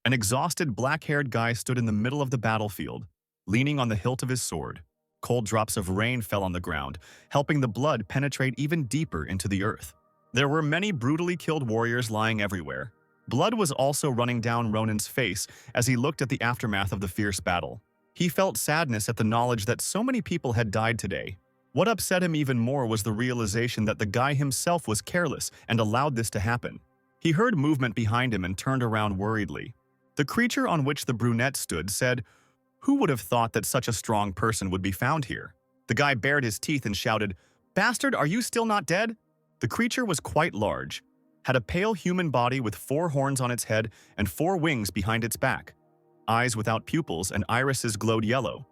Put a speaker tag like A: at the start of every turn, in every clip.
A: An exhausted black-haired guy stood in the middle of the battlefield, leaning on the hilt of his sword. Cold drops of rain fell on the ground, helping the blood penetrate even deeper into the earth. There were many brutally killed warriors lying everywhere. Blood was also running down Ronan's face as he looked at the aftermath of the fierce battle. He felt sadness at the knowledge that so many people had died today. What upset him even more was the realization that the guy himself was careless and allowed this to happen. He heard movement behind him and turned around worriedly. The creature on which the brunette stood said, "Who would have thought that such a strong person would be found here?" The guy bared his teeth and shouted, "Bastard, are you still not dead?" The creature was quite large, had a pale human body with 4 horns on its head and 4 wings behind its back. Eyes without pupils and irises glowed yellow,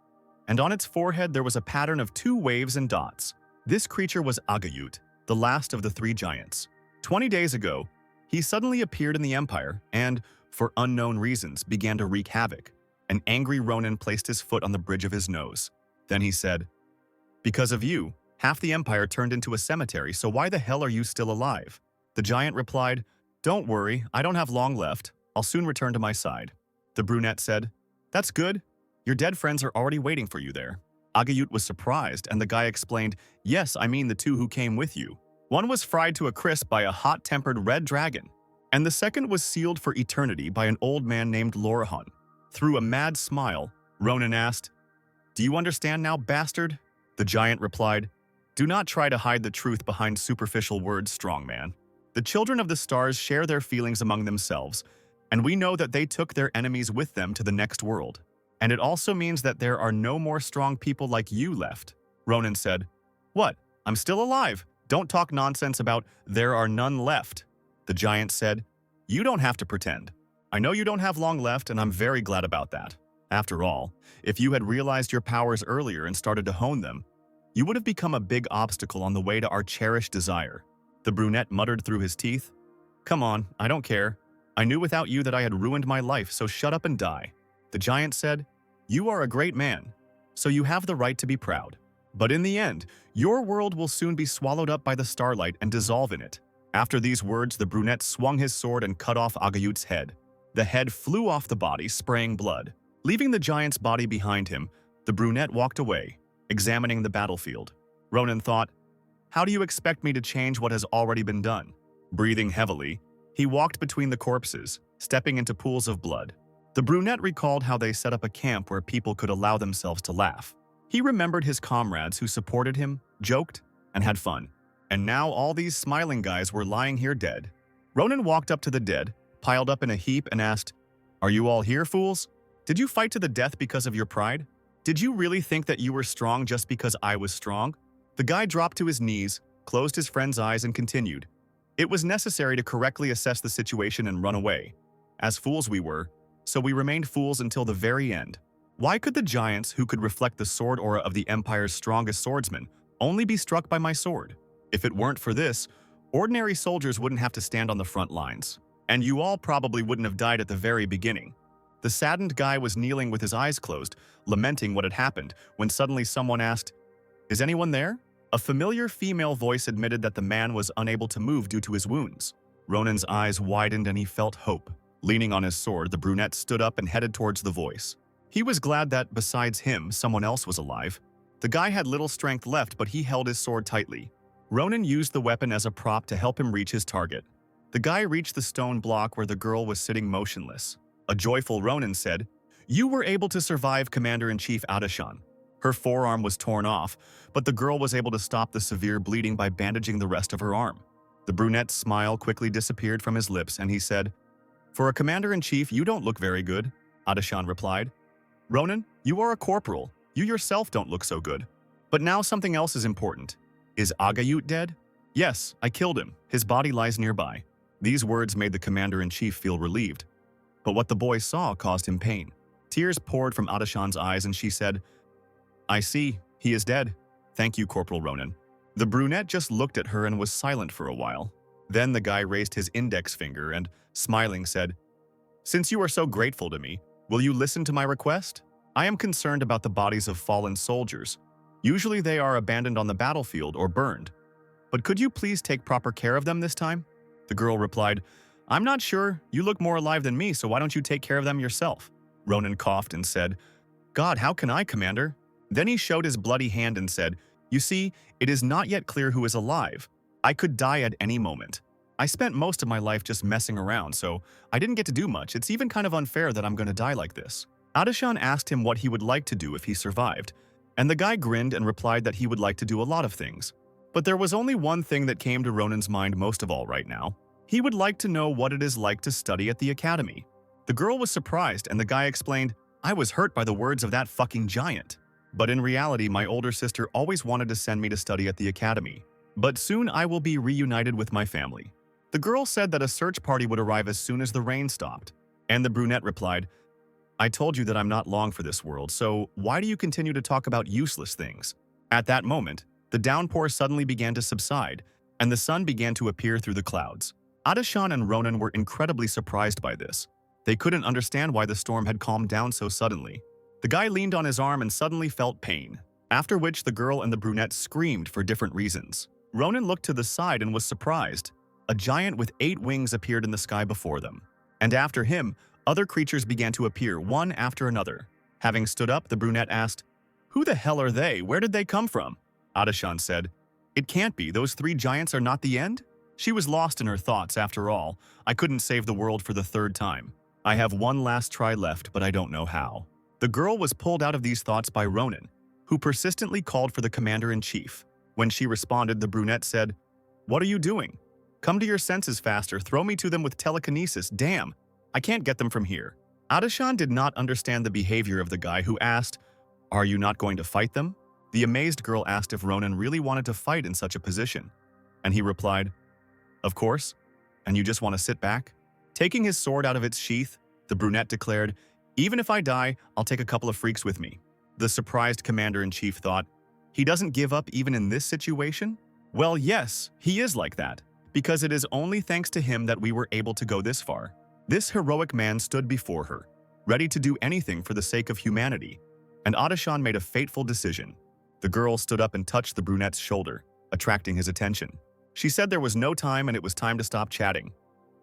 A: and on its forehead there was a pattern of 2 waves and dots. This creature was Agayut, the last of the 3 giants. 20 days ago, he suddenly appeared in the Empire and, for unknown reasons, began to wreak havoc. An angry Ronin placed his foot on the bridge of his nose. Then he said, "Because of you, half the Empire turned into a cemetery, so why the hell are you still alive?" The giant replied, "Don't worry, I don't have long left. I'll soon return to my side." The brunette said, "That's good. Your dead friends are already waiting for you there." Agayut was surprised, and the guy explained, "Yes, I mean the 2 who came with you. One was fried to a crisp by a hot-tempered red dragon, and the second was sealed for eternity by an old man named Lorahun." Through a mad smile, Ronan asked, "Do you understand now, bastard?" The giant replied, "Do not try to hide the truth behind superficial words, strong man. The children of the stars share their feelings among themselves, and we know that they took their enemies with them to the next world. And it also means that there are no more strong people like you left." Ronan said, "What? I'm still alive. Don't talk nonsense about 'there are none left.'" The giant said, "You don't have to pretend. I know you don't have long left, and I'm very glad about that. After all, if you had realized your powers earlier and started to hone them, you would have become a big obstacle on the way to our cherished desire." The brunette muttered through his teeth, "Come on, I don't care. I knew without you that I had ruined my life, so shut up and die." The giant said, "You are a great man, so you have the right to be proud. But in the end, your world will soon be swallowed up by the starlight and dissolve in it." After these words, the brunette swung his sword and cut off Agayut's head. The head flew off the body, spraying blood. Leaving the giant's body behind him, the brunette walked away, examining the battlefield. Ronan thought, "How do you expect me to change what has already been done?" Breathing heavily, he walked between the corpses, stepping into pools of blood. The brunette recalled how they set up a camp where people could allow themselves to laugh. He remembered his comrades who supported him, joked, and had fun. And now all these smiling guys were lying here dead. Ronan walked up to the dead, piled up in a heap, and asked, "Are you all here, fools? Did you fight to the death because of your pride? Did you really think that you were strong just because I was strong?" The guy dropped to his knees, closed his friend's eyes, and continued, "It was necessary to correctly assess the situation and run away. As fools we were, so we remained fools until the very end. Why could the giants, who could reflect the sword aura of the Empire's strongest swordsman, only be struck by my sword? If it weren't for this, ordinary soldiers wouldn't have to stand on the front lines. And you all probably wouldn't have died at the very beginning." The saddened guy was kneeling with his eyes closed, lamenting what had happened, when suddenly someone asked, "Is anyone there?" A familiar female voice admitted that the man was unable to move due to his wounds. Ronan's eyes widened and he felt hope. Leaning on his sword, the brunette stood up and headed towards the voice. He was glad that, besides him, someone else was alive. The guy had little strength left, but he held his sword tightly. Ronan used the weapon as a prop to help him reach his target. The guy reached the stone block where the girl was sitting motionless. A joyful Ronan said, "You were able to survive Commander-in-Chief Adashan." Her forearm was torn off, but the girl was able to stop the severe bleeding by bandaging the rest of her arm. The brunette's smile quickly disappeared from his lips, and he said, "For a Commander-in-Chief, you don't look very good," Adashan replied. "Ronan, you are a corporal. You yourself don't look so good. But now something else is important. Is Agayut dead?" "Yes, I killed him. His body lies nearby." These words made the Commander-in-Chief feel relieved. But what the boy saw caused him pain. Tears poured from Adashan's eyes, and she said, "I see. He is dead. Thank you, Corporal Ronan." The brunette just looked at her and was silent for a while. Then the guy raised his index finger and, smiling, said, "Since you are so grateful to me, will you listen to my request? I am concerned about the bodies of fallen soldiers. Usually they are abandoned on the battlefield or burned. But could you please take proper care of them this time?" The girl replied, I'm not sure. You look more alive than me, so why don't you take care of them yourself? Ronan coughed and said, God, how can I, Commander? Then he showed his bloody hand and said, You see, it is not yet clear who is alive. I could die at any moment. I spent most of my life just messing around, so I didn't get to do much. It's even kind of unfair that I'm going to die like this. Adishan asked him what he would like to do if he survived, and the guy grinned and replied that he would like to do a lot of things. But there was only one thing that came to Ronan's mind most of all right now. He would like to know what it is like to study at the academy. The girl was surprised, and the guy explained, I was hurt by the words of that fucking giant. But in reality, my older sister always wanted to send me to study at the academy. But soon I will be reunited with my family. The girl said that a search party would arrive as soon as the rain stopped. And the brunette replied, I told you that I'm not long for this world, so why do you continue to talk about useless things? At that moment, the downpour suddenly began to subside, and the sun began to appear through the clouds. Adishan and Ronan were incredibly surprised by this. They couldn't understand why the storm had calmed down so suddenly. The guy leaned on his arm and suddenly felt pain, after which the girl and the brunette screamed for different reasons. Ronan looked to the side and was surprised. A giant with 8 wings appeared in the sky before them, and after him, other creatures began to appear one after another. Having stood up, the brunette asked, Who the hell are they? Where did they come from? Adishan said, It can't be. Those 3 giants are not the end? She was lost in her thoughts after all. I couldn't save the world for the 3rd time. I have one last try left, but I don't know how. The girl was pulled out of these thoughts by Ronan, who persistently called for the commander-in-chief. When she responded, the brunette said, What are you doing? Come to your senses faster. Throw me to them with telekinesis. Damn, I can't get them from here. Adishan did not understand the behavior of the guy who asked, Are you not going to fight them? The amazed girl asked if Ronan really wanted to fight in such a position. And he replied, Of course. And you just want to sit back? Taking his sword out of its sheath, the brunette declared, Even if I die, I'll take a couple of freaks with me. The surprised commander-in-chief thought, He doesn't give up even in this situation? Well, yes, he is like that, because it is only thanks to him that we were able to go this far. This heroic man stood before her, ready to do anything for the sake of humanity, and Adishan made a fateful decision. The girl stood up and touched the brunette's shoulder, attracting his attention. She said there was no time and it was time to stop chatting,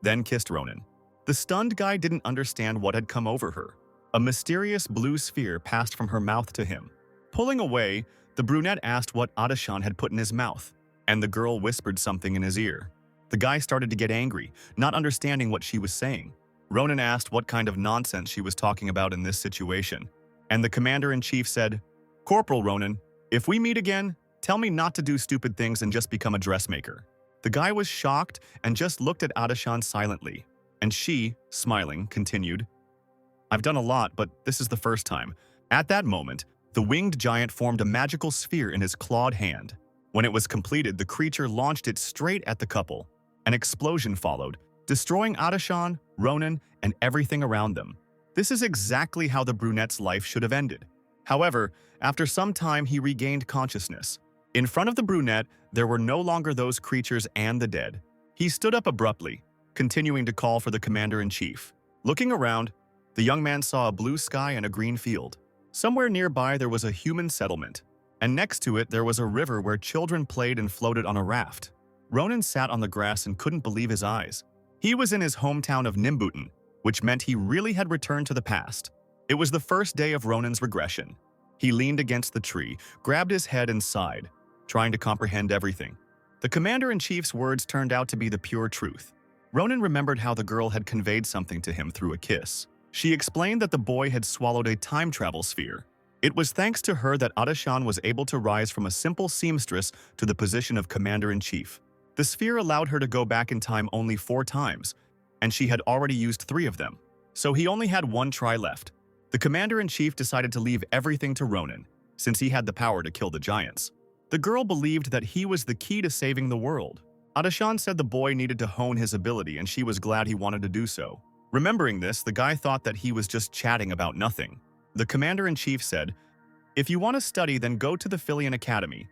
A: then kissed Ronan. The stunned guy didn't understand what had come over her. A mysterious blue sphere passed from her mouth to him. Pulling away, the brunette asked what Adishan had put in his mouth, and the girl whispered something in his ear. The guy started to get angry, not understanding what she was saying. Ronan asked what kind of nonsense she was talking about in this situation, and the commander-in-chief said, Corporal Ronan, if we meet again, tell me not to do stupid things and just become a dressmaker. The guy was shocked and just looked at Adishan silently, and she, smiling, continued, I've done a lot, but this is the first time. At that moment, the winged giant formed a magical sphere in his clawed hand. When it was completed, the creature launched it straight at the couple. An explosion followed, destroying Adishan, Ronan, and everything around them. This is exactly how the brunette's life should have ended. However, after some time, he regained consciousness. In front of the brunette, there were no longer those creatures and the dead. He stood up abruptly, continuing to call for the commander-in-chief. Looking around, the young man saw a blue sky and a green field. Somewhere nearby, there was a human settlement, and next to it, there was a river where children played and floated on a raft. Ronan sat on the grass and couldn't believe his eyes. He was in his hometown of Nimbutan, which meant he really had returned to the past. It was the first day of Ronan's regression. He leaned against the tree, grabbed his head and sighed, trying to comprehend everything. The commander-in-chief's words turned out to be the pure truth. Ronan remembered how the girl had conveyed something to him through a kiss. She explained that the boy had swallowed a time travel sphere. It was thanks to her that Adishan was able to rise from a simple seamstress to the position of commander-in-chief. The sphere allowed her to go back in time only 4 times, and she had already used 3 of them, so he only had 1 try left. The commander-in-chief decided to leave everything to Ronan, since he had the power to kill the giants. The girl believed that he was the key to saving the world. Adishan said the boy needed to hone his ability, and she was glad he wanted to do so. Remembering this, the guy thought that he was just chatting about nothing. The commander-in-chief said, If you want to study, then go to the Philian Academy.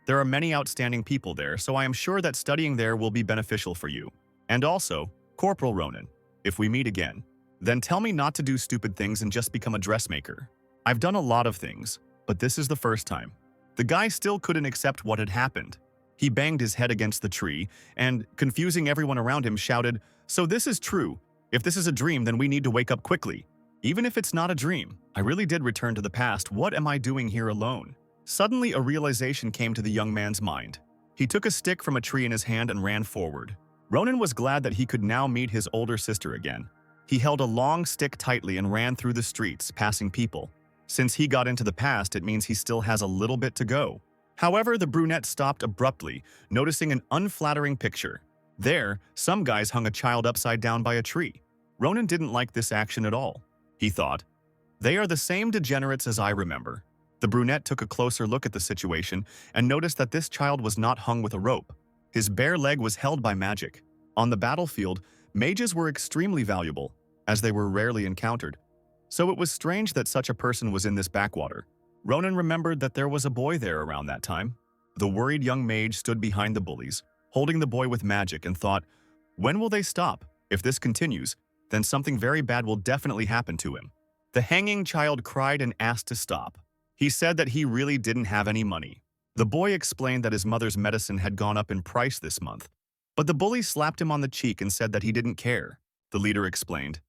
A: There are many outstanding people there, so I am sure that studying there will be beneficial for you. And also, Corporal Ronan, if we meet again, then tell me not to do stupid things and just become a dressmaker. I've done a lot of things, but this is the first time. The guy still couldn't accept what had happened. He banged his head against the tree and, confusing everyone around him, shouted, "So this is true. If this is a dream, then we need to wake up quickly. Even if it's not a dream, I really did return to the past. What am I doing here alone?" Suddenly, a realization came to the young man's mind. He took a stick from a tree in his hand and ran forward. Ronan was glad that he could now meet his older sister again. He held a long stick tightly and ran through the streets, passing people. Since he got into the past, it means he still has a little bit to go. However, the brunette stopped abruptly, noticing an unflattering picture. There, some guys hung a child upside down by a tree. Ronan didn't like this action at all. He thought, "They are the same degenerates as I remember." The brunette took a closer look at the situation and noticed that this child was not hung with a rope. His bare leg was held by magic. On the battlefield, mages were extremely valuable, as they were rarely encountered. So it was strange that such a person was in this backwater. Ronan remembered that there was a boy there around that time. The worried young mage stood behind the bullies, holding the boy with magic, and thought, "When will they stop? If this continues, then something very bad will definitely happen to him." The hanging child cried and asked to stop. He said that he really didn't have any money. The boy explained that his mother's medicine had gone up in price this month, but the bully slapped him on the cheek and said that he didn't care. The leader explained,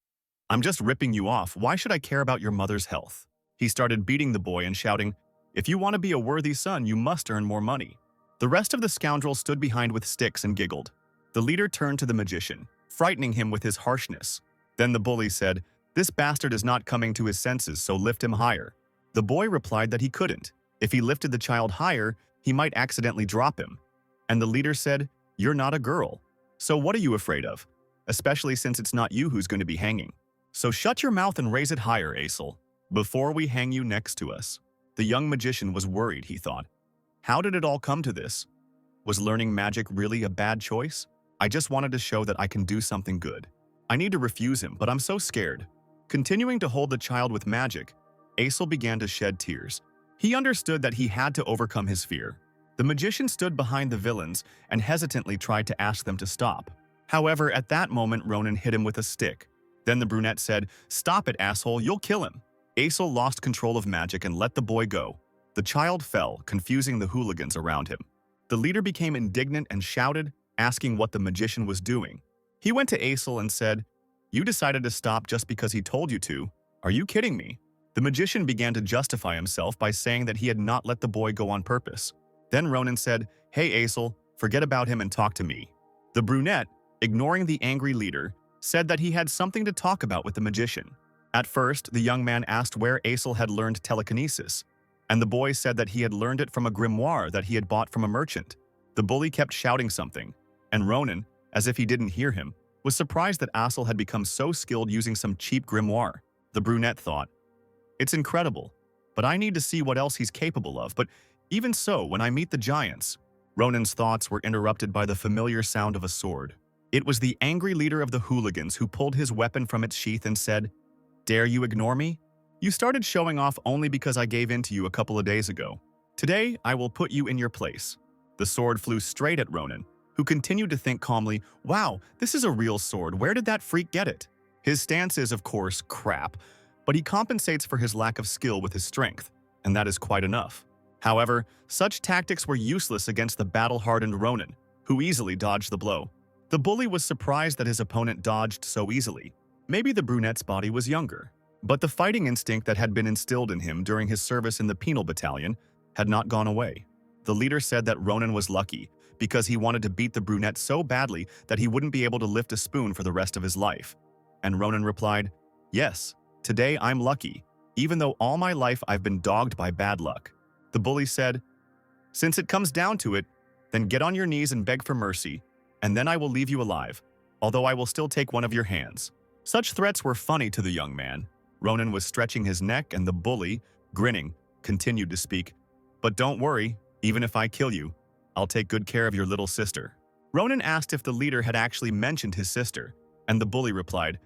A: "I'm just ripping you off. Why should I care about your mother's health?" He started beating the boy and shouting, "If you want to be a worthy son, you must earn more money." The rest of the scoundrels stood behind with sticks and giggled. The leader turned to the magician, frightening him with his harshness. Then the bully said, "This bastard is not coming to his senses, so lift him higher." The boy replied that he couldn't. If he lifted the child higher, he might accidentally drop him. And the leader said, "You're not a girl. So what are you afraid of? Especially since it's not you who's going to be hanging. So shut your mouth and raise it higher, Asil, before we hang you next to us." The young magician was worried, he thought. How did it all come to this? Was learning magic really a bad choice? I just wanted to show that I can do something good. I need to refuse him, but I'm so scared. Continuing to hold the child with magic, Asil began to shed tears. He understood that he had to overcome his fear. The magician stood behind the villains and hesitantly tried to ask them to stop. However, at that moment, Ronan hit him with a stick. Then the brunette said, "Stop it, asshole, you'll kill him." Asil lost control of magic and let the boy go. The child fell, confusing the hooligans around him. The leader became indignant and shouted, asking what the magician was doing. He went to Asil and said, "You decided to stop just because he told you to. Are you kidding me?" The magician began to justify himself by saying that he had not let the boy go on purpose. Then Ronan said, "Hey Asil, forget about him and talk to me." The brunette, ignoring the angry leader, said that he had something to talk about with the magician. At first, the young man asked where Asil had learned telekinesis, and the boy said that he had learned it from a grimoire that he had bought from a merchant. The bully kept shouting something, and Ronan, as if he didn't hear him, was surprised that Asil had become so skilled using some cheap grimoire. The brunette thought, "It's incredible, but I need to see what else he's capable of, but even so, when I meet the giants." Ronan's thoughts were interrupted by the familiar sound of a sword. It was the angry leader of the hooligans who pulled his weapon from its sheath and said, "Dare you ignore me? You started showing off only because I gave in to you a couple of days ago. Today, I will put you in your place." The sword flew straight at Ronan, who continued to think calmly, "Wow, this is a real sword. Where did that freak get it?" His stance is, of course, crap, but he compensates for his lack of skill with his strength, and that is quite enough. However, such tactics were useless against the battle-hardened Ronan, who easily dodged the blow. The bully was surprised that his opponent dodged so easily. Maybe the brunette's body was younger, but the fighting instinct that had been instilled in him during his service in the penal battalion had not gone away. The leader said that Ronan was lucky because he wanted to beat the brunette so badly that he wouldn't be able to lift a spoon for the rest of his life. And Ronan replied, "Yes, today I'm lucky, even though all my life I've been dogged by bad luck." The bully said, "Since it comes down to it, then get on your knees and beg for mercy, and then I will leave you alive, although I will still take one of your hands." Such threats were funny to the young man. Ronan was stretching his neck, and the bully, grinning, continued to speak, "But don't worry, even if I kill you, I'll take good care of your little sister." Ronan asked if the leader had actually mentioned his sister, and the bully replied,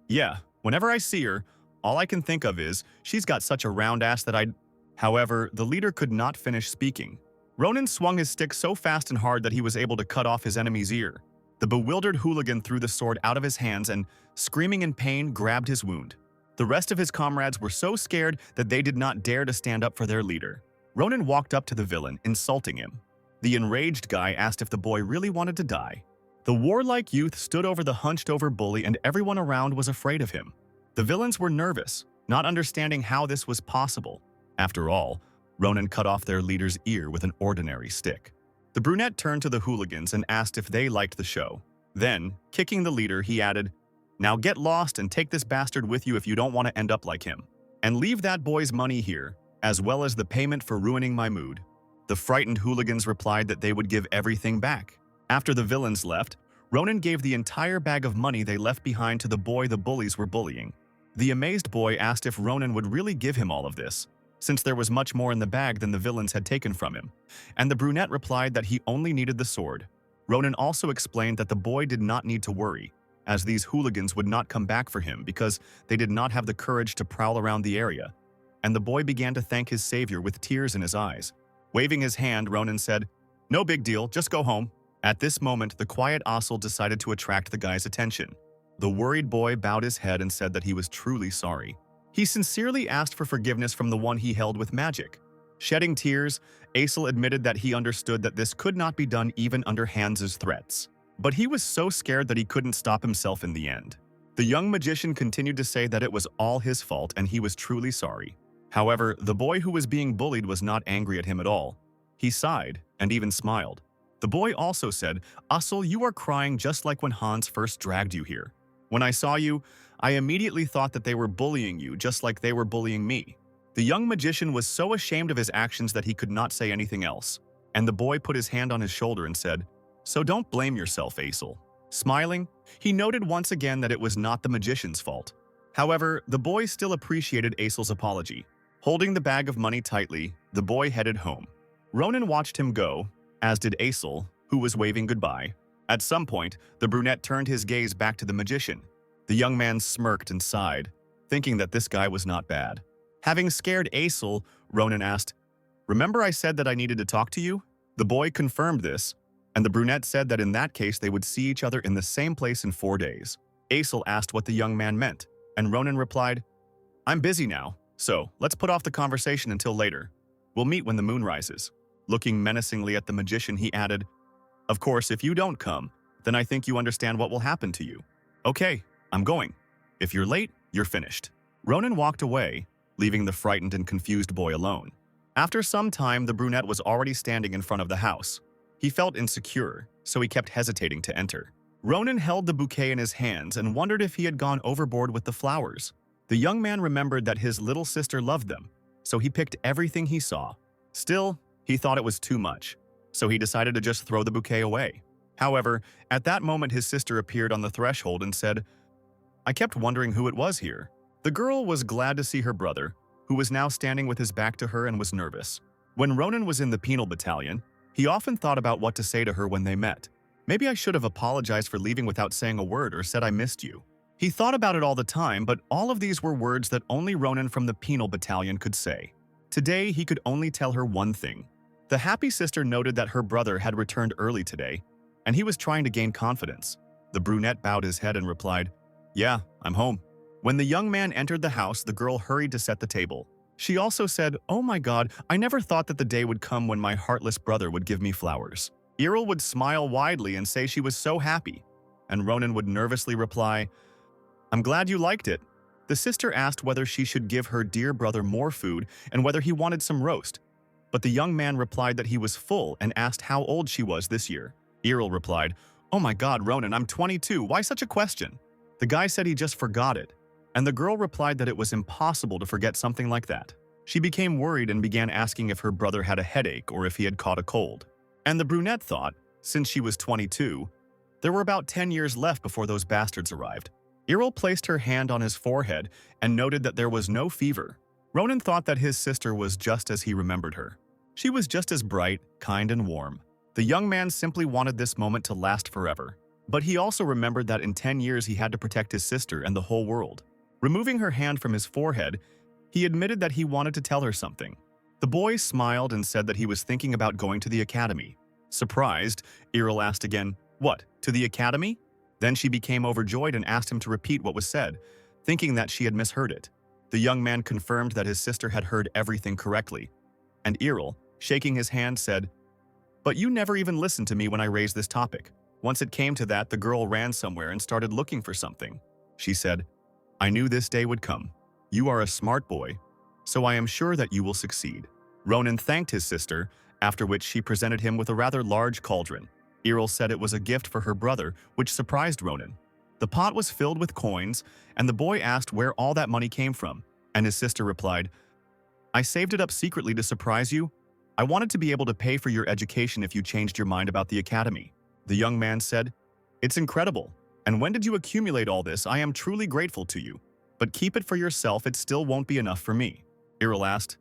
A: "Yeah, whenever I see her, all I can think of is, she's got such a round ass that I'd—" However, the leader could not finish speaking. Ronan swung his stick so fast and hard that he was able to cut off his enemy's ear. The bewildered hooligan threw the sword out of his hands and, screaming in pain, grabbed his wound. The rest of his comrades were so scared that they did not dare to stand up for their leader. Ronan walked up to the villain, insulting him. The enraged guy asked if the boy really wanted to die. The warlike youth stood over the hunched-over bully and everyone around was afraid of him. The villains were nervous, not understanding how this was possible. After all, Ronan cut off their leader's ear with an ordinary stick. The brunette turned to the hooligans and asked if they liked the show. Then, kicking the leader, he added, "Now get lost and take this bastard with you if you don't want to end up like him. And leave that boy's money here, as well as the payment for ruining my mood." The frightened hooligans replied that they would give everything back. After the villains left, Ronan gave the entire bag of money they left behind to the boy the bullies were bullying. The amazed boy asked if Ronan would really give him all of this, since there was much more in the bag than the villains had taken from him, and the brunette replied that he only needed the sword. Ronan also explained that the boy did not need to worry, as these hooligans would not come back for him because they did not have the courage to prowl around the area, and the boy began to thank his savior with tears in his eyes. Waving his hand, Ronan said, "No big deal, just go home." At this moment, the quiet Asil decided to attract the guy's attention. The worried boy bowed his head and said that he was truly sorry. He sincerely asked for forgiveness from the one he held with magic. Shedding tears, Asil admitted that he understood that this could not be done even under Hans's threats. But he was so scared that he couldn't stop himself in the end. The young magician continued to say that it was all his fault and he was truly sorry. However, the boy who was being bullied was not angry at him at all. He sighed and even smiled. The boy also said, "Asil, you are crying just like when Hans first dragged you here. When I saw you, I immediately thought that they were bullying you just like they were bullying me." The young magician was so ashamed of his actions that he could not say anything else, and the boy put his hand on his shoulder and said, "So don't blame yourself, Asil." Smiling, he noted once again that it was not the magician's fault. However, the boy still appreciated Asil's apology. Holding the bag of money tightly, the boy headed home. Ronan watched him go, as did Asil, who was waving goodbye. At some point, the brunette turned his gaze back to the magician. The young man smirked and sighed, thinking that this guy was not bad. Having scared Asil, Ronan asked, "Remember I said that I needed to talk to you?" The boy confirmed this, and the brunette said that in that case they would see each other in the same place in 4 days. Asil asked what the young man meant, and Ronan replied, "I'm busy now, so let's put off the conversation until later. We'll meet when the moon rises." Looking menacingly at the magician, he added, "Of course, if you don't come, then I think you understand what will happen to you." "Okay, I'm going. If you're late, you're finished." Ronan walked away, leaving the frightened and confused boy alone. After some time, the brunette was already standing in front of the house. He felt insecure, so he kept hesitating to enter. Ronan held the bouquet in his hands and wondered if he had gone overboard with the flowers. The young man remembered that his little sister loved them, so he picked everything he saw. Still, he thought it was too much, so he decided to just throw the bouquet away. However, at that moment his sister appeared on the threshold and said, "I kept wondering who it was here." The girl was glad to see her brother, who was now standing with his back to her and was nervous. When Ronan was in the penal battalion, he often thought about what to say to her when they met. Maybe I should have apologized for leaving without saying a word or said I missed you. He thought about it all the time, but all of these were words that only Ronan from the penal battalion could say. Today, he could only tell her one thing. The happy sister noted that her brother had returned early today, and he was trying to gain confidence. The brunette bowed his head and replied, "Yeah, I'm home." When the young man entered the house, the girl hurried to set the table. She also said, "Oh my God, I never thought that the day would come when my heartless brother would give me flowers." Errol would smile widely and say she was so happy, and Ronan would nervously reply, "I'm glad you liked it." The sister asked whether she should give her dear brother more food and whether he wanted some roast. But the young man replied that he was full and asked how old she was this year. Errol replied, "Oh my God, Ronan, I'm 22. Why such a question?" The guy said he just forgot it, and the girl replied that it was impossible to forget something like that. She became worried and began asking if her brother had a headache or if he had caught a cold. And the brunette thought, since she was 22, there were about 10 years left before those bastards arrived. Errol placed her hand on his forehead and noted that there was no fever. Ronan thought that his sister was just as he remembered her. She was just as bright, kind, and warm. The young man simply wanted this moment to last forever. But he also remembered that in 10 years he had to protect his sister and the whole world. Removing her hand from his forehead, he admitted that he wanted to tell her something. The boy smiled and said that he was thinking about going to the academy. Surprised, Errol asked again, "What, to the academy?" Then she became overjoyed and asked him to repeat what was said, thinking that she had misheard it. The young man confirmed that his sister had heard everything correctly, and Errol, shaking his hand, said, But you never even listened to me when I raised this topic. Once it came to that, the girl ran somewhere and started looking for something. She said, I knew this day would come. You are a smart boy, so I am sure that you will succeed. Ronan thanked his sister, after which she presented him with a rather large cauldron. Errol said it was a gift for her brother, which surprised Ronan. The pot was filled with coins, and the boy asked where all that money came from, and his sister replied, I saved it up secretly to surprise you. I wanted to be able to pay for your education if you changed your mind about the academy. The young man said, It's incredible, and when did you accumulate all this? I am truly grateful to you. But keep it for yourself, it still won't be enough for me. Errol asked,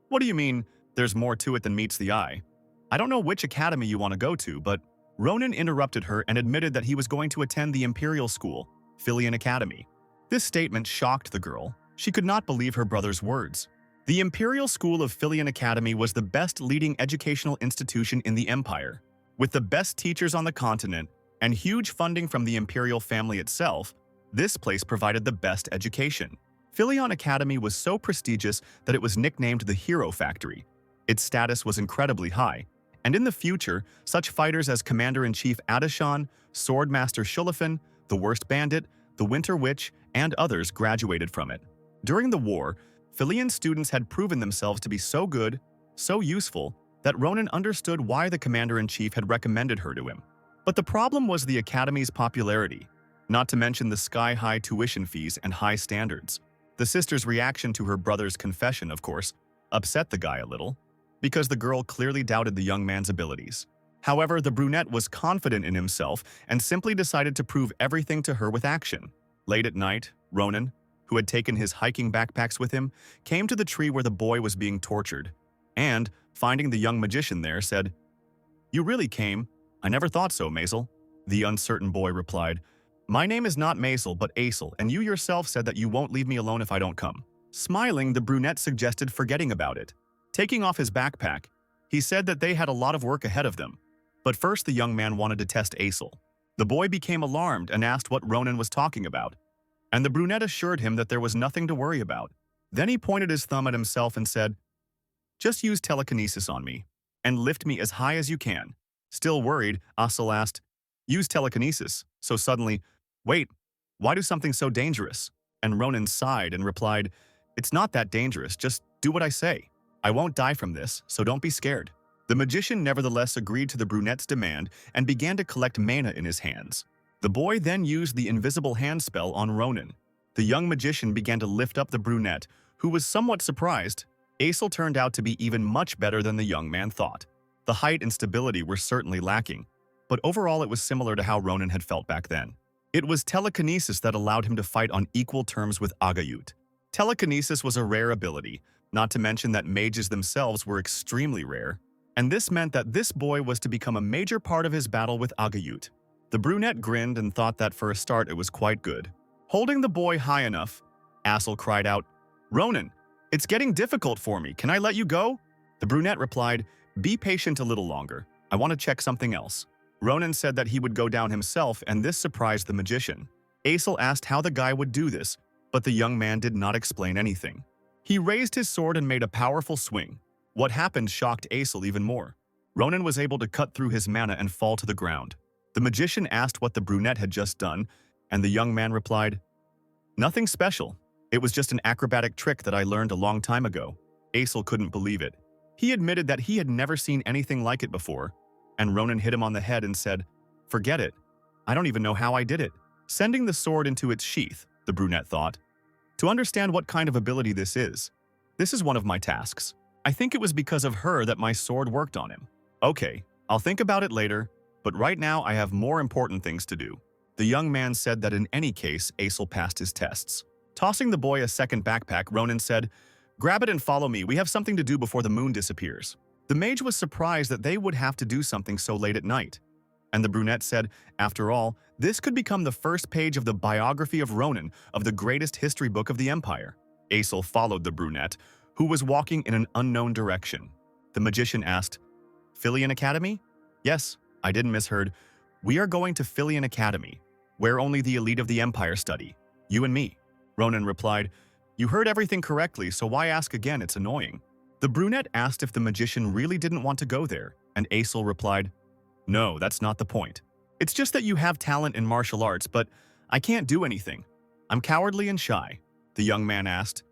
A: What do you mean, there's more to it than meets the eye? I don't know which academy you want to go to, but Ronan interrupted her and admitted that he was going to attend the Imperial School, Filian Academy. This statement shocked the girl. She could not believe her brother's words. The Imperial School of Filian Academy was the best leading educational institution in the Empire. With the best teachers on the continent and huge funding from the Imperial family itself, this place provided the best education. Filion Academy was so prestigious that it was nicknamed the Hero Factory. Its status was incredibly high, and in the future, such fighters as Commander-in-Chief Adishan, Swordmaster Shulafin, the Worst Bandit, the Winter Witch, and others graduated from it. During the war, Filian students had proven themselves to be so good, so useful, that Ronan understood why the Commander-in-Chief had recommended her to him. But the problem was the Academy's popularity, not to mention the sky-high tuition fees and high standards. The sister's reaction to her brother's confession, of course, upset the guy a little, because the girl clearly doubted the young man's abilities. However, the brunette was confident in himself and simply decided to prove everything to her with action. Late at night, Ronan, who had taken his hiking backpacks with him, came to the tree where the boy was being tortured, and, finding the young magician there, said, You really came? I never thought so, Maisel. The uncertain boy replied, My name is not Maisel, but Asil, and you yourself said that you won't leave me alone if I don't come. Smiling, the brunette suggested forgetting about it. Taking off his backpack, he said that they had a lot of work ahead of them. But first the young man wanted to test Asil. The boy became alarmed and asked what Ronan was talking about, and the brunette assured him that there was nothing to worry about. Then he pointed his thumb at himself and said, Just use telekinesis on me, and lift me as high as you can. Still worried, Asil asked, Use telekinesis. So suddenly, Wait, why do something so dangerous? And Ronan sighed and replied, It's not that dangerous, just do what I say. I won't die from this, so don't be scared. The magician nevertheless agreed to the brunette's demand and began to collect mana in his hands. The boy then used the invisible hand spell on Ronan. The young magician began to lift up the brunette, who was somewhat surprised. Asil turned out to be even much better than the young man thought. The height and stability were certainly lacking, but overall it was similar to how Ronan had felt back then. It was telekinesis that allowed him to fight on equal terms with Agayut. Telekinesis was a rare ability, not to mention that mages themselves were extremely rare, and this meant that this boy was to become a major part of his battle with Agayut. The brunette grinned and thought that for a start it was quite good. Holding the boy high enough, Asil cried out, Ronan, it's getting difficult for me, can I let you go? The brunette replied, Be patient a little longer, I want to check something else. Ronan said that he would go down himself, and this surprised the magician. Asil asked how the guy would do this, but the young man did not explain anything. He raised his sword and made a powerful swing. What happened shocked Asil even more. Ronan was able to cut through his mana and fall to the ground. The magician asked what the brunette had just done, and the young man replied, Nothing special. It was just an acrobatic trick that I learned a long time ago. Asil couldn't believe it. He admitted that he had never seen anything like it before, and Ronan hit him on the head and said, Forget it. I don't even know how I did it. Sending the sword into its sheath, the brunette thought. To understand what kind of ability this is one of my tasks. I think it was because of her that my sword worked on him. Okay, I'll think about it later, but right now I have more important things to do. The young man said that in any case, Asil passed his tests. Tossing the boy a second backpack, Ronan said, Grab it and follow me, we have something to do before the moon disappears. The mage was surprised that they would have to do something so late at night. And the brunette said, After all, this could become the first page of the biography of Ronan of the greatest history book of the Empire. Asil followed the brunette, who was walking in an unknown direction. The magician asked, Filian Academy? Yes, I didn't misheard. We are going to Filian Academy, where only the elite of the Empire study. You and me. Ronan replied, You heard everything correctly, so why ask again? It's annoying. The brunette asked if the magician really didn't want to go there, And Asil replied, "No, that's not the point. It's just that you have talent in martial arts, but I can't do anything. I'm cowardly and shy." The young man asked,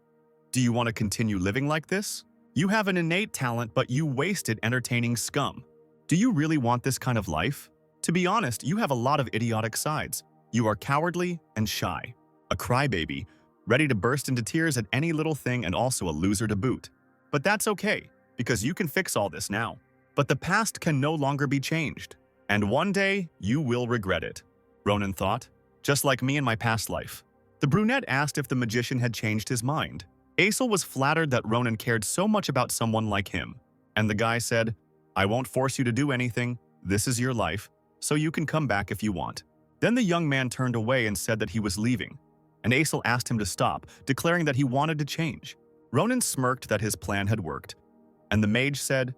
A: "Do you want to continue living like this? You have an innate talent, but you waste it entertaining scum. Do you really want this kind of life? To be honest, you have a lot of idiotic sides. You are cowardly and shy, a crybaby, ready to burst into tears at any little thing and also a loser to boot. But that's okay, because you can fix all this now. But the past can no longer be changed. And one day, you will regret it," Ronan thought, "just like me in my past life." The brunette asked if the magician had changed his mind. Asil was flattered that Ronan cared so much about someone like him. And the guy said, "I won't force you to do anything. This is your life, so you can come back if you want." Then the young man turned away and said that he was leaving. And Asil asked him to stop, declaring that he wanted to change. Ronan smirked that his plan had worked. And the mage said,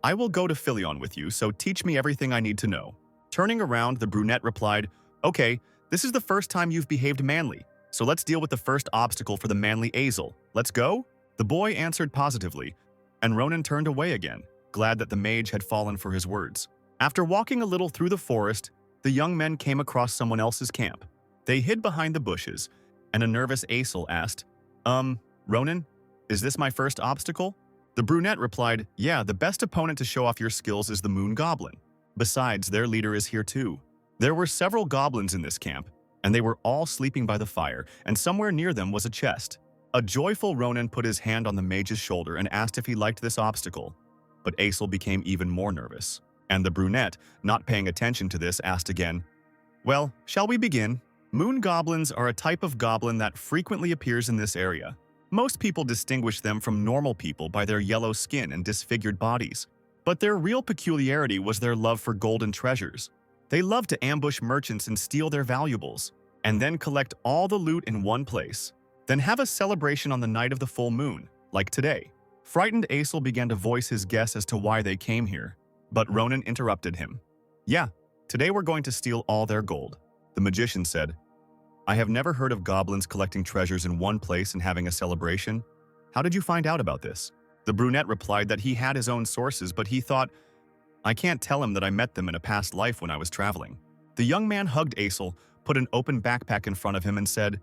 A: "I will go to Philion with you, so teach me everything I need to know." Turning around, the brunette replied, "Okay, this is the first time you've behaved manly, so let's deal with the first obstacle for the manly Asil. Let's go?" The boy answered positively, and Ronan turned away again, glad that the mage had fallen for his words. After walking a little through the forest, the young men came across someone else's camp. They hid behind the bushes, and a nervous Asil asked, Ronan, is this my first obstacle?" The brunette replied, "Yeah, the best opponent to show off your skills is the moon goblin. Besides, their leader is here too." There were several goblins in this camp, and they were all sleeping by the fire, and somewhere near them was a chest. A joyful Ronan put his hand on the mage's shoulder and asked if he liked this obstacle. But Asil became even more nervous, and the brunette, not paying attention to this, asked again, "Well, shall we begin?" Moon goblins are a type of goblin that frequently appears in this area. Most people distinguish them from normal people by their yellow skin and disfigured bodies. But their real peculiarity was their love for golden treasures. They love to ambush merchants and steal their valuables, and then collect all the loot in one place. Then have a celebration on the night of the full moon, like today. Frightened Asil began to voice his guess as to why they came here. But Ronan interrupted him. "Yeah, today we're going to steal all their gold." The magician said, "I have never heard of goblins collecting treasures in one place and having a celebration. How did you find out about this?" The brunette replied that he had his own sources, but he thought, "I can't tell him that I met them in a past life when I was traveling." The young man hugged Asil, put an open backpack in front of him and said,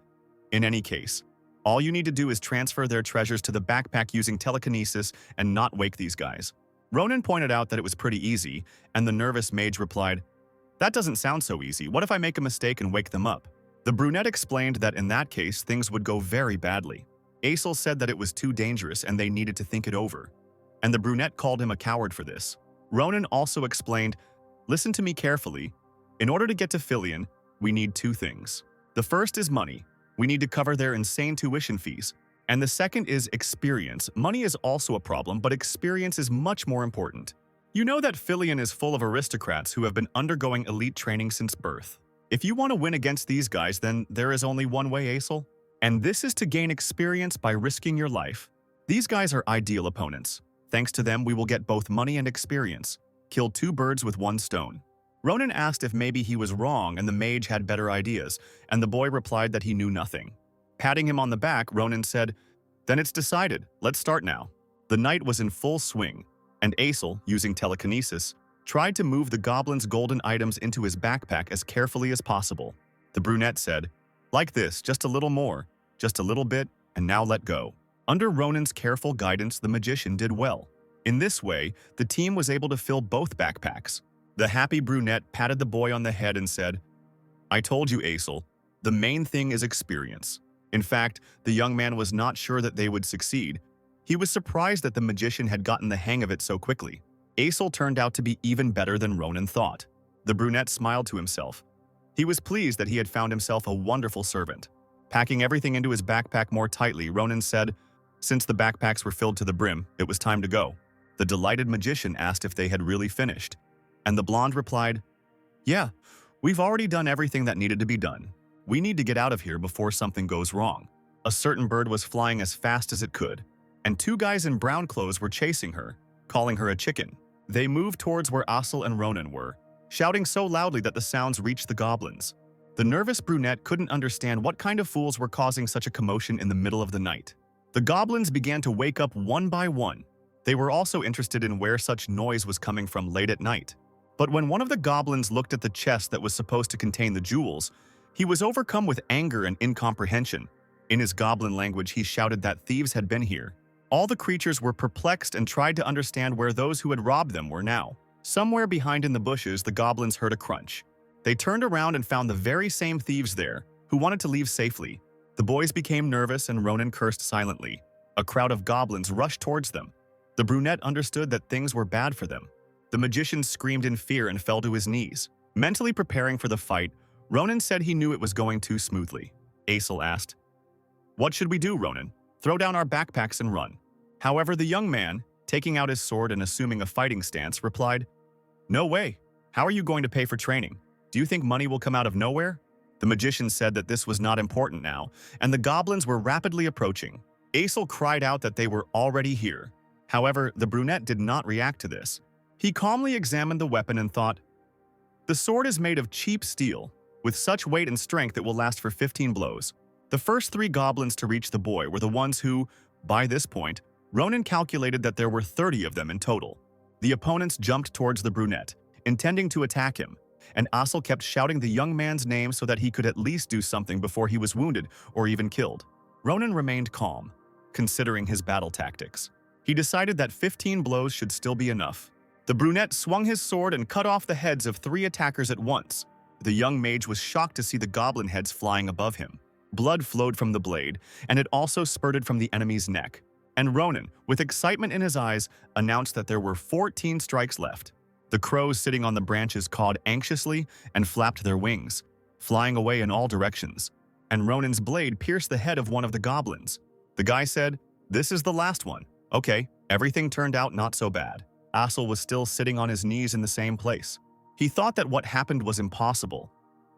A: "In any case, all you need to do is transfer their treasures to the backpack using telekinesis and not wake these guys." Ronan pointed out that it was pretty easy, and the nervous mage replied, "That doesn't sound so easy. What if I make a mistake and wake them up?" The brunette explained that in that case, things would go very badly. Asil said that it was too dangerous and they needed to think it over. And the brunette called him a coward for this. Ronan also explained, "Listen to me carefully. In order to get to Philion, we need two things. The first is money. We need to cover their insane tuition fees. And the second is experience. Money is also a problem, but experience is much more important. You know that Philion is full of aristocrats who have been undergoing elite training since birth. If you want to win against these guys, then there is only one way, Asil. And this is to gain experience by risking your life. These guys are ideal opponents. Thanks to them, we will get both money and experience. Kill two birds with one stone." Ronan asked if maybe he was wrong and the mage had better ideas, and the boy replied that he knew nothing. Patting him on the back, Ronan said, "Then it's decided. Let's start now." The night was in full swing, and Asil, using telekinesis, tried to move the goblin's golden items into his backpack as carefully as possible. The brunette said, "Like this, just a little more, just a little bit, and now let go." Under Ronan's careful guidance, the magician did well. In this way, the team was able to fill both backpacks. The happy brunette patted the boy on the head and said, "I told you, Asil, the main thing is experience." In fact, the young man was not sure that they would succeed. He was surprised that the magician had gotten the hang of it so quickly. Asil turned out to be even better than Ronan thought. The brunette smiled to himself. He was pleased that he had found himself a wonderful servant. Packing everything into his backpack more tightly, Ronan said, since the backpacks were filled to the brim, it was time to go. The delighted magician asked if they had really finished, and the blonde replied, "Yeah, we've already done everything that needed to be done. We need to get out of here before something goes wrong." A certain bird was flying as fast as it could, and two guys in brown clothes were chasing her, calling her a chicken. They moved towards where Asil and Ronan were, shouting so loudly that the sounds reached the goblins. The nervous brunette couldn't understand what kind of fools were causing such a commotion in the middle of the night. The goblins began to wake up one by one. They were also interested in where such noise was coming from late at night. But when one of the goblins looked at the chest that was supposed to contain the jewels, he was overcome with anger and incomprehension. In his goblin language, he shouted that thieves had been here. All the creatures were perplexed and tried to understand where those who had robbed them were now. Somewhere behind in the bushes, the goblins heard a crunch. They turned around and found the very same thieves there, who wanted to leave safely. The boys became nervous and Ronan cursed silently. A crowd of goblins rushed towards them. The brunette understood that things were bad for them. The magician screamed in fear and fell to his knees. Mentally preparing for the fight, Ronan said he knew it was going too smoothly. Asil asked, "What should we do, Ronan? Throw down our backpacks and run." However, the young man, taking out his sword and assuming a fighting stance, replied, "No way. How are you going to pay for training? Do you think money will come out of nowhere?" The magician said that this was not important now, and the goblins were rapidly approaching. Asil cried out that they were already here. However, the brunette did not react to this. He calmly examined the weapon and thought, "The sword is made of cheap steel. With such weight and strength, it will last for 15 blows." The first 3 goblins to reach the boy were the ones who, by this point, Ronan calculated that there were 30 of them in total. The opponents jumped towards the brunette, intending to attack him, and Asil kept shouting the young man's name so that he could at least do something before he was wounded or even killed. Ronan remained calm, considering his battle tactics. He decided that 15 blows should still be enough. The brunette swung his sword and cut off the heads of 3 attackers at once. The young mage was shocked to see the goblin heads flying above him. Blood flowed from the blade, and it also spurted from the enemy's neck. And Ronan, with excitement in his eyes, announced that there were 14 strikes left. The crows sitting on the branches cawed anxiously and flapped their wings, flying away in all directions. And Ronan's blade pierced the head of one of the goblins. The guy said, "This is the last one." Okay, everything turned out not so bad. Asil was still sitting on his knees in the same place. He thought that what happened was impossible.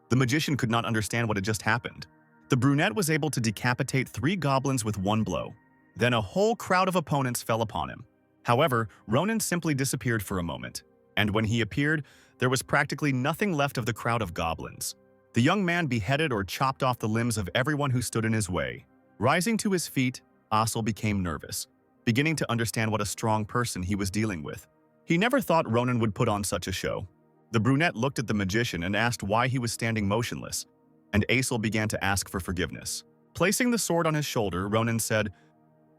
A: The magician could not understand what had just happened. The brunette was able to decapitate 3 goblins with 1 blow. Then a whole crowd of opponents fell upon him. However, Ronan simply disappeared for a moment, and when he appeared, there was practically nothing left of the crowd of goblins. The young man beheaded or chopped off the limbs of everyone who stood in his way. Rising to his feet, Asil became nervous, beginning to understand what a strong person he was dealing with. He never thought Ronan would put on such a show. The brunette looked at the magician and asked why he was standing motionless, and Asil began to ask for forgiveness. Placing the sword on his shoulder, Ronan said,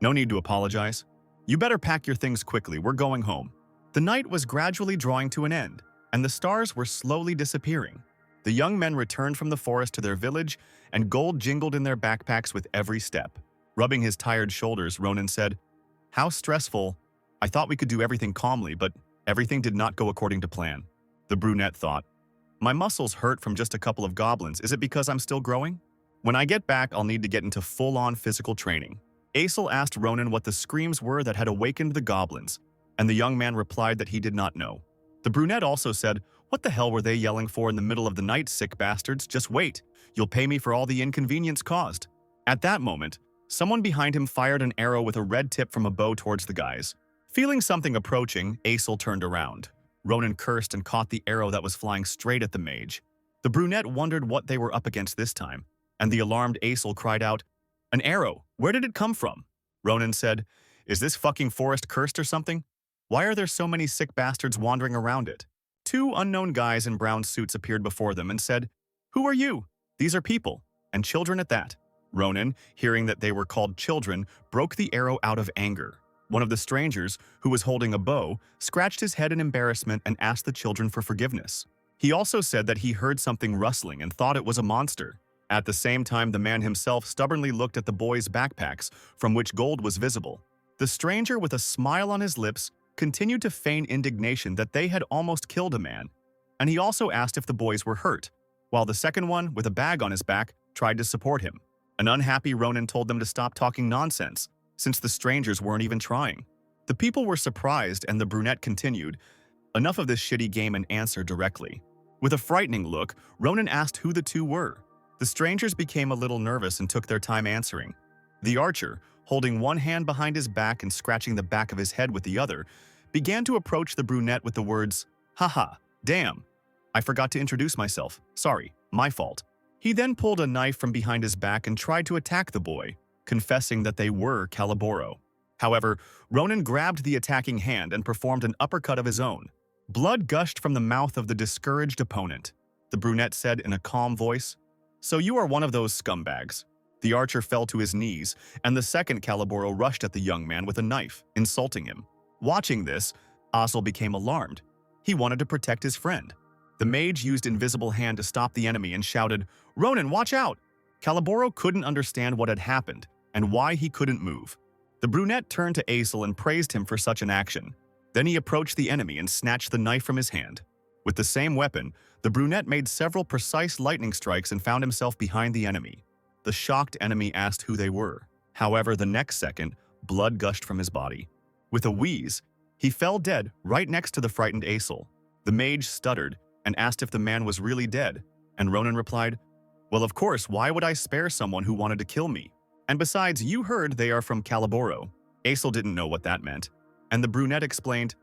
A: "No need to apologize. You better pack your things quickly, we're going home." The night was gradually drawing to an end, and the stars were slowly disappearing. The young men returned from the forest to their village, and gold jingled in their backpacks with every step. Rubbing his tired shoulders, Ronan said, "How stressful. I thought we could do everything calmly, but everything did not go according to plan." The brunette thought, "My muscles hurt from just a couple of goblins. Is it because I'm still growing? When I get back, I'll need to get into full-on physical training." Asil asked Ronan what the screams were that had awakened the goblins, and the young man replied that he did not know. The brunette also said, "What the hell were they yelling for in the middle of the night, sick bastards? Just wait. You'll pay me for all the inconvenience caused." At that moment, someone behind him fired an arrow with a red tip from a bow towards the guys. Feeling something approaching, Asil turned around. Ronan cursed and caught the arrow that was flying straight at the mage. The brunette wondered what they were up against this time, and the alarmed Asil cried out, "An arrow! Where did it come from?" Ronan said, "Is this fucking forest cursed or something? Why are there so many sick bastards wandering around it?" 2 unknown guys in brown suits appeared before them and said, "Who are you? These are people, and children at that." Ronan, hearing that they were called children, broke the arrow out of anger. One of the strangers, who was holding a bow, scratched his head in embarrassment and asked the children for forgiveness. He also said that he heard something rustling and thought it was a monster. At the same time, the man himself stubbornly looked at the boys' backpacks, from which gold was visible. The stranger, with a smile on his lips, continued to feign indignation that they had almost killed a man, and he also asked if the boys were hurt, while the second one, with a bag on his back, tried to support him. An unhappy Ronan told them to stop talking nonsense, since the strangers weren't even trying. The people were surprised, and the brunette continued, "Enough of this shitty game and answer directly." With a frightening look, Ronan asked who the 2 were. The strangers became a little nervous and took their time answering. The archer, holding one hand behind his back and scratching the back of his head with the other, began to approach the brunette with the words, "Haha, damn. I forgot to introduce myself. Sorry, my fault." He then pulled a knife from behind his back and tried to attack the boy, confessing that they were Caliboro. However, Ronan grabbed the attacking hand and performed an uppercut of his own. Blood gushed from the mouth of the discouraged opponent. The brunette said in a calm voice, "So you are one of those scumbags." The archer fell to his knees, and the second Calaboro rushed at the young man with a knife, insulting him. Watching this, Asil became alarmed. He wanted to protect his friend. The mage used Invisible Hand to stop the enemy and shouted, "Ronan, watch out!" Calaboro couldn't understand what had happened and why he couldn't move. The brunette turned to Asil and praised him for such an action. Then he approached the enemy and snatched the knife from his hand. With the same weapon, the brunette made several precise lightning strikes and found himself behind the enemy. The shocked enemy asked who they were. However, the next second, blood gushed from his body. With a wheeze, he fell dead right next to the frightened Asil. The mage stuttered and asked if the man was really dead, and Ronan replied, "Well, of course, why would I spare someone who wanted to kill me? And besides, you heard they are from Calaboro." Asil didn't know what that meant, and the brunette explained,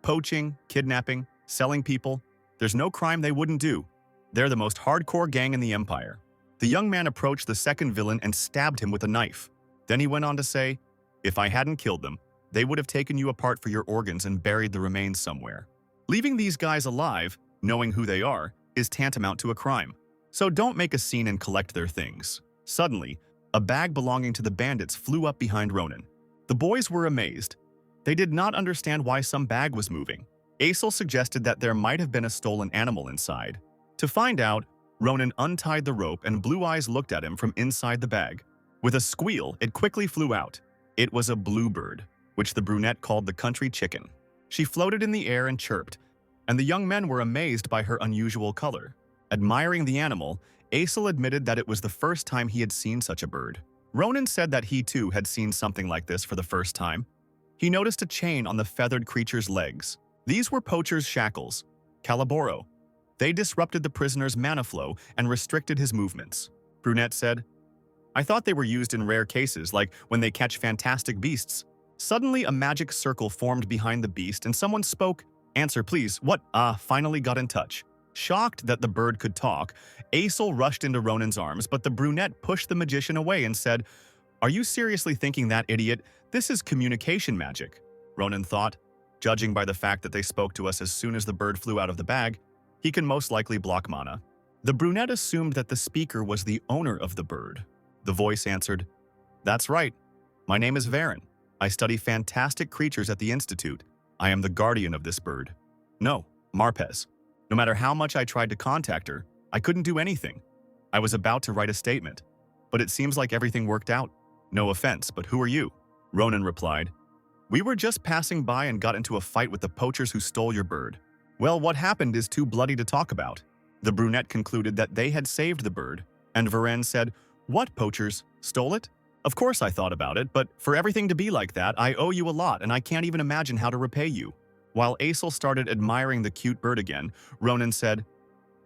A: "Poaching, kidnapping, selling people, there's no crime they wouldn't do. They're the most hardcore gang in the Empire." The young man approached the second villain and stabbed him with a knife. Then he went on to say, "If I hadn't killed them, they would have taken you apart for your organs and buried the remains somewhere. Leaving these guys alive, knowing who they are, is tantamount to a crime. So don't make a scene and collect their things." Suddenly, a bag belonging to the bandits flew up behind Ronan. The boys were amazed. They did not understand why some bag was moving. Asil suggested that there might have been a stolen animal inside. To find out, Ronan untied the rope and Blue Eyes looked at him from inside the bag. With a squeal, it quickly flew out. It was a bluebird, which the brunette called the country chicken. She floated in the air and chirped, and the young men were amazed by her unusual color. Admiring the animal, Asil admitted that it was the first time he had seen such a bird. Ronan said that he too had seen something like this for the first time. He noticed a chain on the feathered creature's legs. These were Poacher's shackles, Calaboro. They disrupted the prisoner's mana flow and restricted his movements. Brunette said, "I thought they were used in rare cases, like when they catch fantastic beasts." Suddenly, a magic circle formed behind the beast and someone spoke, "Answer, please. What?" Finally got in touch. Shocked that the bird could talk, Asil rushed into Ronan's arms, but the brunette pushed the magician away and said, "Are you seriously thinking that, idiot? This is communication magic." Ronan thought, "Judging by the fact that they spoke to us as soon as the bird flew out of the bag, he can most likely block mana." The brunette assumed that the speaker was the owner of the bird. The voice answered, "That's right. My name is Varen. I study fantastic creatures at the Institute. I am the guardian of this bird." "No, Marpez. No matter how much I tried to contact her, I couldn't do anything. I was about to write a statement, but it seems like everything worked out. No offense, but who are you?" Ronan replied, "We were just passing by and got into a fight with the poachers who stole your bird." "Well, what happened is too bloody to talk about." The brunette concluded that they had saved the bird, and Varen said, "What, poachers? Stole it? Of course I thought about it, but for everything to be like that, I owe you a lot and I can't even imagine how to repay you." While Asil started admiring the cute bird again, Ronan said,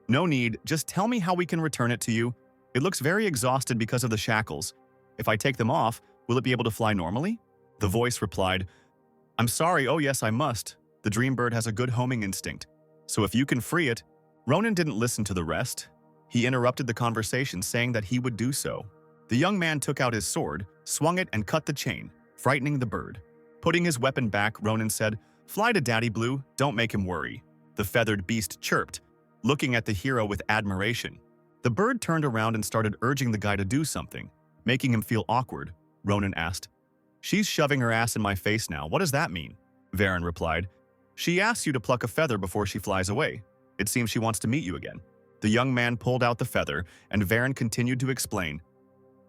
A: "No need, just tell me how we can return it to you. It looks very exhausted because of the shackles. If I take them off, will it be able to fly normally?" The voice replied, "I'm sorry, oh yes I must. The dream bird has a good homing instinct. So if you can free it." Ronan didn't listen to the rest. He interrupted the conversation saying that he would do so. The young man took out his sword, swung it and cut the chain, frightening the bird. Putting his weapon back, Ronan said, "Fly to Daddy Blue, don't make him worry." The feathered beast chirped, looking at the hero with admiration. The bird turned around and started urging the guy to do something, making him feel awkward. Ronan asked, "She's shoving her ass in my face now, what does that mean?" Varen replied, "She asks you to pluck a feather before she flies away. It seems she wants to meet you again." The young man pulled out the feather, and Varen continued to explain,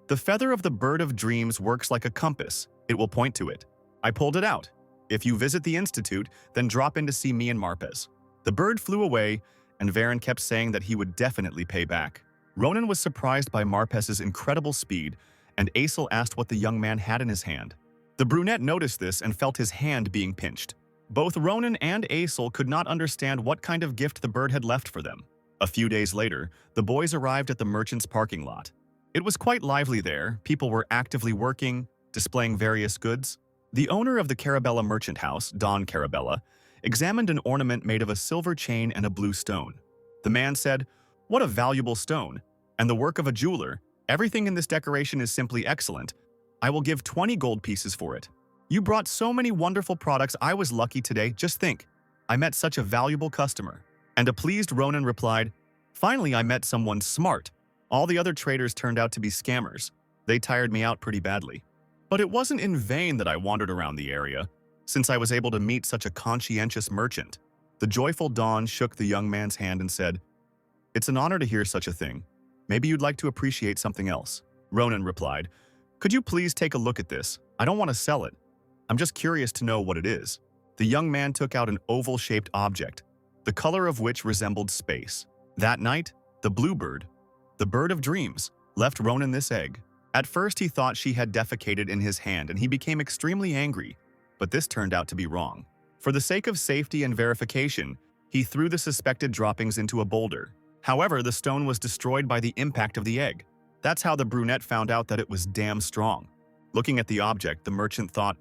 A: "The feather of the bird of dreams works like a compass. It will point to it. I pulled it out. If you visit the Institute, then drop in to see me and Marpez." The bird flew away, and Varen kept saying that he would definitely pay back. Ronan was surprised by Marpez's incredible speed, and Asil asked what the young man had in his hand. The brunette noticed this and felt his hand being pinched. Both Ronan and Asil could not understand what kind of gift the bird had left for them. A few days later, the boys arrived at the merchant's parking lot. It was quite lively there. People were actively working, displaying various goods. The owner of the Carabella merchant house, Don Carabella, examined an ornament made of a silver chain and a blue stone. The man said, "What a valuable stone, and the work of a jeweler. Everything in this decoration is simply excellent. I will give 20 gold pieces for it." You brought so many wonderful products. I was lucky today. Just think. I met such a valuable customer. And a pleased Ronan replied, finally, I met someone smart. All the other traders turned out to be scammers. They tired me out pretty badly. But it wasn't in vain that I wandered around the area, since I was able to meet such a conscientious merchant. The joyful Dawn shook the young man's hand and said, it's an honor to hear such a thing. Maybe you'd like to appreciate something else. Ronan replied, could you please take a look at this? I don't want to sell it. I'm just curious to know what it is. The young man took out an oval-shaped object, the color of which resembled space. That night, the bluebird, the bird of dreams, left Ronan this egg. At first, he thought she had defecated in his hand and he became extremely angry, but this turned out to be wrong. For the sake of safety and verification, he threw the suspected droppings into a boulder. However, the stone was destroyed by the impact of the egg. That's how the brunette found out that it was damn strong. Looking at the object, the merchant thought,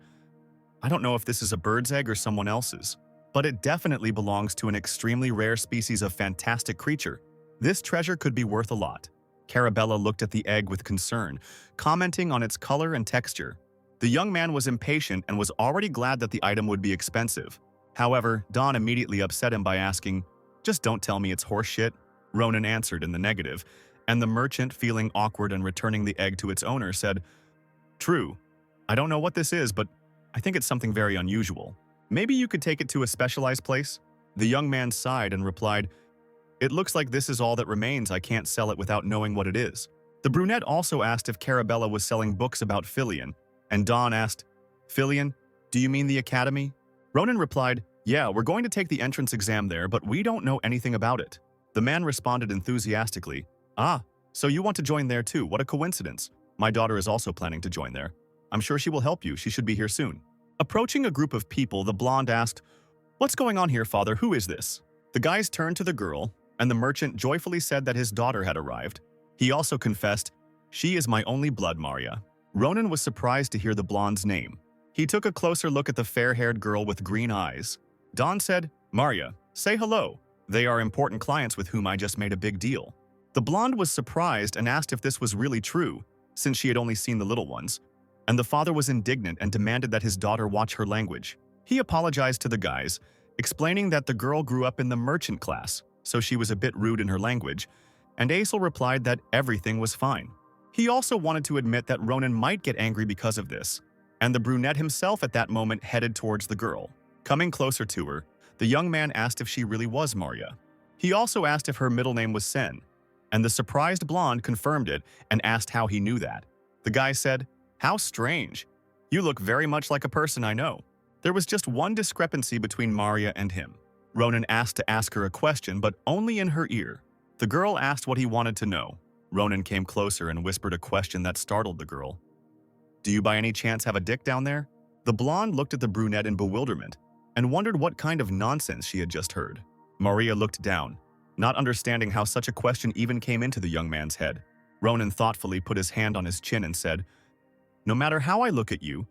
A: I don't know if this is a bird's egg or someone else's, but it definitely belongs to an extremely rare species of fantastic creature. This treasure could be worth a lot. Carabella looked at the egg with concern, commenting on its color and texture. The young man was impatient and was already glad that the item would be expensive. However, Dawn immediately upset him by asking, just don't tell me it's horse shit. Ronan answered in the negative, and the merchant, feeling awkward and returning the egg to its owner, said, true. I don't know what this is, but I think it's something very unusual. Maybe you could take it to a specialized place? The young man sighed and replied, it looks like this is all that remains. I can't sell it without knowing what it is. The brunette also asked if Carabella was selling books about Filion, and Dawn asked, Filion, do you mean the academy? Ronan replied, yeah, we're going to take the entrance exam there, but we don't know anything about it. The man responded enthusiastically, ah, so you want to join there too, what a coincidence. My daughter is also planning to join there. I'm sure she will help you, she should be here soon. Approaching a group of people, the blonde asked, what's going on here, father, who is this? The guys turned to the girl, and the merchant joyfully said that his daughter had arrived. He also confessed, she is my only blood, Maria. Ronan was surprised to hear the blonde's name. He took a closer look at the fair-haired girl with green eyes. Dawn said, Maria, say hello. They are important clients with whom I just made a big deal. The blonde was surprised and asked if this was really true, since she had only seen the little ones. And the father was indignant and demanded that his daughter watch her language. He apologized to the guys, explaining that the girl grew up in the merchant class, so she was a bit rude in her language, and Asil replied that everything was fine. He also wanted to admit that Ronan might get angry because of this, and the brunette himself at that moment headed towards the girl. Coming closer to her, the young man asked if she really was Maria. He also asked if her middle name was Sen, and the surprised blonde confirmed it and asked how he knew that. The guy said, how strange. You look very much like a person I know. There was just one discrepancy between Maria and him. Ronan asked to ask her a question, but only in her ear. The girl asked what he wanted to know. Ronan came closer and whispered a question that startled the girl. Do you by any chance have a dick down there? The blonde looked at the brunette in bewilderment and wondered what kind of nonsense she had just heard. Maria looked down, not understanding how such a question even came into the young man's head. Ronan thoughtfully put his hand on his chin and said, no matter how I look at you,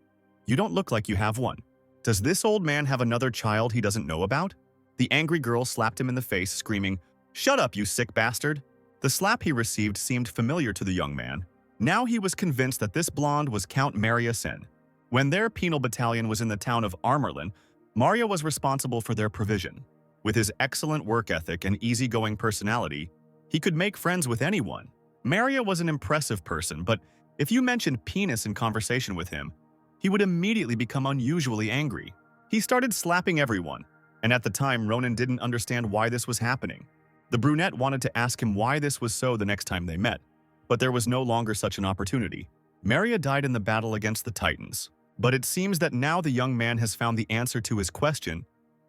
A: you don't look like you have one. Does this old man have another child he doesn't know about? The angry girl slapped him in the face, screaming, shut up, you sick bastard! The slap he received seemed familiar to the young man. Now he was convinced that this blonde was Count Maria Sen. When their penal battalion was in the town of Armerlin, Maria was responsible for their provision. With his excellent work ethic and easygoing personality, he could make friends with anyone. Maria was an impressive person, but if you mentioned penis in conversation with him, he would immediately become unusually angry. He started slapping everyone, and at the time Ronan didn't understand why this was happening. The brunette wanted to ask him why this was so the next time they met, but there was no longer such an opportunity. Maria died in the battle against the Titans, but it seems that now the young man has found the answer to his question.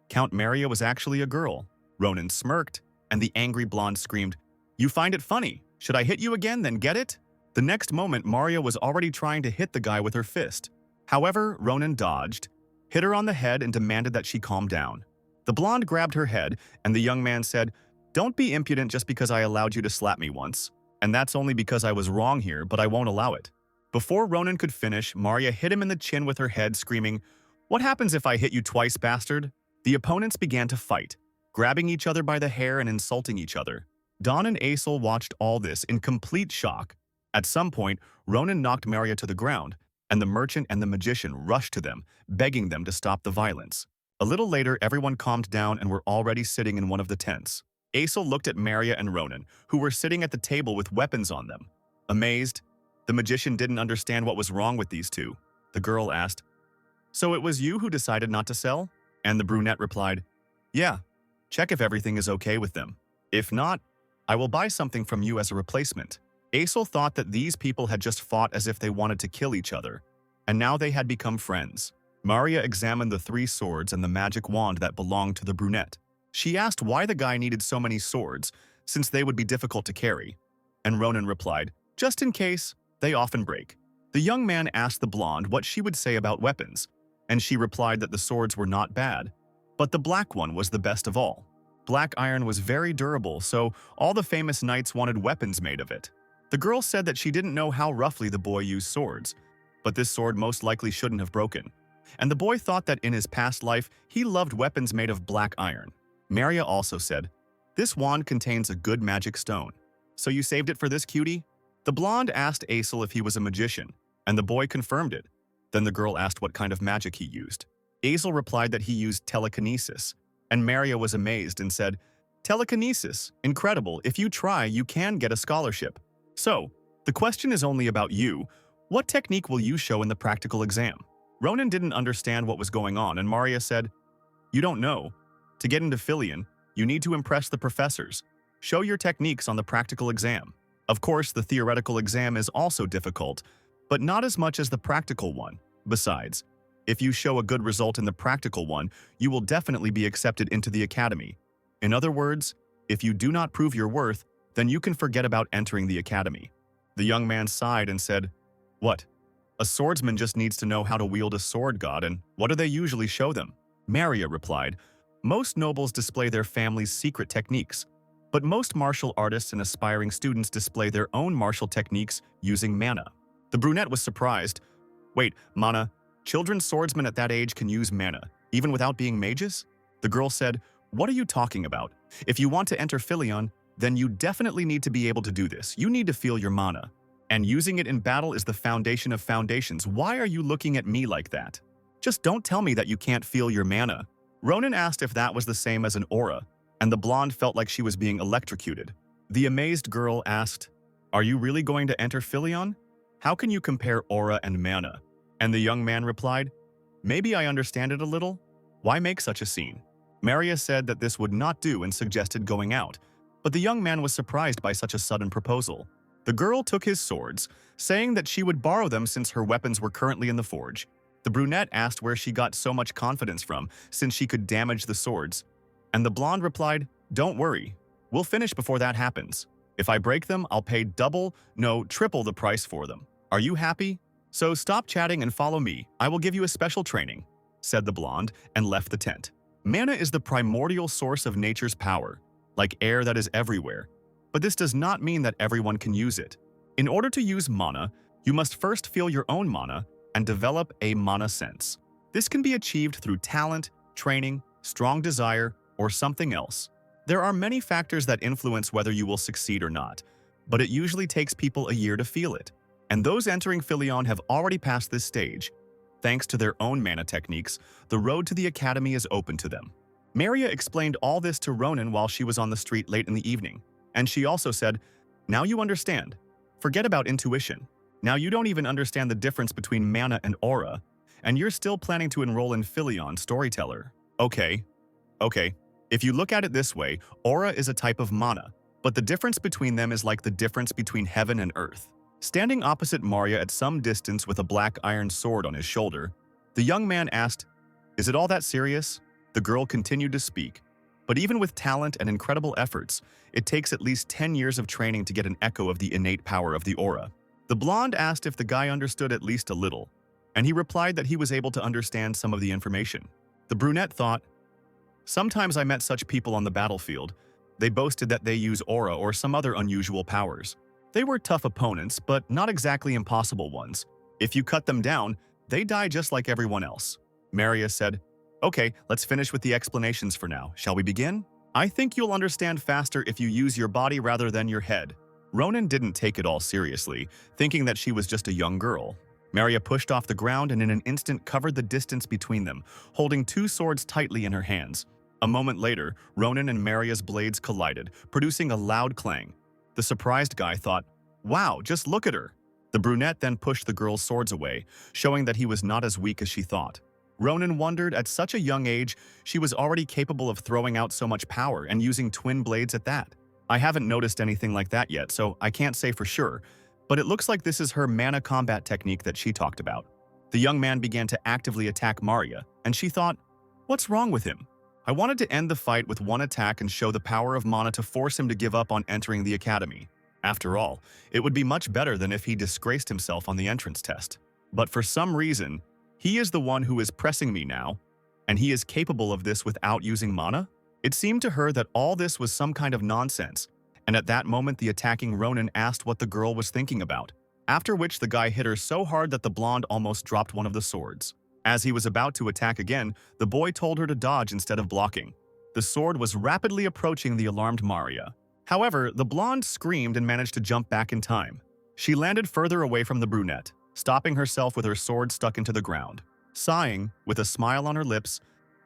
A: Count Maria was actually a girl. Ronan smirked, and the angry blonde screamed, you find it funny? Should I hit you again, then get it? The next moment, Maria was already trying to hit the guy with her fist. However, Ronan dodged, hit her on the head and demanded that she calm down. The blonde grabbed her head, and the young man said, don't be impudent just because I allowed you to slap me once. And that's only because I was wrong here, but I won't allow it. Before Ronan could finish, Maria hit him in the chin with her head, screaming, what happens if I hit you twice, bastard? The opponents began to fight, grabbing each other by the hair and insulting each other. Dawn and Asil watched all this in complete shock. At some point, Ronan knocked Maria to the ground, and the merchant and the magician rushed to them, begging them to stop the violence. A little later, everyone calmed down and were already sitting in one of the tents. Asil looked at Maria and Ronan, who were sitting at the table with weapons on them. Amazed, the magician didn't understand what was wrong with these two. The girl asked, "So it was you who decided not to sell?" And the brunette replied, "Yeah, check if everything is okay with them. If not, I will buy something from you as a replacement." Asil thought that these people had just fought as if they wanted to kill each other, and now they had become friends. Maria examined the 3 swords and the magic wand that belonged to the brunette. She asked why the guy needed so many swords, since they would be difficult to carry. And Ronan replied, "Just in case, they often break." The young man asked the blonde what she would say about weapons, and she replied that the swords were not bad, but the black one was the best of all. Black iron was very durable, so all the famous knights wanted weapons made of it. The girl said that she didn't know how roughly the boy used swords, but this sword most likely shouldn't have broken. And the boy thought that in his past life, he loved weapons made of black iron. Maria also said, "This wand contains a good magic stone. So you saved it for this cutie?" The blonde asked Asil if he was a magician, and the boy confirmed it. Then the girl asked what kind of magic he used. Asil replied that he used telekinesis, and Maria was amazed and said, "Telekinesis, incredible. If you try, you can get a scholarship. So, the question is only about you. What technique will you show in the practical exam?" Ronan didn't understand what was going on, and Maria said, "You don't know. To get into Philion, you need to impress the professors. Show your techniques on the practical exam. Of course, the theoretical exam is also difficult, but not as much as the practical one. Besides, if you show a good result in the practical one, you will definitely be accepted into the academy. In other words, if you do not prove your worth, then you can forget about entering the academy." The young man sighed and said, "What? A swordsman just needs to know how to wield a sword, god, and what do they usually show them?" Maria replied, "Most nobles display their family's secret techniques, but most martial artists and aspiring students display their own martial techniques using mana." The brunette was surprised. "Wait, mana? Children swordsmen at that age can use mana, even without being mages?" The girl said, "What are you talking about? If you want to enter Philion, then you definitely need to be able to do this. You need to feel your mana. And using it in battle is the foundation of foundations. Why are you looking at me like that? Just don't tell me that you can't feel your mana." Ronan asked if that was the same as an aura, and the blonde felt like she was being electrocuted. The amazed girl asked, "Are you really going to enter Philion? How can you compare aura and mana?" And the young man replied, "Maybe I understand it a little. Why make such a scene?" Maria said that this would not do and suggested going out, but the young man was surprised by such a sudden proposal. The girl took his swords, saying that she would borrow them since her weapons were currently in the forge. The brunette asked where she got so much confidence from, since she could damage the swords. And the blonde replied, "Don't worry, we'll finish before that happens. If I break them, I'll pay double, no, triple the price for them. Are you happy? So stop chatting and follow me. I will give you a special training," said the blonde, and left the tent. Mana is the primordial source of nature's power, like air that is everywhere. But this does not mean that everyone can use it. In order to use mana, you must first feel your own mana and develop a mana sense. This can be achieved through talent, training, strong desire, or something else. There are many factors that influence whether you will succeed or not, but it usually takes people a year to feel it. And those entering Philion have already passed this stage. Thanks to their own mana techniques, the road to the academy is open to them. Maria explained all this to Ronan while she was on the street late in the evening. And she also said, "Now you understand. Forget about intuition. Now you don't even understand the difference between mana and aura, and you're still planning to enroll in Philion, storyteller. Okay. If you look at it this way, aura is a type of mana, but the difference between them is like the difference between heaven and earth." Standing opposite Maria at some distance with a black iron sword on his shoulder, the young man asked, "Is it all that serious?" The girl continued to speak. But even with talent and incredible efforts, it takes at least 10 years of training to get an echo of the innate power of the aura. The blonde asked if the guy understood at least a little, and he replied that he was able to understand some of the information. The brunette thought, "Sometimes I met such people on the battlefield. They boasted that they use aura or some other unusual powers. They were tough opponents, but not exactly impossible ones. If you cut them down, they die just like everyone else." Maria said, "Okay, let's finish with the explanations for now. Shall we begin? I think you'll understand faster if you use your body rather than your head." Ronan didn't take it all seriously, thinking that she was just a young girl. Maria pushed off the ground and in an instant covered the distance between them, holding two swords tightly in her hands. A moment later, Ronan and Maria's blades collided, producing a loud clang. The surprised guy thought, "Wow, just look at her." The brunette then pushed the girl's swords away, showing that he was not as weak as she thought. Ronan wondered at such a young age, she was already capable of throwing out so much power and using twin blades at that. I haven't noticed anything like that yet, so I can't say for sure, but it looks like this is her mana combat technique that she talked about. The young man began to actively attack Maria, and she thought, "What's wrong with him? I wanted to end the fight with one attack and show the power of mana to force him to give up on entering the academy. After all, it would be much better than if he disgraced himself on the entrance test. But for some reason, he is the one who is pressing me now, and he is capable of this without using mana?" It seemed to her that all this was some kind of nonsense, and at that moment the attacking Ronan asked what the girl was thinking about, after which the guy hit her so hard that the blonde almost dropped one of the swords. As he was about to attack again, the boy told her to dodge instead of blocking. The sword was rapidly approaching the alarmed Maria. However, the blonde screamed and managed to jump back in time. She landed further away from the brunette, stopping herself with her sword stuck into the ground. Sighing, with a smile on her lips,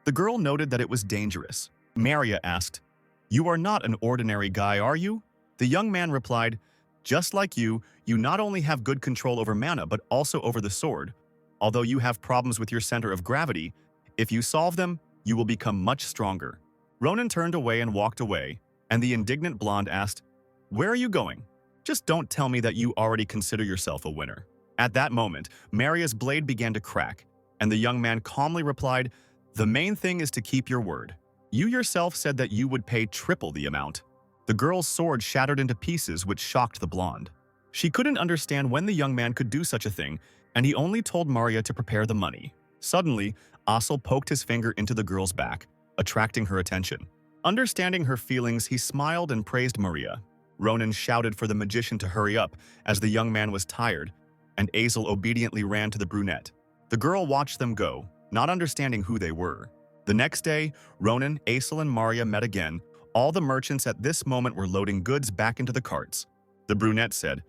A: the girl noted that it was dangerous. Maria asked, "You are not an ordinary guy, are you?" The young man replied, "Just like you not only have good control over mana but also over the sword. Although you have problems with your center of gravity, if you solve them, you will become much stronger." Ronan turned away and walked away, and the indignant blonde asked, "Where are you going? Just don't tell me that you already consider yourself a winner." At that moment, Maria's blade began to crack, and the young man calmly replied, "The main thing is to keep your word. You yourself said that you would pay triple the amount." The girl's sword shattered into pieces, which shocked the blonde. She couldn't understand when the young man could do such a thing, and he only told Maria to prepare the money. Suddenly, Asil poked his finger into the girl's back, attracting her attention. Understanding her feelings, he smiled and praised Maria. Ronan shouted for the magician to hurry up, as the young man was tired, and Asil obediently ran to the brunette. The girl watched them go, not understanding who they were. The next day, Ronan, Asil, and Maria met again. All the merchants at this moment were loading goods back into the carts. The brunette said,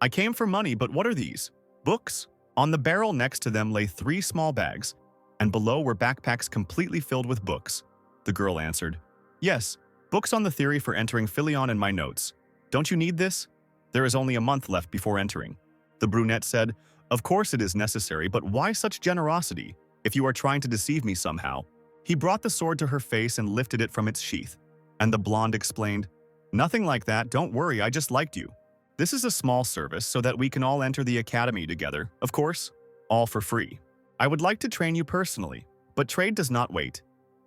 A: "I came for money, but what are these? Books?" On the barrel next to them lay 3 small bags, and below were backpacks completely filled with books. The girl answered, "Yes, books on the theory for entering Philion and my notes. Don't you need this? There is only a month left before entering." The brunette said, "Of course it is necessary, but why such generosity, if you are trying to deceive me somehow?" He brought the sword to her face and lifted it from its sheath, and the blonde explained, "Nothing like that, don't worry, I just liked you. This is a small service so that we can all enter the academy together, of course, all for free. I would like to train you personally, but trade does not wait.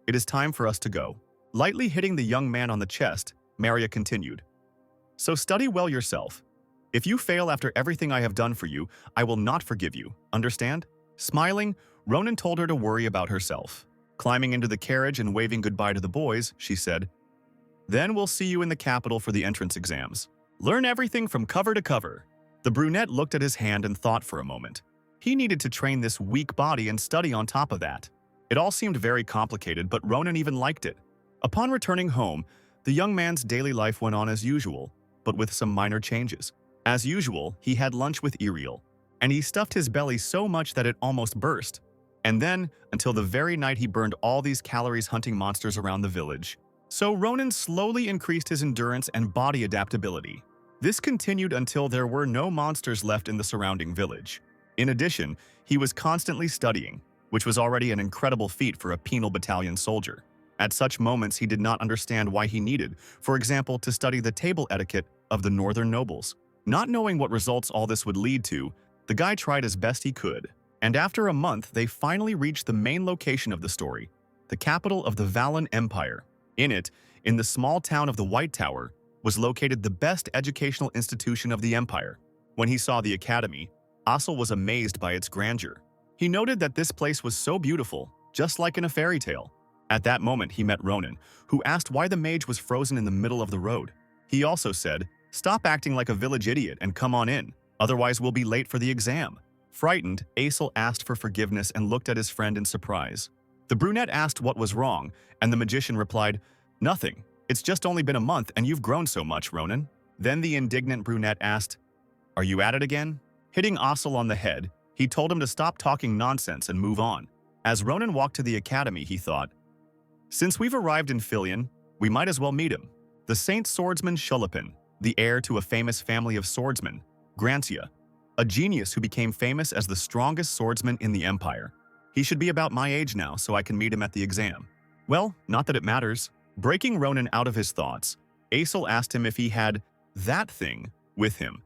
A: It is time for us to go." Lightly hitting the young man on the chest, Maria continued, "So study well yourself. If you fail after everything I have done for you, I will not forgive you, understand?" Smiling, Ronan told her to worry about herself. Climbing into the carriage and waving goodbye to the boys, she said, "Then we'll see you in the capital for the entrance exams. Learn everything from cover to cover." The brunette looked at his hand and thought for a moment. He needed to train this weak body and study on top of that. It all seemed very complicated, but Ronan even liked it. Upon returning home, the young man's daily life went on as usual, but with some minor changes. As usual, he had lunch with Iriel, and he stuffed his belly so much that it almost burst. And then, until the very night he burned all these calories hunting monsters around the village. So Ronan slowly increased his endurance and body adaptability. This continued until there were no monsters left in the surrounding village. In addition, he was constantly studying, which was already an incredible feat for a penal battalion soldier. At such moments, he did not understand why he needed, for example, to study the table etiquette of the northern nobles. Not knowing what results all this would lead to, the guy tried as best he could. And after a month, they finally reached the main location of the story, the capital of the Valen Empire. In it, in the small town of the White Tower, was located the best educational institution of the empire. When he saw the academy, Asil was amazed by its grandeur. He noted that this place was so beautiful, just like in a fairy tale. At that moment, he met Ronan, who asked why the mage was frozen in the middle of the road. He also said, "Stop acting like a village idiot and come on in, otherwise we'll be late for the exam." Frightened, Asil asked for forgiveness and looked at his friend in surprise. The brunette asked what was wrong, and the magician replied, "Nothing. It's just only been a month and you've grown so much, Ronan." Then the indignant brunette asked, "Are you at it again?" Hitting Asil on the head, He told him to stop talking nonsense and move on. As Ronan walked to the academy, he thought, since we've arrived in Filion, we might as well meet him. The Saint Swordsman Shulapin, the heir to a famous family of swordsmen, Grantia, a genius who became famous as the strongest swordsman in the Empire. He should be about my age now, so I can meet him at the exam. Well, not that it matters. Breaking Ronan out of his thoughts, Asil asked him if he had that thing with him.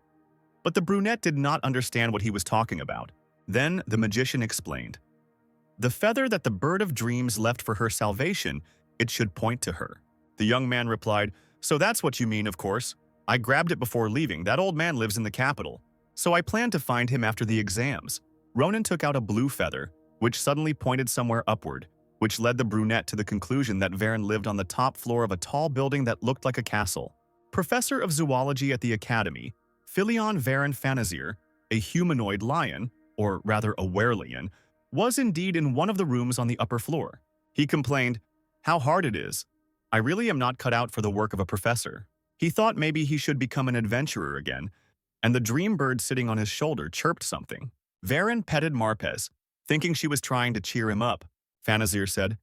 A: But the brunette did not understand what he was talking about. Then the magician explained. The feather that the bird of dreams left for her salvation, it should point to her. The young man replied, so that's what you mean, of course. I grabbed it before leaving. That old man lives in the capital. So I planned to find him after the exams. Ronan took out a blue feather, which suddenly pointed somewhere upward, which led the brunette to the conclusion that Varen lived on the top floor of a tall building that looked like a castle. Professor of zoology at the academy, Filion Varen Fanazir, a humanoid lion, or rather a werelion, was indeed in one of the rooms on the upper floor. He complained, how hard it is. I really am not cut out for the work of a professor. He thought maybe he should become an adventurer again, and the dream bird sitting on his shoulder chirped something. Varen petted Marpez, thinking she was trying to cheer him up. Fanazir said,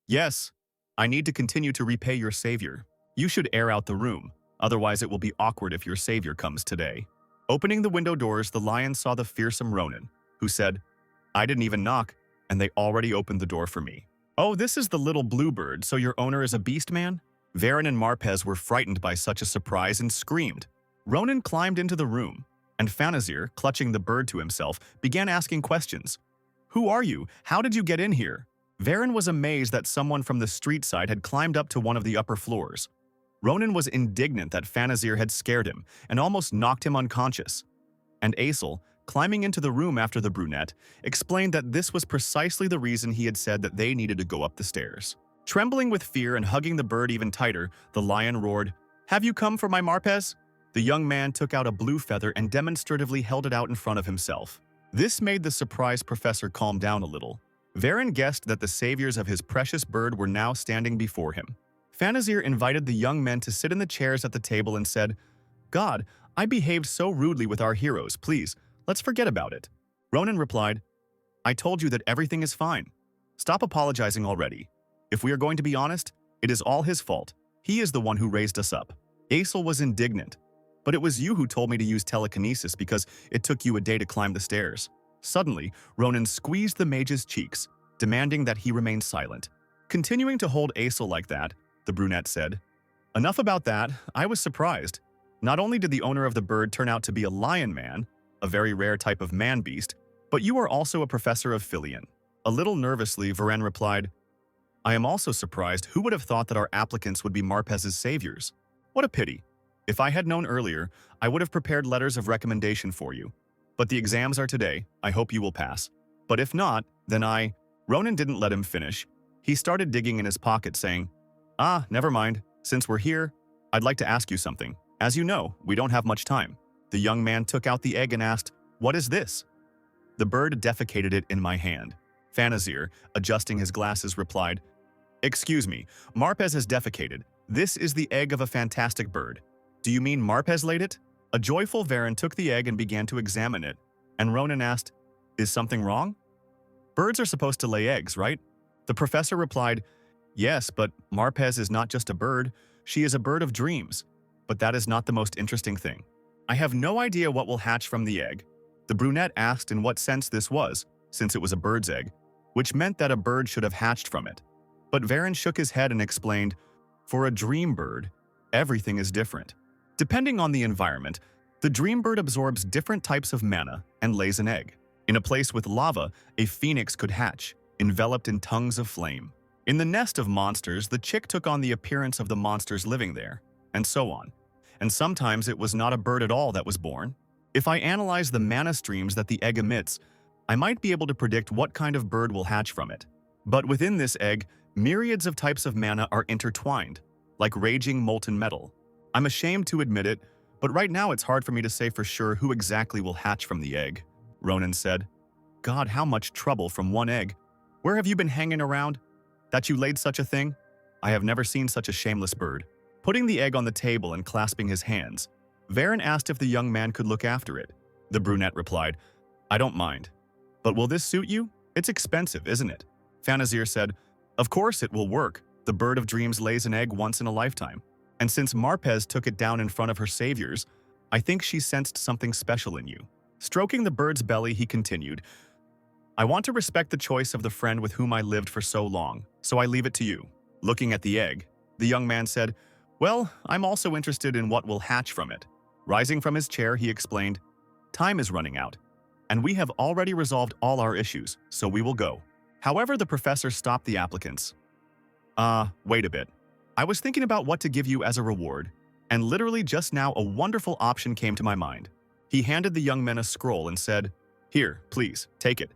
A: yes, I need to continue to repay your savior. You should air out the room, otherwise it will be awkward if your savior comes today. Opening the window doors, the lion saw the fearsome Ronan, who said, I didn't even knock, and they already opened the door for me. Oh, this is the little bluebird, so your owner is a beast man? Varen and Marpez were frightened by such a surprise and screamed. Ronan climbed into the room, and Fanazir, clutching the bird to himself, began asking questions. Who are you? How did you get in here? Varen was amazed that someone from the street side had climbed up to one of the upper floors. Ronan was indignant that Fanazir had scared him and almost knocked him unconscious. And Asil, climbing into the room after the brunette, explained that this was precisely the reason he had said that they needed to go up the stairs. Trembling with fear and hugging the bird even tighter, the lion roared, Have you come for my Marpez? The young man took out a blue feather and demonstratively held it out in front of himself. This made the surprised professor calm down a little. Varen guessed that the saviors of his precious bird were now standing before him. Fanazir invited the young men to sit in the chairs at the table and said, God, I behaved so rudely with our heroes, please, let's forget about it. Ronan replied, I told you that everything is fine. Stop apologizing already. If we are going to be honest, it is all his fault. He is the one who raised us up. Asil was indignant. But it was you who told me to use telekinesis because it took you a day to climb the stairs. Suddenly, Ronan squeezed the mage's cheeks, demanding that he remain silent. Continuing to hold Asil like that, the brunette said, Enough about that, I was surprised. Not only did the owner of the bird turn out to be a lion man, a very rare type of man-beast, but you are also a professor of Filion. A little nervously, Varen replied, I am also surprised. Who would have thought that our applicants would be Marpez's saviors? What a pity. If I had known earlier, I would have prepared letters of recommendation for you. But the exams are today. I hope you will pass. But if not, then Ronan didn't let him finish. He started digging in his pocket, saying, never mind. Since we're here, I'd like to ask you something. As you know, we don't have much time. The young man took out the egg and asked, What is this? The bird defecated it in my hand. Fanazir, adjusting his glasses, replied, Excuse me, Marpez has defecated. This is the egg of a fantastic bird. Do you mean Marpez laid it? A joyful Varen took the egg and began to examine it, and Ronan asked, Is something wrong? Birds are supposed to lay eggs, right? The professor replied, Yes, but Marpez is not just a bird, she is a bird of dreams. But that is not the most interesting thing. I have no idea what will hatch from the egg. The brunette asked in what sense this was, since it was a bird's egg, which meant that a bird should have hatched from it. But Varen shook his head and explained, For a dream bird, everything is different. Depending on the environment, the dream bird absorbs different types of mana and lays an egg. In a place with lava, a phoenix could hatch, enveloped in tongues of flame. In the nest of monsters, the chick took on the appearance of the monsters living there, and so on. And sometimes it was not a bird at all that was born. If I analyze the mana streams that the egg emits, I might be able to predict what kind of bird will hatch from it. But within this egg, myriads of types of mana are intertwined, like raging molten metal. I'm ashamed to admit it, but right now it's hard for me to say for sure who exactly will hatch from the egg. Ronan said, God, how much trouble from one egg. Where have you been hanging around? That you laid such a thing? I have never seen such a shameless bird. Putting the egg on the table and clasping his hands, Varen asked if the young man could look after it. The brunette replied, I don't mind. But will this suit you? It's expensive, isn't it? Fanazir said, Of course it will work. The bird of dreams lays an egg once in a lifetime. And since Marpez took it down in front of her saviors, I think she sensed something special in you. Stroking the bird's belly, he continued, I want to respect the choice of the friend with whom I lived for so long, so I leave it to you. Looking at the egg, the young man said, Well, I'm also interested in what will hatch from it. Rising from his chair, he explained, Time is running out, and we have already resolved all our issues, so we will go. However, the professor stopped the applicants. Wait a bit. I was thinking about what to give you as a reward, and literally just now a wonderful option came to my mind. He handed the young men a scroll and said, Here, please, take it.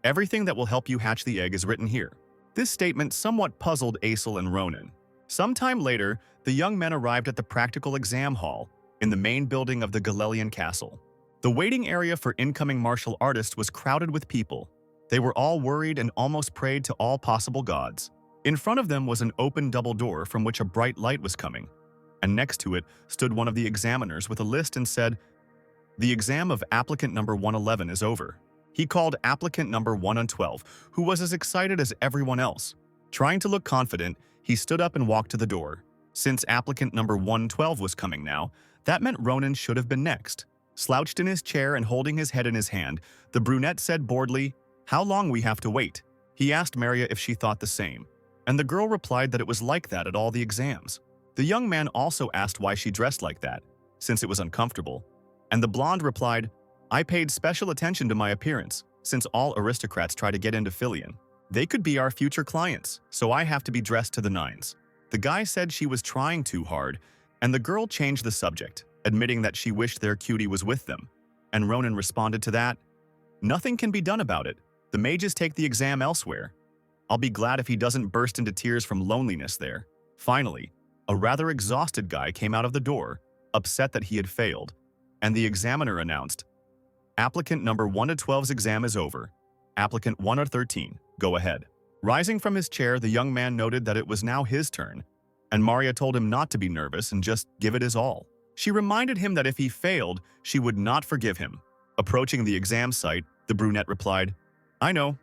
A: Everything that will help you hatch the egg is written here. This statement somewhat puzzled Asil and Ronan. Sometime later, the young men arrived at the practical exam hall in the main building of the Galelian castle. The waiting area for incoming martial artists was crowded with people. They were all worried and almost prayed to all possible gods. In front of them was an open double door from which a bright light was coming, and next to it stood one of the examiners with a list and said, The exam of applicant number 111 is over. He called applicant number 112, who was as excited as everyone else. Trying to look confident, he stood up and walked to the door. Since applicant number 112 was coming now, that meant Ronan should have been next. Slouched in his chair and holding his head in his hand, the brunette said boredly, How long we have to wait? He asked Maria if she thought the same, and the girl replied that it was like that at all the exams. The young man also asked why she dressed like that, since it was uncomfortable, and the blonde replied, I paid special attention to my appearance, since all aristocrats try to get into Filion. They could be our future clients, so I have to be dressed to the nines. The guy said she was trying too hard, and the girl changed the subject, admitting that she wished their cutie was with them. And Ronan responded to that, Nothing can be done about it. The mages take the exam elsewhere. I'll be glad if he doesn't burst into tears from loneliness there. Finally, a rather exhausted guy came out of the door, upset that he had failed, and the examiner announced, Applicant number 112's exam is over. Applicant 113, go ahead. Rising from his chair, the young man noted that it was now his turn, and Maria told him not to be nervous and just give it his all. She reminded him that if he failed, she would not forgive him. Approaching the exam site, the brunette replied, I know,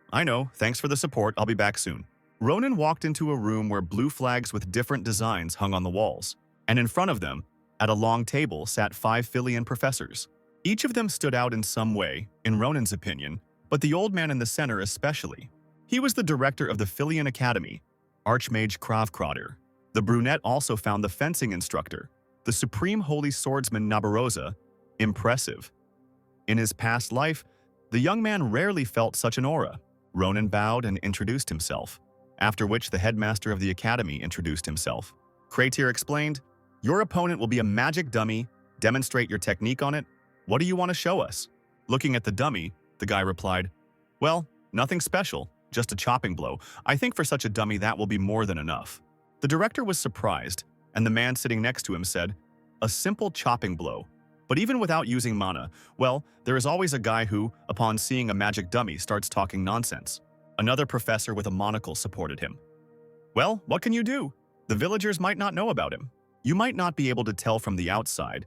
A: thanks for the support, I'll be back soon. Ronan walked into a room where blue flags with different designs hung on the walls, and in front of them, at a long table, sat 5 Filion professors. Each of them stood out in some way, in Ronan's opinion, but the old man in the center especially. He was the director of the Filion Academy, Archmage Kravkrater. The brunette also found the fencing instructor, the supreme holy swordsman Nabarosa, impressive. In his past life, the young man rarely felt such an aura. Ronan bowed and introduced himself, after which the headmaster of the academy introduced himself. Kratir explained, Your opponent will be a magic dummy, demonstrate your technique on it. What do you want to show us? Looking at the dummy, the guy replied, Well, nothing special, just a chopping blow. I think for such a dummy that will be more than enough. The director was surprised, and the man sitting next to him said, A simple chopping blow. But even without using mana, well, there is always a guy who, upon seeing a magic dummy, starts talking nonsense. Another professor with a monocle supported him. Well, what can you do? The villagers might not know about him. You might not be able to tell from the outside,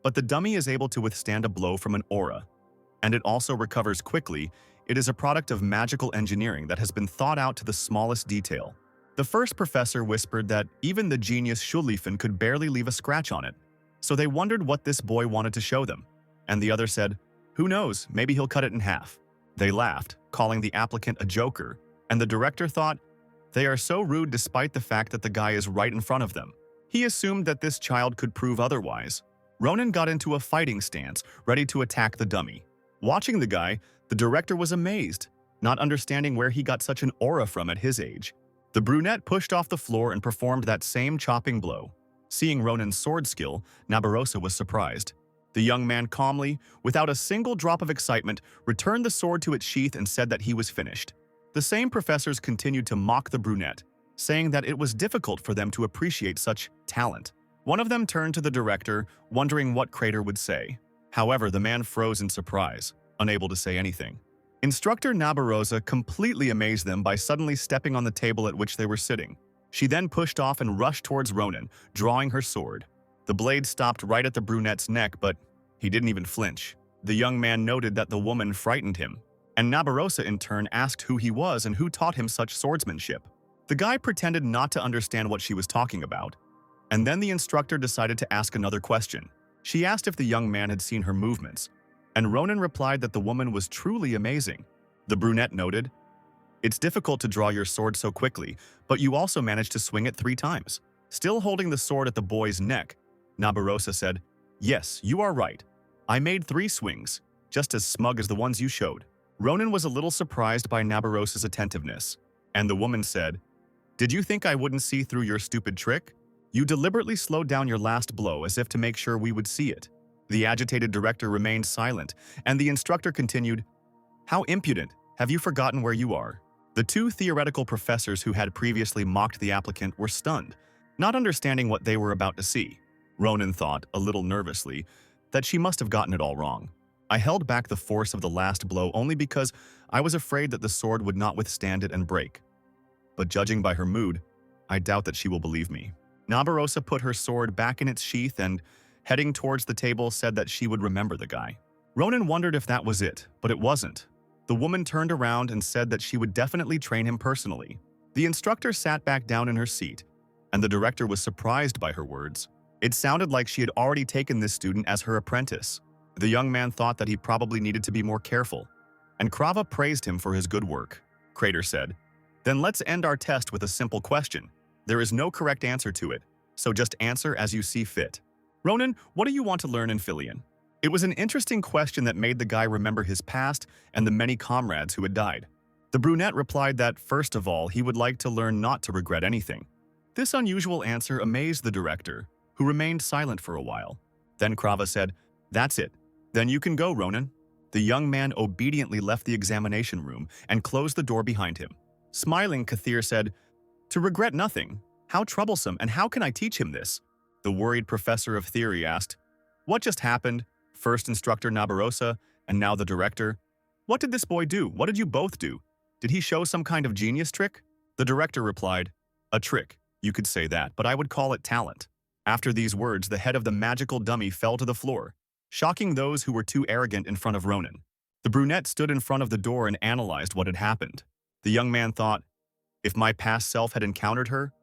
A: but the dummy is able to withstand a blow from an aura. And it also recovers quickly. It is a product of magical engineering that has been thought out to the smallest detail. The first professor whispered that even the genius Schulliefen could barely leave a scratch on it. So they wondered what this boy wanted to show them. And the other said, Who knows, maybe he'll cut it in half. They laughed, calling the applicant a joker, and the director thought, They are so rude despite the fact that the guy is right in front of them. He assumed that this child could prove otherwise. Ronan got into a fighting stance, ready to attack the dummy. Watching the guy, the director was amazed, not understanding where he got such an aura from at his age. The brunette pushed off the floor and performed that same chopping blow. Seeing Ronan's sword skill, Nabarosa was surprised. The young man calmly, without a single drop of excitement, returned the sword to its sheath and said that he was finished. The same professors continued to mock the brunette, saying that it was difficult for them to appreciate such talent. One of them turned to the director, wondering what Krater would say. However, the man froze in surprise, unable to say anything. Instructor Nabarosa completely amazed them by suddenly stepping on the table at which they were sitting. She then pushed off and rushed towards Ronan, drawing her sword. The blade stopped right at the brunette's neck, but he didn't even flinch. The young man noted that the woman frightened him. And Nabarosa in turn asked who he was and who taught him such swordsmanship. The guy pretended not to understand what she was talking about, and then the instructor decided to ask another question. She asked if the young man had seen her movements, and Ronan replied that the woman was truly amazing. The brunette noted, "It's difficult to draw your sword so quickly, but you also managed to swing it 3 times." Still holding the sword at the boy's neck, Nabarosa said, "Yes, you are right. I made 3 swings, just as smug as the ones you showed." Ronan was a little surprised by Nabarosa's attentiveness, and the woman said, "Did you think I wouldn't see through your stupid trick? You deliberately slowed down your last blow as if to make sure we would see it." The agitated director remained silent, and the instructor continued, "How impudent! Have you forgotten where you are?" The 2 theoretical professors who had previously mocked the applicant were stunned, not understanding what they were about to see. Ronan thought, a little nervously, that she must have gotten it all wrong. "I held back the force of the last blow only because I was afraid that the sword would not withstand it and break. But judging by her mood, I doubt that she will believe me." Nabarosa put her sword back in its sheath and, heading towards the table, said that she would remember the guy. Ronan wondered if that was it, but it wasn't. The woman turned around and said that she would definitely train him personally. The instructor sat back down in her seat, and the director was surprised by her words. It sounded like she had already taken this student as her apprentice. The young man thought that he probably needed to be more careful, and Krava praised him for his good work. Crater said, "Then let's end our test with a simple question. There is no correct answer to it, so just answer as you see fit. Ronan, what do you want to learn in Filian?" It was an interesting question that made the guy remember his past and the many comrades who had died. The brunette replied that, first of all, he would like to learn not to regret anything. This unusual answer amazed the director, who remained silent for a while. Then Krava said, "That's it. Then you can go, Ronan." The young man obediently left the examination room and closed the door behind him. Smiling, Kathir said, "To regret nothing. How troublesome, and how can I teach him this?" The worried professor of theory asked, "What just happened?" First instructor Nabarosa, and now the director. "What did this boy do? What did you both do? Did he show some kind of genius trick?" The director replied, "A trick. You could say that, but I would call it talent." After these words, the head of the magical dummy fell to the floor, shocking those who were too arrogant in front of Ronan. The brunette stood in front of the door and analyzed what had happened. The young man thought, if my past self had encountered her,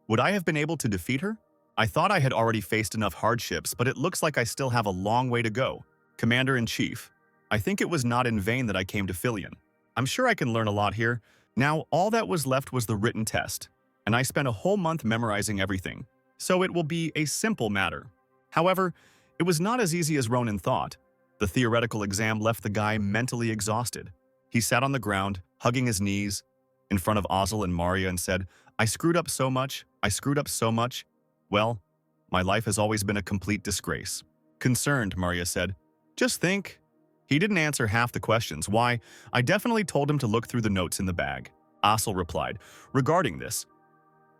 A: would I have been able to defeat her? I thought I had already faced enough hardships, but it looks like I still have a long way to go. Commander-in-Chief, I think it was not in vain that I came to Filian. I'm sure I can learn a lot here. Now, all that was left was the written test, and I spent a whole month memorizing everything, so it will be a simple matter. However, it was not as easy as Ronan thought. The theoretical exam left the guy mentally exhausted. He sat on the ground, hugging his knees, in front of Asil and Maria and said, I screwed up so much. Well, my life has always been a complete disgrace. Concerned, Maria said, just think. He didn't answer half the questions. Why, I definitely told him to look through the notes in the bag. Asil replied, regarding this.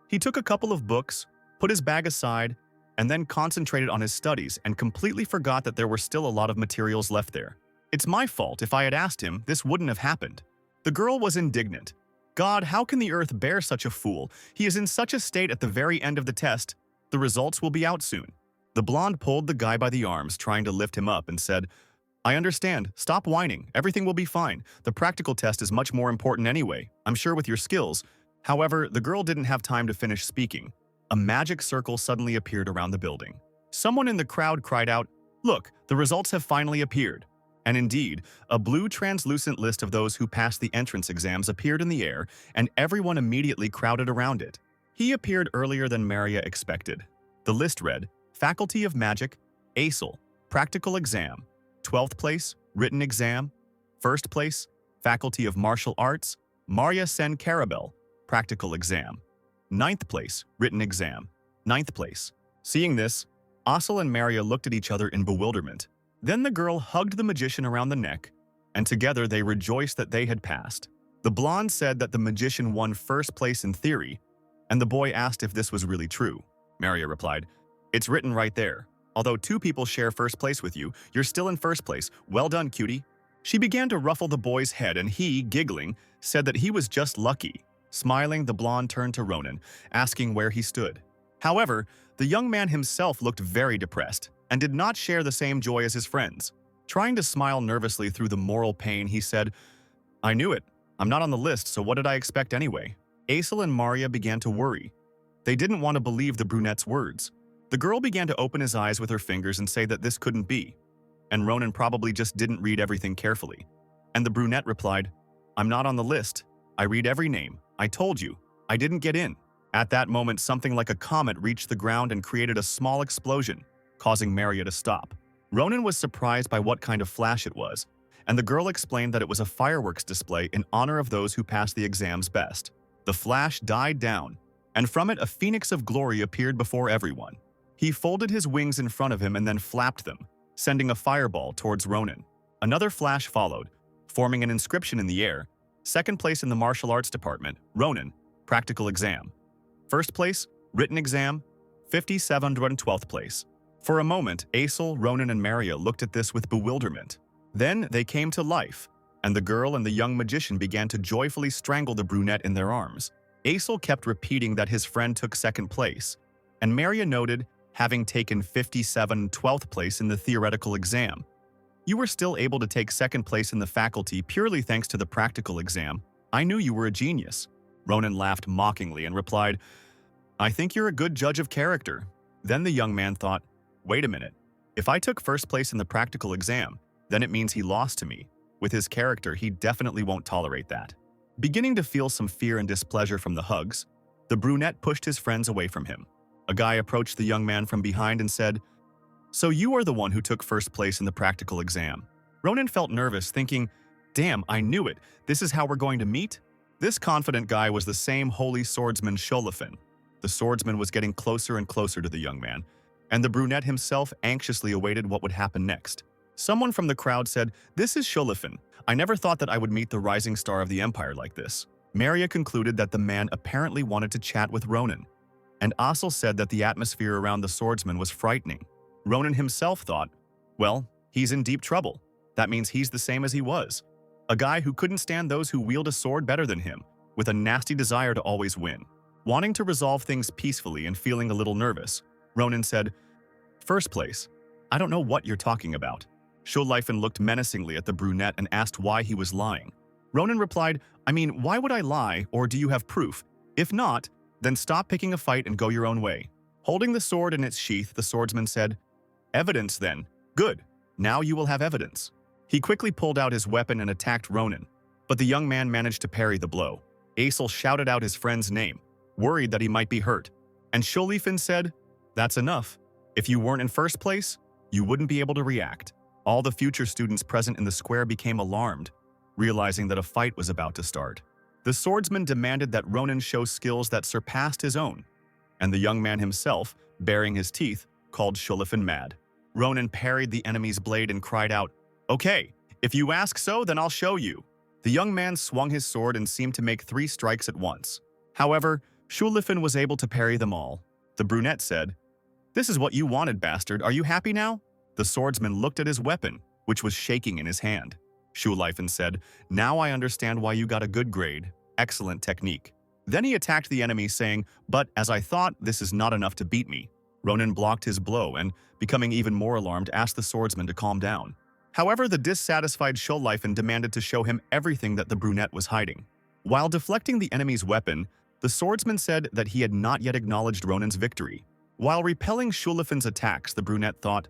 A: He took a couple of books, put his bag aside, and then concentrated on his studies and completely forgot that there were still a lot of materials left there. It's my fault. If I had asked him, this wouldn't have happened. The girl was indignant. God, how can the earth bear such a fool? He is in such a state at the very end of the test. The results will be out soon. The blonde pulled the guy by the arms, trying to lift him up, and said, I understand. Stop whining. Everything will be fine. The practical test is much more important anyway. I'm sure with your skills. However, the girl didn't have time to finish speaking. A magic circle suddenly appeared around the building. Someone in the crowd cried out, Look, the results have finally appeared. And indeed, a blue translucent list of those who passed the entrance exams appeared in the air, and everyone immediately crowded around it. He appeared earlier than Maria expected. The list read, Faculty of Magic, Asil, Practical Exam, 12th place, Written Exam, 1st place, Faculty of Martial Arts, Maria Sen Carabel, Practical Exam, 9th place, Written Exam, 9th place. Seeing this, Asil and Maria looked at each other in bewilderment. Then the girl hugged the magician around the neck, and together they rejoiced that they had passed. The blonde said that the magician won 1st place in theory, and the boy asked if this was really true. Maria replied, It's written right there. Although 2 people share 1st place with you, you're still in 1st place. Well done, cutie. She began to ruffle the boy's head, and he, giggling, said that he was just lucky. Smiling, the blonde turned to Ronan, asking where he stood. However, the young man himself looked very depressed and did not share the same joy as his friends. Trying to smile nervously through the moral pain, he said, I knew it. I'm not on the list, so what did I expect anyway? Asil and Maria began to worry. They didn't want to believe the brunette's words. The girl began to open his eyes with her fingers and say that this couldn't be. And Ronan probably just didn't read everything carefully. And the brunette replied, I'm not on the list. I read every name. I told you. I didn't get in. At that moment, something like a comet reached the ground and created a small explosion, causing Maria to stop. Ronan was surprised by what kind of flash it was, and the girl explained that it was a fireworks display in honor of those who passed the exams best. The flash died down, and from it a phoenix of glory appeared before everyone. He folded his wings in front of him and then flapped them, sending a fireball towards Ronan. Another flash followed, forming an inscription in the air. Second place in the martial arts department, Ronan, practical exam. First place, written exam, 5712th place. For a moment, Asil, Ronan, and Maria looked at this with bewilderment. Then they came to life, and the girl and the young magician began to joyfully strangle the brunette in their arms. Asil kept repeating that his friend took second place, and Maria noted having taken 5712th place in the theoretical exam. You were still able to take second place in the faculty purely thanks to the practical exam. I knew you were a genius. Ronan laughed mockingly and replied, I think you're a good judge of character. Then the young man thought, wait a minute. If I took first place in the practical exam, then it means he lost to me. With his character, he definitely won't tolerate that. Beginning to feel some fear and displeasure from the hugs, the brunette pushed his friends away from him. A guy approached the young man from behind and said, So you are the one who took first place in the practical exam. Ronan felt nervous, thinking, damn, I knew it. This is how we're going to meet? This confident guy was the same holy swordsman Sholofin. The swordsman was getting closer and closer to the young man, and the brunette himself anxiously awaited what would happen next. Someone from the crowd said, This is Sholofin. I never thought that I would meet the rising star of the empire like this. Maria concluded that the man apparently wanted to chat with Ronan, and Asil said that the atmosphere around the swordsman was frightening. Ronan himself thought, well, he's in deep trouble. That means he's the same as he was. A guy who couldn't stand those who wield a sword better than him, with a nasty desire to always win. Wanting to resolve things peacefully and feeling a little nervous, Ronan said, First place, I don't know what you're talking about. Sholofin looked menacingly at the brunette and asked why he was lying. Ronan replied, I mean, why would I lie, or do you have proof? If not, then stop picking a fight and go your own way. Holding the sword in its sheath, the swordsman said, Evidence then. Good. Now you will have evidence. He quickly pulled out his weapon and attacked Ronan, but the young man managed to parry the blow. Asil shouted out his friend's name, worried that he might be hurt, and Sholofin said, That's enough. If you weren't in first place, you wouldn't be able to react. All the future students present in the square became alarmed, realizing that a fight was about to start. The swordsman demanded that Ronan show skills that surpassed his own, and the young man himself, baring his teeth, called Sholofin mad. Ronan parried the enemy's blade and cried out, Okay, if you ask so, then I'll show you. The young man swung his sword and seemed to make 3 strikes at once. However, Sholofin was able to parry them all. The brunette said, This is what you wanted, bastard. Are you happy now? The swordsman looked at his weapon, which was shaking in his hand. Sholofin said, Now I understand why you got a good grade. Excellent technique. Then he attacked the enemy, saying, But as I thought, this is not enough to beat me. Ronan blocked his blow and, becoming even more alarmed, asked the swordsman to calm down. However, the dissatisfied Sholofin demanded to show him everything that the brunette was hiding. While deflecting the enemy's weapon, the swordsman said that he had not yet acknowledged Ronan's victory. While repelling Sholofin's attacks, the brunette thought,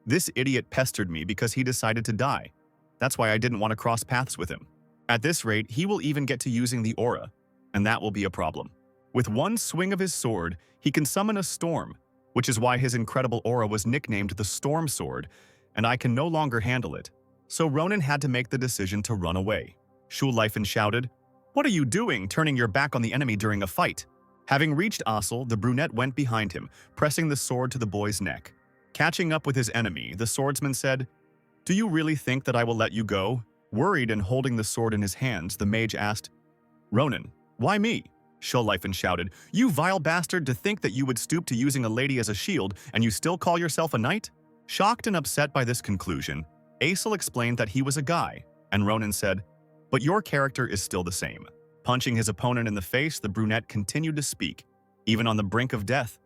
A: This idiot pestered me because he decided to die. That's why I didn't want to cross paths with him. At this rate, he will even get to using the aura, and that will be a problem. With one swing of his sword, he can summon a storm, which is why his incredible aura was nicknamed the Storm Sword, and I can no longer handle it. So Ronan had to make the decision to run away. Sholofin shouted, What are you doing, turning your back on the enemy during a fight? Having reached Asil, the brunette went behind him, pressing the sword to the boy's neck. Catching up with his enemy, the swordsman said, Do you really think that I will let you go? Worried and holding the sword in his hands, the mage asked, Ronan, why me? Sholofin shouted, You vile bastard, to think that you would stoop to using a lady as a shield and you still call yourself a knight? Shocked and upset by this conclusion, Asil explained that he was a guy, and Ronan said, But your character is still the same. Punching his opponent in the face, the brunette continued to speak, even on the brink of death.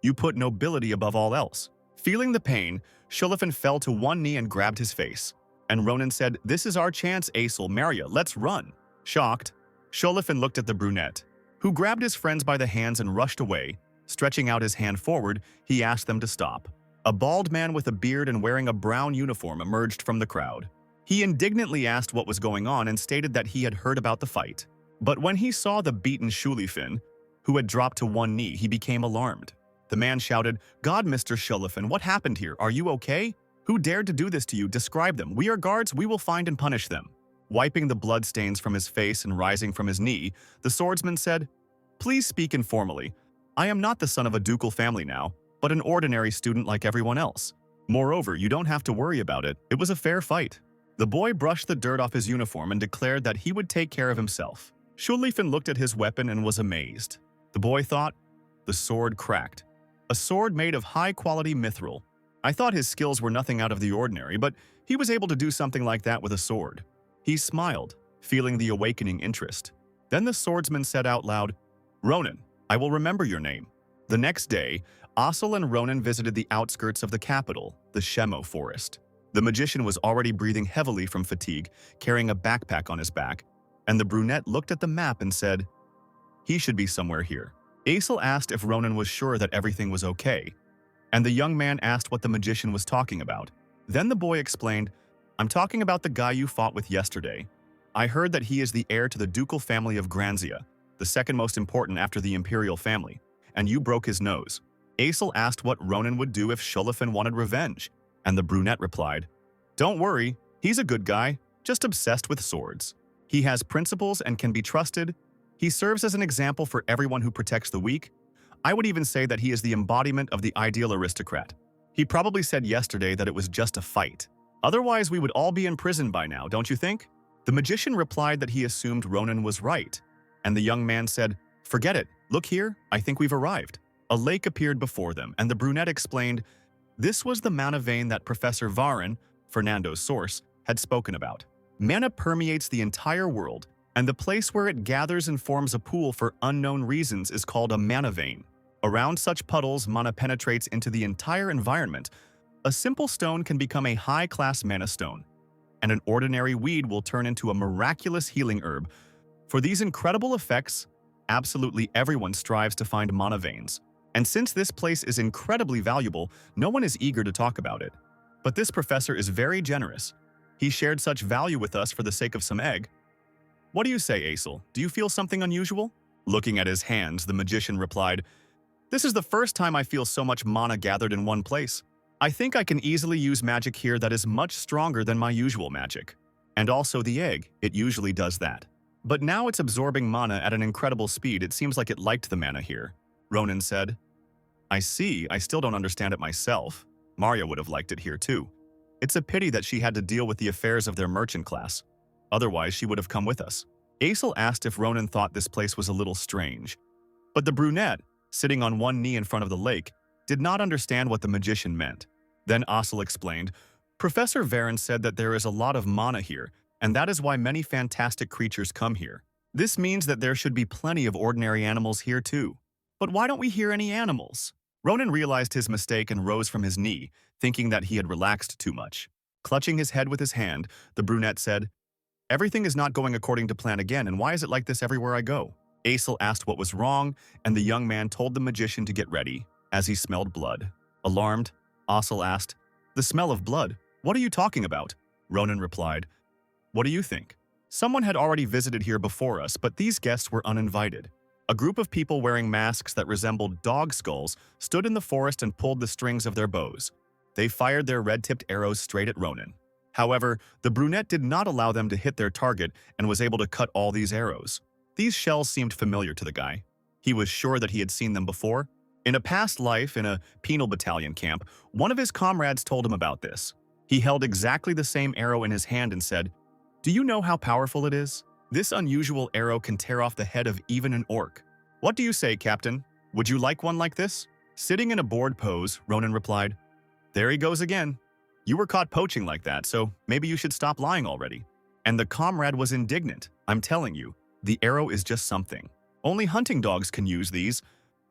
A: You put nobility above all else. Feeling the pain, Sholofin fell to one knee and grabbed his face. and Ronan said, "This is our chance, Asil, Maria, let's run." Shocked, Sholifin looked at the brunette, who grabbed his friends by the hands and rushed away. Stretching out his hand forward, he asked them to stop. A bald man with a beard and wearing a brown uniform emerged from the crowd. He indignantly asked what was going on and stated that he had heard about the fight. But when he saw the beaten Shulifin, who had dropped to one knee, he became alarmed. The man shouted, "God, Mr. Shulifin, what happened here? Are you okay? Who dared to do this to you? Describe them. We are guards, we will find and punish them." Wiping the bloodstains from his face and rising from his knee, the swordsman said, "Please speak informally. I am not the son of a ducal family now, but an ordinary student like everyone else. Moreover, you don't have to worry about it. It was a fair fight." The boy brushed the dirt off his uniform and declared that he would take care of himself. Shulifin looked at his weapon and was amazed. The boy thought, the sword cracked. A sword made of high-quality mithril. I thought his skills were nothing out of the ordinary, but he was able to do something like that with a sword. He smiled, feeling the awakening interest. Then the swordsman said out loud, "Ronan, I will remember your name." The next day, Asil and Ronan visited the outskirts of the capital, the Shemo forest. The magician was already breathing heavily from fatigue, carrying a backpack on his back, and the brunette looked at the map and said, "He should be somewhere here." Asil asked if Ronan was sure that everything was okay, and the young man asked what the magician was talking about. Then the boy explained, "I'm talking about the guy you fought with yesterday. I heard that he is the heir to the ducal family of Granzia, the second most important after the imperial family, and you broke his nose." Asil asked what Ronan would do if Sholifin wanted revenge, and the brunette replied, "Don't worry, he's a good guy, just obsessed with swords. He has principles and can be trusted. He serves as an example for everyone who protects the weak. I would even say that he is the embodiment of the ideal aristocrat. He probably said yesterday that it was just a fight. Otherwise, we would all be in prison by now, don't you think?" The magician replied that he assumed Ronan was right, and the young man said, "Forget it. Look here, I think we've arrived." A lake appeared before them, and the brunette explained, this was the mana vein that Professor Varin, Fernando's source, had spoken about. Mana permeates the entire world, and the place where it gathers and forms a pool for unknown reasons is called a mana vein. Around such puddles, mana penetrates into the entire environment. A simple stone can become a high-class mana stone, and an ordinary weed will turn into a miraculous healing herb. For these incredible effects, absolutely everyone strives to find mana veins. And since this place is incredibly valuable, no one is eager to talk about it. But this professor is very generous. He shared such value with us for the sake of some egg. What do you say, Asil? Do you feel something unusual? Looking at his hands, the magician replied, "This is the first time I feel so much mana gathered in one place. I think I can easily use magic here that is much stronger than my usual magic. And also the egg, it usually does that. But now it's absorbing mana at an incredible speed. It seems like it liked the mana here." Ronan said, "I see, I still don't understand it myself. Maria would have liked it here too. It's a pity that she had to deal with the affairs of their merchant class. Otherwise, she would have come with us." Asil asked if Ronan thought this place was a little strange. But the brunette, sitting on one knee in front of the lake, did not understand what the magician meant. Then Asil explained, "Professor Varin said that there is a lot of mana here, and that is why many fantastic creatures come here. This means that there should be plenty of ordinary animals here too. But why don't we hear any animals?" Ronan realized his mistake and rose from his knee, thinking that he had relaxed too much. Clutching his head with his hand, the brunette said, "Everything is not going according to plan again, and why is it like this everywhere I go?" Asil asked what was wrong, and the young man told the magician to get ready, as he smelled blood. Alarmed, Asil asked, "The smell of blood? What are you talking about?" Ronan replied, "What do you think? Someone had already visited here before us, but these guests were uninvited. A group of people wearing masks that resembled dog skulls stood in the forest and pulled the strings of their bows. They fired their red-tipped arrows straight at Ronan. However, the brunette did not allow them to hit their target and was able to cut all these arrows. These shells seemed familiar to the guy. He was sure that he had seen them before. In a past life in a penal battalion camp, one of his comrades told him about this. He held exactly the same arrow in his hand and said, "Do you know how powerful it is? This unusual arrow can tear off the head of even an orc. What do you say, Captain? Would you like one like this?" Sitting in a bored pose, Ronan replied, "There he goes again. You were caught poaching like that, so maybe you should stop lying already." And the comrade was indignant. "I'm telling you, the arrow is just something. Only hunting dogs can use these.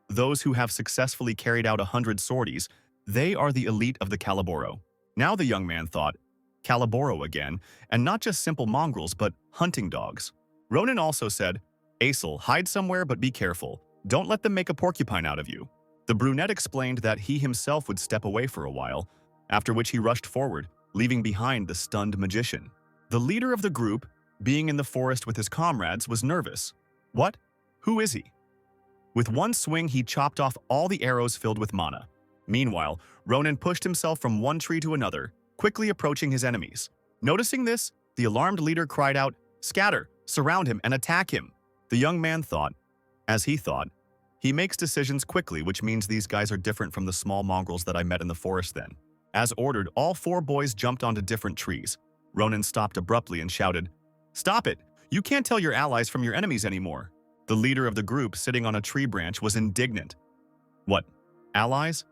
A: Those who have successfully carried out 100 sorties, they are the elite of the Calaboro." Now the young man thought, Caliboro again, and not just simple mongrels, but hunting dogs. Ronan also said, Asil, hide somewhere but be careful. Don't let them make a porcupine out of you. The brunette explained that he himself would step away for a while, after which he rushed forward, leaving behind the stunned magician. The leader of the group, being in the forest with his comrades, was nervous. What? Who is he? With one swing, he chopped off all the arrows filled with mana. Meanwhile, Ronan pushed himself from one tree to another, quickly approaching his enemies. Noticing this, the alarmed leader cried out, Scatter, surround him, and attack him. The young man thought, as he thought, he makes decisions quickly, which means these guys are different from the small mongrels that I met in the forest then. As ordered, all 4 boys jumped onto different trees. Ronan stopped abruptly and shouted, Stop it! You can't tell your allies from your enemies anymore. The leader of the group, sitting on a tree branch, was indignant. What? Allies?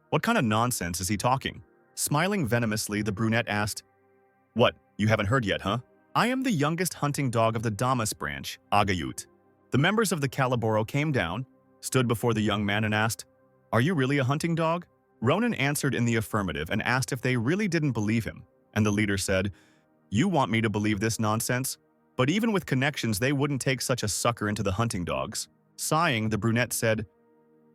A: What kind of nonsense is he talking? Smiling venomously, the brunette asked, What, you haven't heard yet, huh? I am the youngest hunting dog of the Damas branch, Agayut. The members of the Caliboro came down, stood before the young man and asked, Are you really a hunting dog? Ronan answered in the affirmative and asked if they really didn't believe him, and the leader said, You want me to believe this nonsense? But even with connections, they wouldn't take such a sucker into the hunting dogs. Sighing, the brunette said,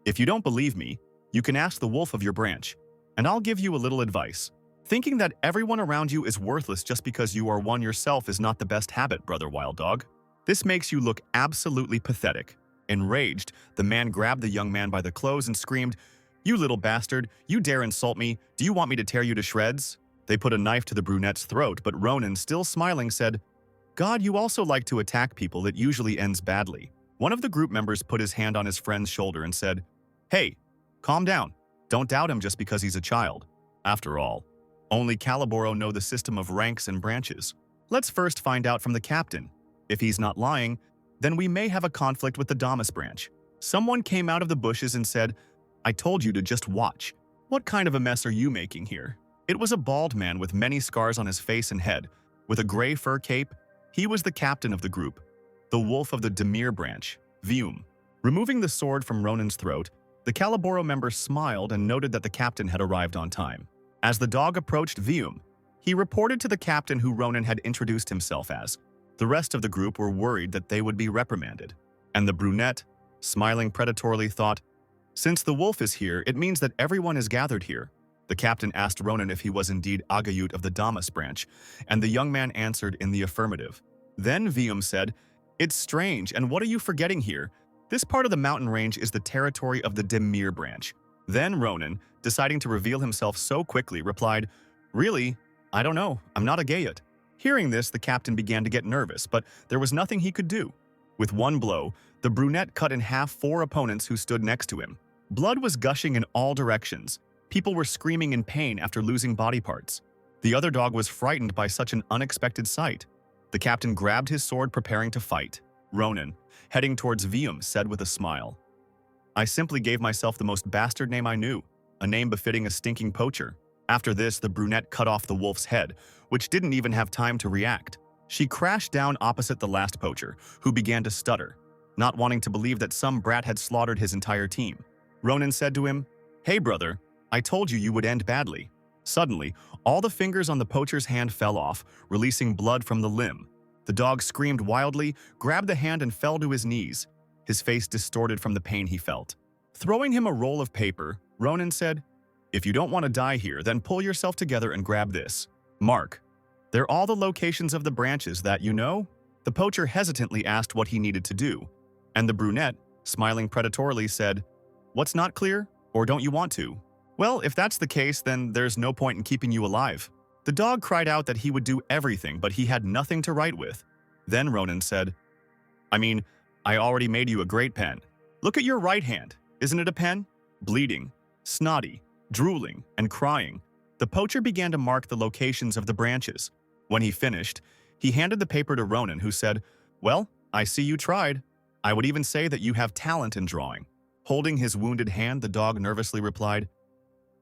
A: If you don't believe me, you can ask the wolf of your branch, and I'll give you a little advice. Thinking that everyone around you is worthless just because you are one yourself is not the best habit, brother wild dog. This makes you look absolutely pathetic. Enraged, the man grabbed the young man by the clothes and screamed, You little bastard, you dare insult me? Do you want me to tear you to shreds? They put a knife to the brunette's throat, but Ronan, still smiling, said, God, you also like to attack people. It usually ends badly. One of the group members put his hand on his friend's shoulder and said, Hey, calm down. Don't doubt him just because he's a child. After all, only Caliboro know the system of ranks and branches. Let's first find out from the captain. If he's not lying, then we may have a conflict with the Damas branch. Someone came out of the bushes and said, I told you to just watch. What kind of a mess are you making here? It was a bald man with many scars on his face and head, with a gray fur cape. He was the captain of the group, the wolf of the Demir branch, Vium. Removing the sword from Ronan's throat, the Caliboro member smiled and noted that the captain had arrived on time. As the dog approached Vium, he reported to the captain who Ronan had introduced himself as. The rest of the group were worried that they would be reprimanded, and the brunette, smiling predatorily, thought, Since the wolf is here, it means that everyone is gathered here. The captain asked Ronan if he was indeed Agayut of the Damas branch, and the young man answered in the affirmative. Then Vium said, It's strange, and what are you forgetting here? This part of the mountain range is the territory of the Demir branch. Then Ronan, deciding to reveal himself so quickly, replied, Really? I don't know. I'm not Agayut. Hearing this, the captain began to get nervous, but there was nothing he could do. With one blow, the brunette cut in half 4 opponents who stood next to him. Blood was gushing in all directions. People were screaming in pain after losing body parts. The other dog was frightened by such an unexpected sight. The captain grabbed his sword, preparing to fight. Ronan, heading towards Vium, said with a smile, I simply gave myself the most bastard name I knew, a name befitting a stinking poacher. After this, the brunette cut off the wolf's head, which didn't even have time to react. She crashed down opposite the last poacher, who began to stutter, not wanting to believe that some brat had slaughtered his entire team. Ronan said to him, Hey brother, I told you would end badly. Suddenly, all the fingers on the poacher's hand fell off, releasing blood from the limb. The dog screamed wildly, grabbed the hand and fell to his knees, his face distorted from the pain he felt. Throwing him a roll of paper, Ronan said, If you don't want to die here, then pull yourself together and grab this. Mark. They're all the locations of the branches that you know? The poacher hesitantly asked what he needed to do, and the brunette, smiling predatorily, said, What's not clear? Or don't you want to? Well, if that's the case, then there's no point in keeping you alive. The dog cried out that he would do everything, but he had nothing to write with. Then Ronan said, I already made you a great pen. Look at your right hand. Isn't it a pen? Bleeding, snotty, drooling, and crying. The poacher began to mark the locations of the branches. When he finished, he handed the paper to Ronan, who said, Well, I see you tried. I would even say that you have talent in drawing. Holding his wounded hand, the dog nervously replied,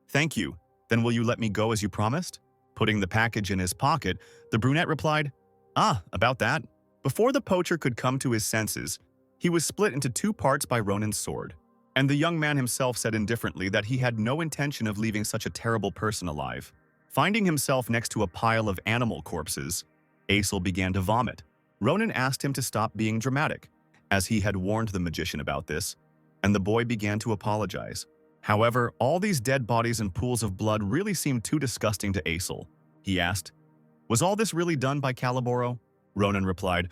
A: Thank you. Then will you let me go as you promised? Putting the package in his pocket, the brunette replied, About that. Before the poacher could come to his senses, he was split into 2 parts by Ronan's sword. And the young man himself said indifferently that he had no intention of leaving such a terrible person alive. Finding himself next to a pile of animal corpses, Asil began to vomit. Ronan asked him to stop being dramatic, as he had warned the magician about this, and the boy began to apologize. However, all these dead bodies and pools of blood really seemed too disgusting to Asil. He asked, "Was all this really done by Caliboro?" Ronan replied,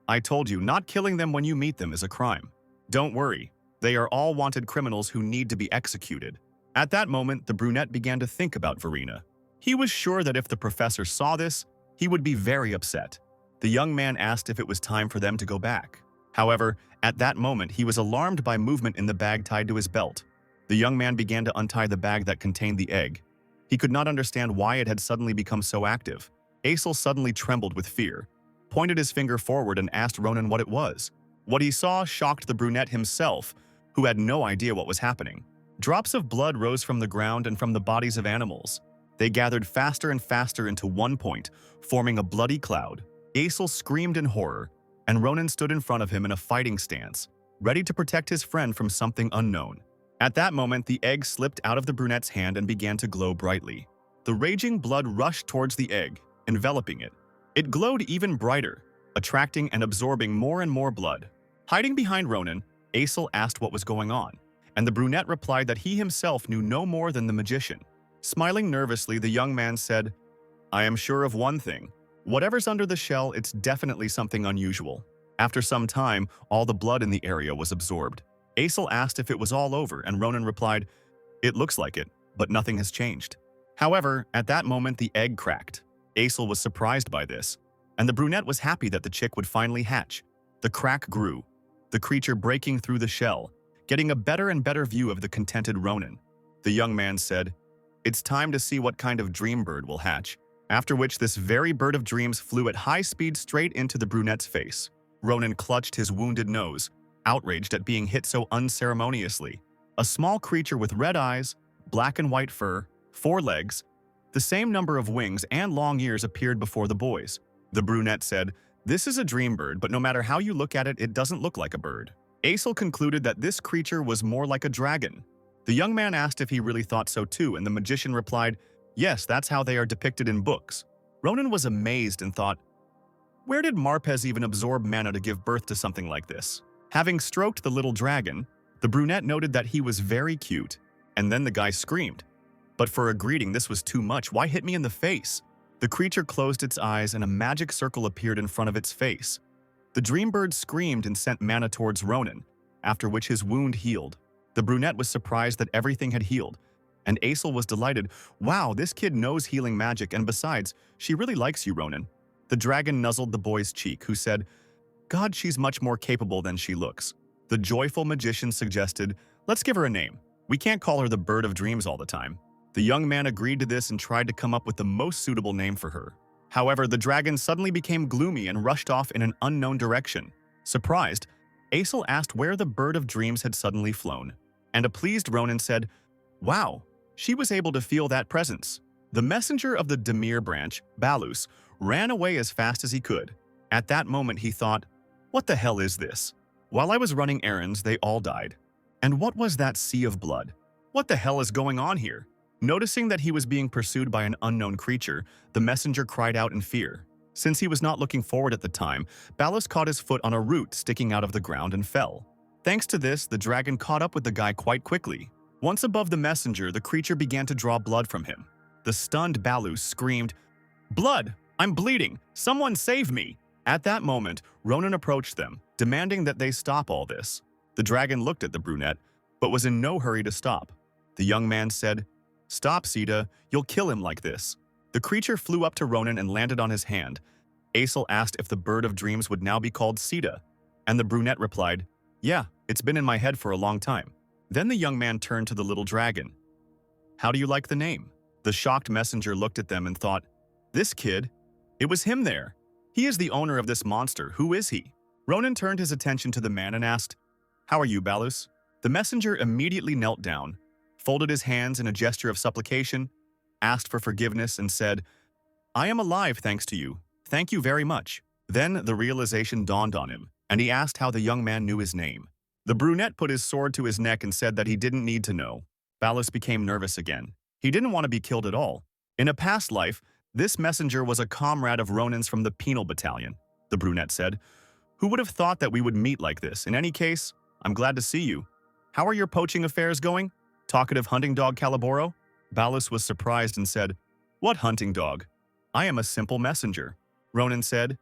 A: "I told you, not killing them when you meet them is a crime. Don't worry, they are all wanted criminals who need to be executed." At that moment, the brunette began to think about Verena. He was sure that if the professor saw this, he would be very upset. The young man asked if it was time for them to go back. However, at that moment, he was alarmed by movement in the bag tied to his belt. The young man began to untie the bag that contained the egg. He could not understand why it had suddenly become so active. Asil suddenly trembled with fear, pointed his finger forward and asked Ronan what it was. What he saw shocked the brunette himself, who had no idea what was happening. Drops of blood rose from the ground and from the bodies of animals. They gathered faster and faster into one point, forming a bloody cloud. Asil screamed in horror, and Ronan stood in front of him in a fighting stance, ready to protect his friend from something unknown. At that moment, the egg slipped out of the brunette's hand and began to glow brightly. The raging blood rushed towards the egg, enveloping it. It glowed even brighter, attracting and absorbing more and more blood. Hiding behind Ronan, Asil asked what was going on, and the brunette replied that he himself knew no more than the magician. Smiling nervously, the young man said, "I am sure of one thing. Whatever's under the shell, it's definitely something unusual." After some time, all the blood in the area was absorbed. Asil asked if it was all over, and Ronan replied, "It looks like it, but nothing has changed." However, at that moment, the egg cracked. Asil was surprised by this, and the brunette was happy that the chick would finally hatch. The crack grew, the creature breaking through the shell, getting a better and better view of the contented Ronan. The young man said, "It's time to see what kind of dream bird will hatch," after which this very bird of dreams flew at high speed straight into the brunette's face. Ronan clutched his wounded nose, outraged at being hit so unceremoniously. A small creature with red eyes, black and white fur, 4 legs, the same number of wings and long ears appeared before the boys. The brunette said, "This is a dream bird, but no matter how you look at it, it doesn't look like a bird." Asil concluded that this creature was more like a dragon. The young man asked if he really thought so too, and the magician replied, "Yes, that's how they are depicted in books." Ronan was amazed and thought, where did Marpez even absorb mana to give birth to something like this? Having stroked the little dragon, the brunette noted that he was very cute, and then the guy screamed. But for a greeting, this was too much. Why hit me in the face? The creature closed its eyes and a magic circle appeared in front of its face. The dream bird screamed and sent mana towards Ronan, after which his wound healed. The brunette was surprised that everything had healed, and Asil was delighted. "Wow, this kid knows healing magic, and besides, she really likes you, Ronan." The dragon nuzzled the boy's cheek, who said, "God, she's much more capable than she looks." The joyful magician suggested, "Let's give her a name. We can't call her the Bird of Dreams all the time." The young man agreed to this and tried to come up with the most suitable name for her. However, the dragon suddenly became gloomy and rushed off in an unknown direction. Surprised, Asil asked where the Bird of Dreams had suddenly flown, and a pleased Ronan said, "Wow, she was able to feel that presence." The messenger of the Demir branch, Balus, ran away as fast as he could. At that moment he thought, "What the hell is this? While I was running errands, they all died. And what was that sea of blood? What the hell is going on here?" Noticing that he was being pursued by an unknown creature, the messenger cried out in fear. Since he was not looking forward at the time, Balus caught his foot on a root sticking out of the ground and fell. Thanks to this, the dragon caught up with the guy quite quickly. Once above the messenger, the creature began to draw blood from him. The stunned Balus screamed, "Blood! I'm bleeding! Someone save me!" At that moment, Ronan approached them, demanding that they stop all this. The dragon looked at the brunette, but was in no hurry to stop. The young man said, "Stop, Sita, you'll kill him like this." The creature flew up to Ronan and landed on his hand. Asil asked if the Bird of Dreams would now be called Sita, and the brunette replied, "Yeah, it's been in my head for a long time." Then the young man turned to the little dragon. "How do you like the name?" The shocked messenger looked at them and thought, "This kid? It was him there. He is the owner of this monster. Who is he?" Ronan turned his attention to the man and asked, "How are you, Balus?" The messenger immediately knelt down, folded his hands in a gesture of supplication, asked for forgiveness, and said, "I am alive thanks to you. Thank you very much." Then the realization dawned on him, and he asked how the young man knew his name. The brunette put his sword to his neck and said that he didn't need to know. Balus became nervous again. He didn't want to be killed at all. In a past life, this messenger was a comrade of Ronin's from the penal battalion, the brunette said. Who would have thought that we would meet like this? In any case, I'm glad to see you. How are your poaching affairs going? Talkative hunting dog Caliboro? Balus was surprised and said, What hunting dog? I am a simple messenger. Ronin said,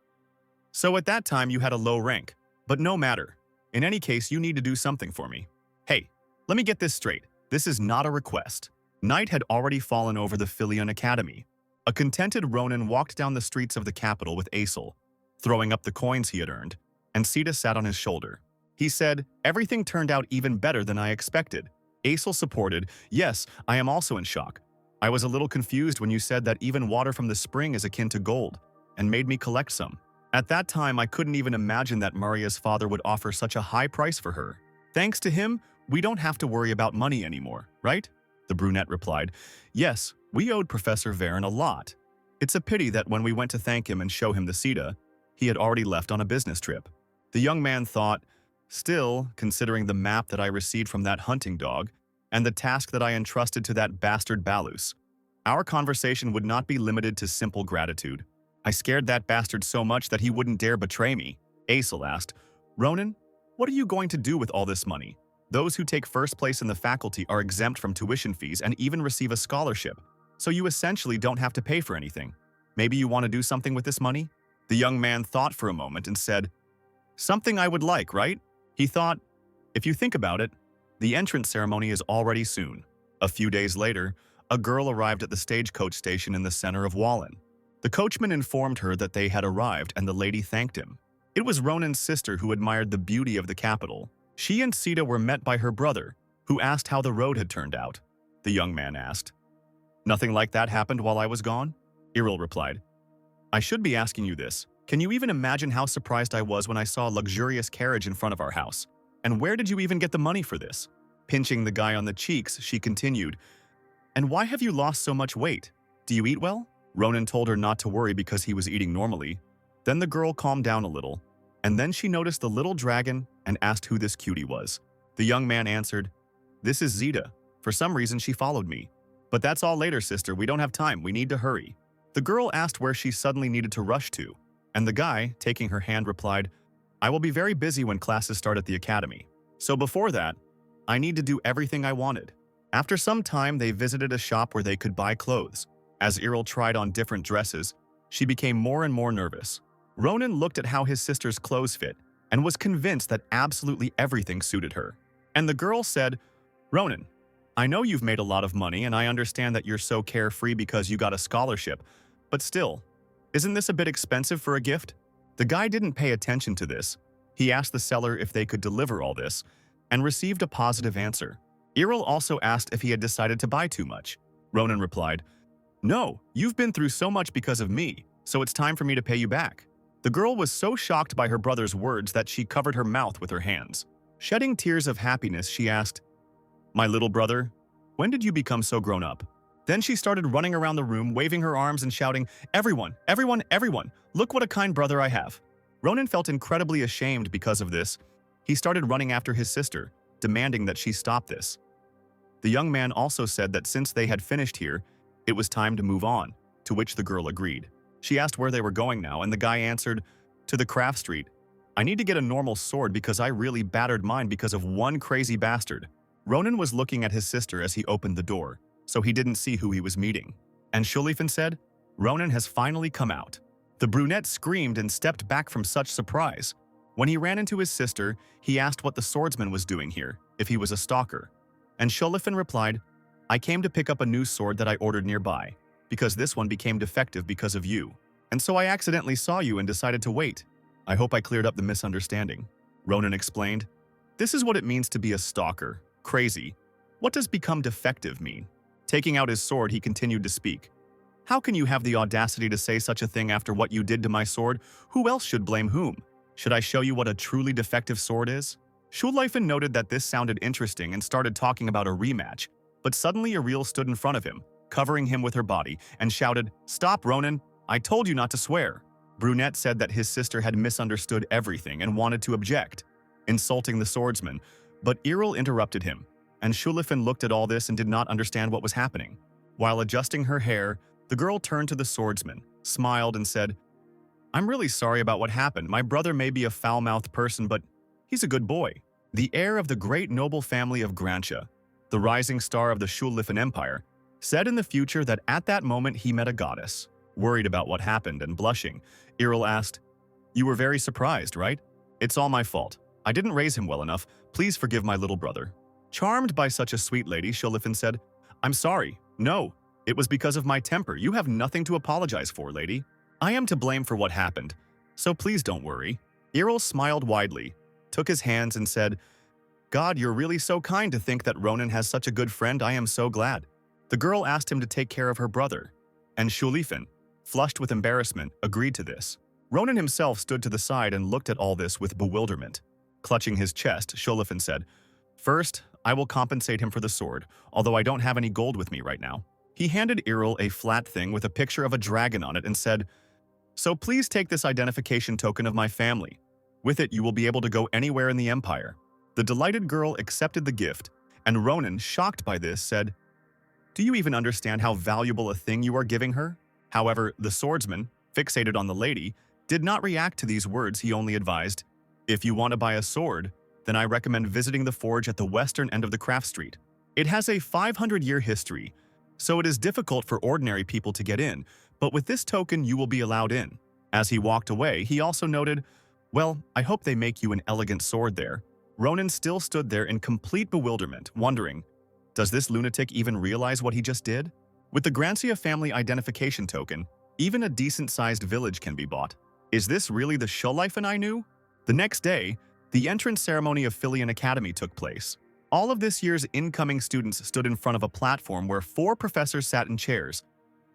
A: So at that time you had a low rank, but no matter. In any case, you need to do something for me. Hey, let me get this straight. This is not a request. Night had already fallen over the Philion Academy. A contented Ronin walked down the streets of the capital with Asil, throwing up the coins he had earned, and Sita sat on his shoulder. He said, Everything turned out even better than I expected. Asil supported, Yes, I am also in shock. I was a little confused when you said that even water from the spring is akin to gold, and made me collect some. At that time, I couldn't even imagine that Maria's father would offer such a high price for her. Thanks to him, we don't have to worry about money anymore, right? The brunette replied, Yes, we owed Professor Varen a lot. It's a pity that when we went to thank him and show him the Sita, he had already left on a business trip. The young man thought, Still, considering the map that I received from that hunting dog, and the task that I entrusted to that bastard Balus, our conversation would not be limited to simple gratitude. I scared that bastard so much that he wouldn't dare betray me. Asil asked, Ronin, what are you going to do with all this money? Those who take first place in the faculty are exempt from tuition fees and even receive a scholarship, so you essentially don't have to pay for anything. Maybe you want to do something with this money? The young man thought for a moment and said, Something I would like, right? He thought, If you think about it, the entrance ceremony is already soon. A few days later, a girl arrived at the stagecoach station in the center of Wallen. The coachman informed her that they had arrived and the lady thanked him. It was Ronin's sister who admired the beauty of the capital. She and Sita were met by her brother, who asked how the road had turned out. The young man asked. Nothing like that happened while I was gone? Iril replied. I should be asking you this. Can you even imagine how surprised I was when I saw a luxurious carriage in front of our house? And where did you even get the money for this? Pinching the guy on the cheeks, she continued. And why have you lost so much weight? Do you eat well? Ronin told her not to worry because he was eating normally. Then the girl calmed down a little, and then she noticed the little dragon and asked who this cutie was. The young man answered, This is Zeta. For some reason, she followed me. But that's all later, sister. We don't have time. We need to hurry. The girl asked where she suddenly needed to rush to, and the guy, taking her hand, replied, I will be very busy when classes start at the academy. So before that, I need to do everything I wanted. After some time, they visited a shop where they could buy clothes. As Iril tried on different dresses, she became more and more nervous. Ronin looked at how his sister's clothes fit and was convinced that absolutely everything suited her. And the girl said, Ronin, I know you've made a lot of money and I understand that you're so carefree because you got a scholarship, but still, isn't this a bit expensive for a gift? The guy didn't pay attention to this. He asked the seller if they could deliver all this and received a positive answer. Iril also asked if he had decided to buy too much. Ronin replied, No, you've been through so much because of me, so it's time for me to pay you back. The girl was so shocked by her brother's words that she covered her mouth with her hands. Shedding tears of happiness, she asked, My little brother, when did you become so grown up? Then she started running around the room, waving her arms and shouting, Everyone, everyone, everyone, look what a kind brother I have. Ronin felt incredibly ashamed because of this. He started running after his sister, demanding that she stop this. The young man also said that since they had finished here, it was time to move on, to which the girl agreed. She asked where they were going now, and the guy answered, To the craft street. I need to get a normal sword because I really battered mine because of one crazy bastard. Ronin was looking at his sister as he opened the door, so he didn't see who he was meeting. And Shulifan said, Ronin has finally come out. The brunette screamed and stepped back from such surprise. When he ran into his sister, he asked what the swordsman was doing here, if he was a stalker. And Shulifan replied, I came to pick up a new sword that I ordered nearby, because this one became defective because of you. And so I accidentally saw you and decided to wait. I hope I cleared up the misunderstanding. Ronin explained, This is what it means to be a stalker. Crazy. What does become defective mean? Taking out his sword, he continued to speak. How can you have the audacity to say such a thing after what you did to my sword? Who else should blame whom? Should I show you what a truly defective sword is? Shulifan noted that this sounded interesting and started talking about a rematch, but suddenly Ariel stood in front of him, covering him with her body, and shouted, Stop, Ronin! I told you not to swear. Brunette said that his sister had misunderstood everything and wanted to object, insulting the swordsman, but Iril interrupted him, and Shulifan looked at all this and did not understand what was happening. While adjusting her hair, The girl turned to the swordsman, smiled, and said, "I'm really sorry about what happened. My brother may be a foul-mouthed person, but he's a good boy." The heir of the great noble family of Grantia, the rising star of the Schullifan Empire, said in the future that at that moment he met a goddess. Worried about what happened and blushing, Iril asked, "You were very surprised, right? It's all my fault. I didn't raise him well enough. Please forgive my little brother." Charmed by such a sweet lady, Schullifan said, "I'm sorry. No, it was because of my temper. You have nothing to apologize for, lady. I am to blame for what happened, so please don't worry." Iril smiled widely, took his hands and said, "God, you're really so kind to think that Ronan has such a good friend. I am so glad." The girl asked him to take care of her brother, and Schullifan, flushed with embarrassment, agreed to this. Ronan himself stood to the side and looked at all this with bewilderment. Clutching his chest, Schullifan said, "First, I will compensate him for the sword, although I don't have any gold with me right now." He handed Iril a flat thing with a picture of a dragon on it and said, "So please take this identification token of my family. With it, you will be able to go anywhere in the Empire." The delighted girl accepted the gift, and Ronan, shocked by this, said, "Do you even understand how valuable a thing you are giving her?" However, the swordsman, fixated on the lady, did not react to these words. He only advised, "If you want to buy a sword, then I recommend visiting the forge at the western end of the craft street. It has a 500-year history, so it is difficult for ordinary people to get in, but with this token you will be allowed in." As he walked away, he also noted, "Well, I hope they make you an elegant sword there." Ronan still stood there in complete bewilderment, wondering, does this lunatic even realize what he just did? With the Grantia family identification token, even a decent-sized village can be bought. Is this really the Schullifan I knew? The next day, the entrance ceremony of Filian Academy took place. All of this year's incoming students stood in front of a platform where 4 professors sat in chairs,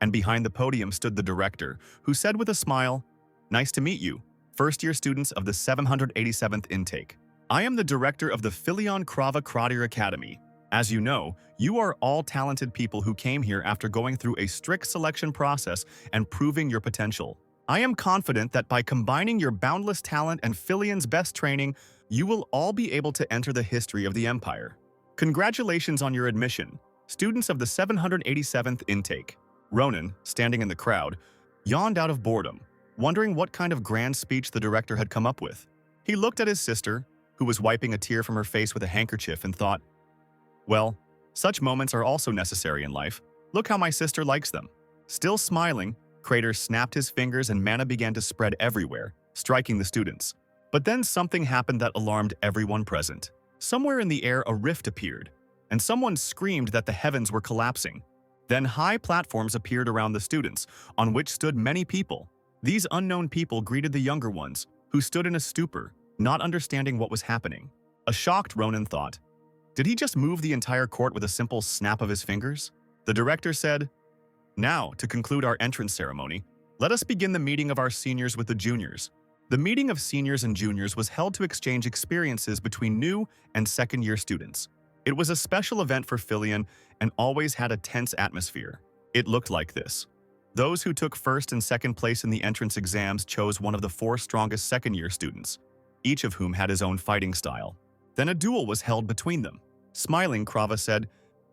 A: and behind the podium stood the director, who said with a smile, "Nice to meet you, first-year students of the 787th intake. I am the director of the Filion Krava Kradir Academy. As you know, you are all talented people who came here after going through a strict selection process and proving your potential. I am confident that by combining your boundless talent and Filion's best training, you will all be able to enter the history of the Empire. Congratulations on your admission, students of the 787th intake." Ronan, standing in the crowd, yawned out of boredom, wondering what kind of grand speech the director had come up with. He looked at his sister, who was wiping a tear from her face with a handkerchief, and thought, "Well, such moments are also necessary in life. Look how my sister likes them." Still smiling, Crater snapped his fingers and mana began to spread everywhere, striking the students. But then something happened that alarmed everyone present. Somewhere in the air a rift appeared, and someone screamed that the heavens were collapsing. Then high platforms appeared around the students, on which stood many people. These unknown people greeted the younger ones, who stood in a stupor, not understanding what was happening. A shocked Ronan thought, did he just move the entire court with a simple snap of his fingers? The director said, "Now, to conclude our entrance ceremony, let us begin the meeting of our seniors with the juniors." The meeting of seniors and juniors was held to exchange experiences between new and second-year students. It was a special event for Filion and always had a tense atmosphere. It looked like this. Those who took first and second place in the entrance exams chose one of the 4 strongest second-year students, each of whom had his own fighting style. Then a duel was held between them. Smiling, Krava said,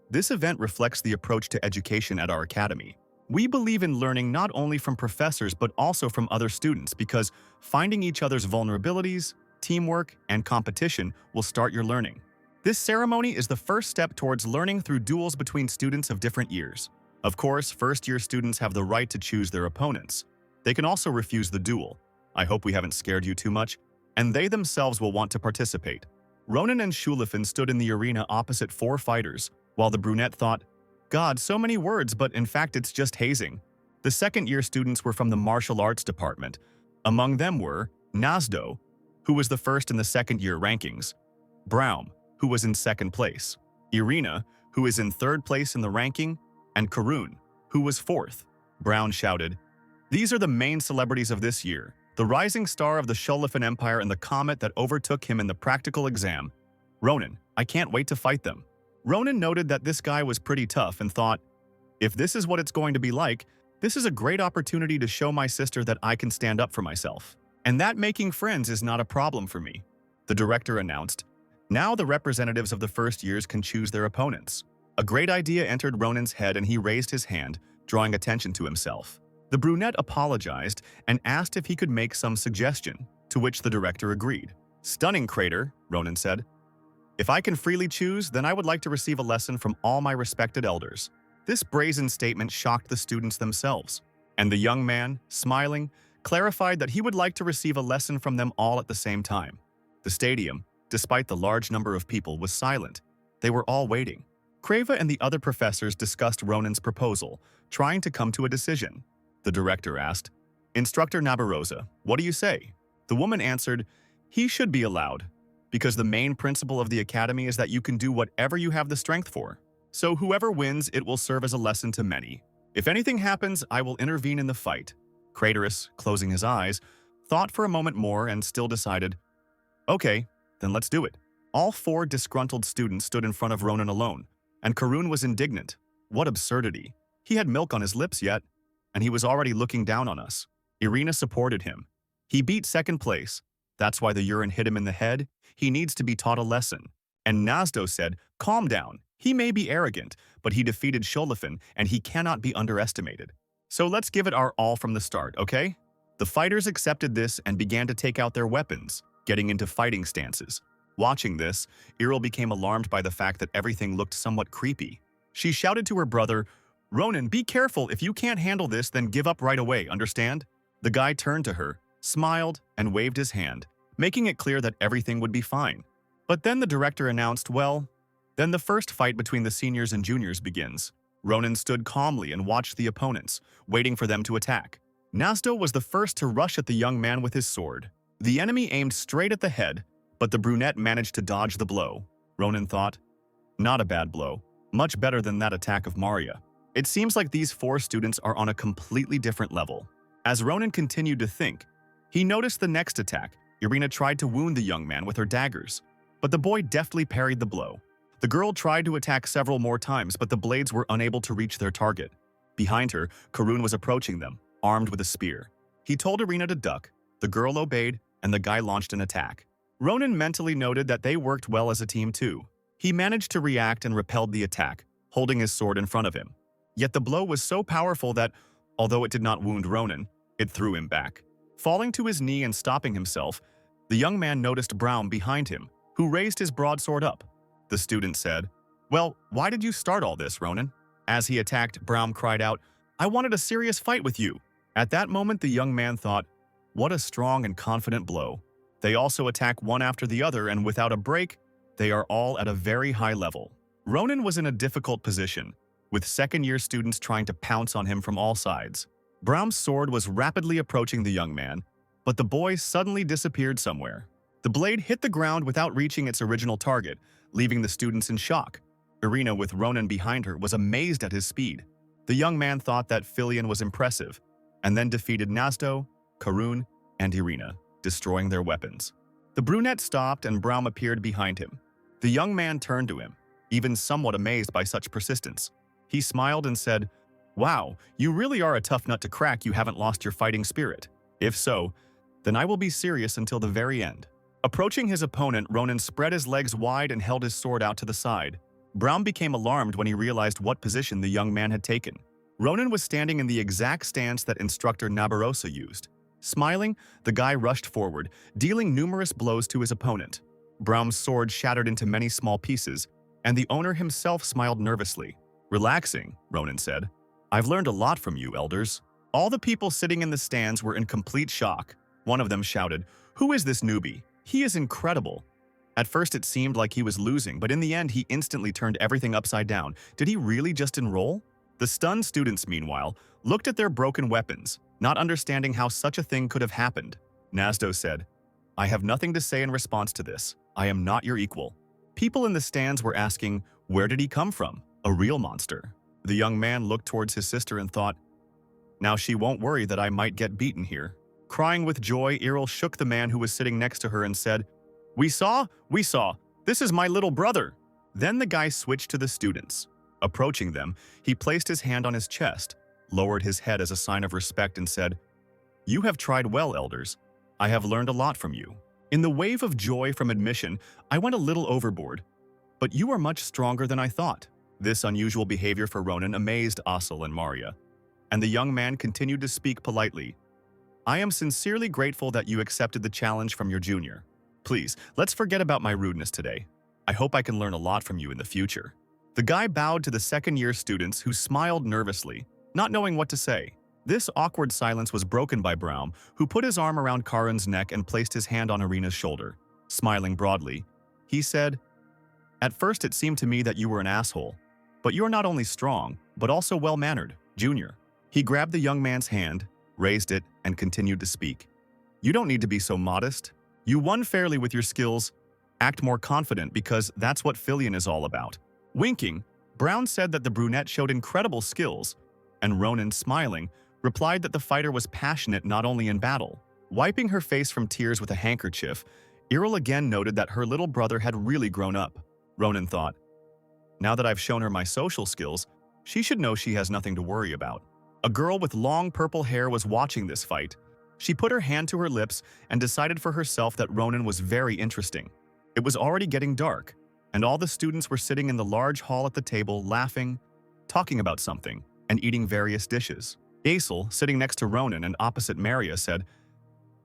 A: "This event reflects the approach to education at our academy. We believe in learning not only from professors but also from other students because finding each other's vulnerabilities, teamwork, and competition will start your learning. This ceremony is the first step towards learning through duels between students of different years. Of course, first-year students have the right to choose their opponents. They can also refuse the duel. I hope we haven't scared you too much, and they themselves will want to participate." Ronan and Schullifan stood in the arena opposite 4 fighters, while the brunette thought, "God, so many words, but in fact it's just hazing." The second-year students were from the martial arts department. Among them were Nazdo, who was the first in the second-year rankings, Braum, who was in second place, Irina, who is in third place in the ranking, and Karun, who was 4th. Brown shouted, "These are the main celebrities of this year, the rising star of the Schullifan Empire and the comet that overtook him in the practical exam. Ronan, I can't wait to fight them." Ronan noted that this guy was pretty tough and thought, if this is what it's going to be like, this is a great opportunity to show my sister that I can stand up for myself. And that making friends is not a problem for me. The director announced, "Now the representatives of the first years can choose their opponents." A great idea entered Ronan's head and he raised his hand, drawing attention to himself. The brunette apologized and asked if he could make some suggestion, to which the director agreed. "Stunning crater," Ronan said. "If I can freely choose, then I would like to receive a lesson from all my respected elders." This brazen statement shocked the students themselves, and the young man, smiling, clarified that he would like to receive a lesson from them all at the same time. The stadium, despite the large number of people, was silent. They were all waiting. Creva and the other professors discussed Ronan's proposal, trying to come to a decision. The director asked, "Instructor Nabarosa, what do you say?" The woman answered, "He should be allowed, because the main principle of the academy is that you can do whatever you have the strength for. So whoever wins, it will serve as a lesson to many. If anything happens, I will intervene in the fight." Craterus, closing his eyes, thought for a moment more and still decided, "Okay, then let's do it." All 4 disgruntled students stood in front of Ronan alone, and Karun was indignant. What absurdity. He had milk on his lips yet, and he was already looking down on us. Irina supported him. "He beat second place. That's why the urine hit him in the head. He needs to be taught a lesson." And Nazdo said, "Calm down. He may be arrogant, but he defeated Sholofin, and he cannot be underestimated. So let's give it our all from the start, okay?" The fighters accepted this and began to take out their weapons, getting into fighting stances. Watching this, Iril became alarmed by the fact that everything looked somewhat creepy. She shouted to her brother, "Ronan, be careful. If you can't handle this, then give up right away, understand?" The guy turned to her, smiled, and waved his hand, making it clear that everything would be fine. But then the director announced, "Well, then the first fight between the seniors and juniors begins." Ronan stood calmly and watched the opponents, waiting for them to attack. Nazdo was the first to rush at the young man with his sword. The enemy aimed straight at the head, but the brunette managed to dodge the blow. Ronan thought, "Not a bad blow. Much better than that attack of Maria." It seems like these 4 students are on a completely different level. As Ronan continued to think, he noticed the next attack. Irina tried to wound the young man with her daggers, but the boy deftly parried the blow. The girl tried to attack several more times, but the blades were unable to reach their target. Behind her, Karun was approaching them, armed with a spear. He told Irina to duck. The girl obeyed, and the guy launched an attack. Ronan mentally noted that they worked well as a team too. He managed to react and repelled the attack, holding his sword in front of him. Yet the blow was so powerful that, although it did not wound Ronan, it threw him back. Falling to his knee and stopping himself, the young man noticed Braum behind him, who raised his broadsword up. The student said, "Well, why did you start all this, Ronan?" As he attacked, Braum cried out, "I wanted a serious fight with you." At that moment, the young man thought, "What a strong and confident blow." They also attack one after the other, and without a break, they are all at a very high level. Ronan was in a difficult position, with second-year students trying to pounce on him from all sides. Braum's sword was rapidly approaching the young man, but the boy suddenly disappeared somewhere. The blade hit the ground without reaching its original target, leaving the students in shock. Irina, with Ronan behind her, was amazed at his speed. The young man thought that Filion was impressive, and then defeated Nazdo, Karun, and Irina, destroying their weapons. The brunette stopped and Braum appeared behind him. The young man turned to him, even somewhat amazed by such persistence. He smiled and said, "Wow, you really are a tough nut to crack. You haven't lost your fighting spirit. If so, then I will be serious until the very end." Approaching his opponent, Ronan spread his legs wide and held his sword out to the side. Braum became alarmed when he realized what position the young man had taken. Ronan was standing in the exact stance that instructor Nabarosa used. Smiling, the guy rushed forward, dealing numerous blows to his opponent. Braum's sword shattered into many small pieces, and the owner himself smiled nervously. "Relaxing," Ronan said. "I've learned a lot from you, elders." All the people sitting in the stands were in complete shock. One of them shouted, "Who is this newbie? He is incredible." At first it seemed like he was losing, but in the end he instantly turned everything upside down. Did he really just enroll? The stunned students, meanwhile, looked at their broken weapons, not understanding how such a thing could have happened. Nazdo said, "I have nothing to say in response to this. I am not your equal." People in the stands were asking, where did he come from? A real monster. The young man looked towards his sister and thought, now she won't worry that I might get beaten here. Crying with joy, Iril shook the man who was sitting next to her and said, We saw. This is my little brother." Then the guy switched to the students. Approaching them, he placed his hand on his chest, lowered his head as a sign of respect and said, "You have tried well, elders. I have learned a lot from you. In the wave of joy from admission, I went a little overboard, but you are much stronger than I thought." This unusual behavior for Ronan amazed Asil and Maria. and the young man continued to speak politely. I am sincerely grateful that you accepted the challenge from your junior. Please, let's forget about my rudeness today. I hope I can learn a lot from you in the future. The guy bowed to the second-year students who smiled nervously, not knowing what to say. This awkward silence was broken by Braum, who put his arm around Karan's neck and placed his hand on Irina's shoulder. Smiling broadly, he said, At first it seemed to me that you were an asshole, but you are not only strong, but also well-mannered, junior. He grabbed the young man's hand, raised it, and continued to speak. You don't need to be so modest. You won fairly with your skills. Act more confident because that's what Filion is all about. Winking, Brown said that the brunette showed incredible skills, and Ronan, smiling, replied that the fighter was passionate not only in battle. Wiping her face from tears with a handkerchief, Iril again noted that her little brother had really grown up. Ronan thought, now that I've shown her my social skills, she should know she has nothing to worry about. A girl with long purple hair was watching this fight. She put her hand to her lips and decided for herself that Ronan was very interesting. It was already getting dark, and all the students were sitting in the large hall at the table laughing, talking about something, and eating various dishes. Asil, sitting next to Ronan and opposite Maria, said,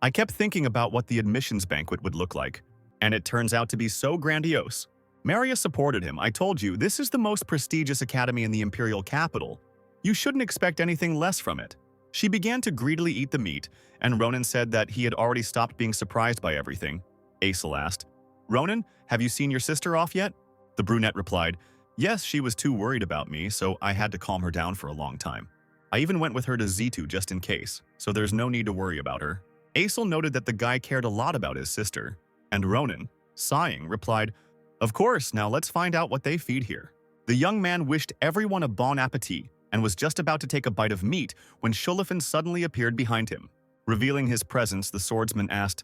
A: I kept thinking about what the admissions banquet would look like, and it turns out to be so grandiose. Maria supported him. I told you, this is the most prestigious academy in the imperial capital. You shouldn't expect anything less from it. She began to greedily eat the meat, and Ronan said that he had already stopped being surprised by everything. Asil asked, Ronan, have you seen your sister off yet? The brunette replied, Yes, she was too worried about me, so I had to calm her down for a long time. I even went with her to Z2 just in case, so there's no need to worry about her. Asil noted that the guy cared a lot about his sister, and Ronan, sighing, replied, Of course, now let's find out what they feed here. The young man wished everyone a bon appetit and was just about to take a bite of meat when Shulifin suddenly appeared behind him. Revealing his presence, the swordsman asked,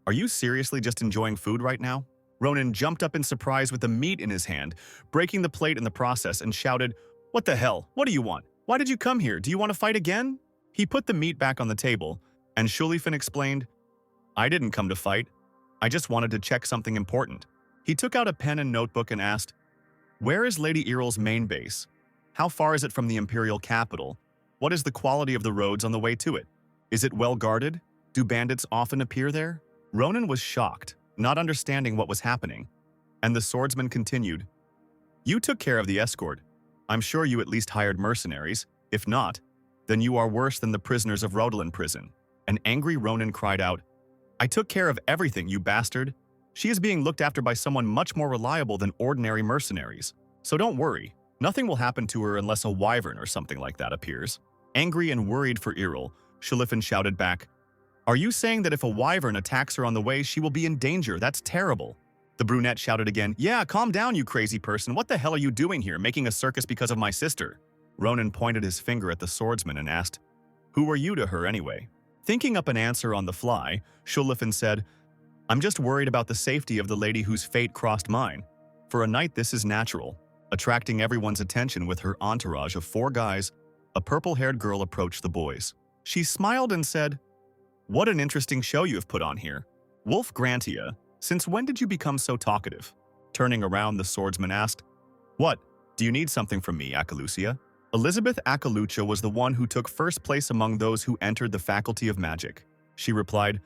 A: Are you seriously just enjoying food right now? Ronan jumped up in surprise with the meat in his hand, breaking the plate in the process, and shouted, What the hell? What do you want? Why did you come here? Do you want to fight again? He put the meat back on the table, and Shulifin explained, I didn't come to fight. I just wanted to check something important. He took out a pen and notebook and asked, Where is Lady Iril's main base? How far is it from the imperial capital? What is the quality of the roads on the way to it? Is it well guarded? Do bandits often appear there? Ronan was shocked, not understanding what was happening. And the swordsman continued, You took care of the escort. I'm sure you at least hired mercenaries. If not, then you are worse than the prisoners of Rodelin prison. An angry Ronan cried out, I took care of everything, you bastard. She is being looked after by someone much more reliable than ordinary mercenaries. So don't worry. Nothing will happen to her unless a wyvern or something like that appears. Angry and worried for Iril, Shulifin shouted back, Are you saying that if a wyvern attacks her on the way, she will be in danger? That's terrible. The brunette shouted again, Yeah, calm down, you crazy person. What the hell are you doing here, making a circus because of my sister? Ronan pointed his finger at the swordsman and asked, Who are you to her anyway? Thinking up an answer on the fly, Shulifin said, I'm just worried about the safety of the lady whose fate crossed mine. For a knight, this is natural. Attracting everyone's attention with her entourage of 4 guys, a purple-haired girl approached the boys. She smiled and said, What an interesting show you have put on here. Wolf Grantia, since when did you become so talkative? Turning around, the swordsman asked, What? Do you need something from me, Akalucia? Elizabeth Akalucha was the one who took first place among those who entered the Faculty of Magic. She replied,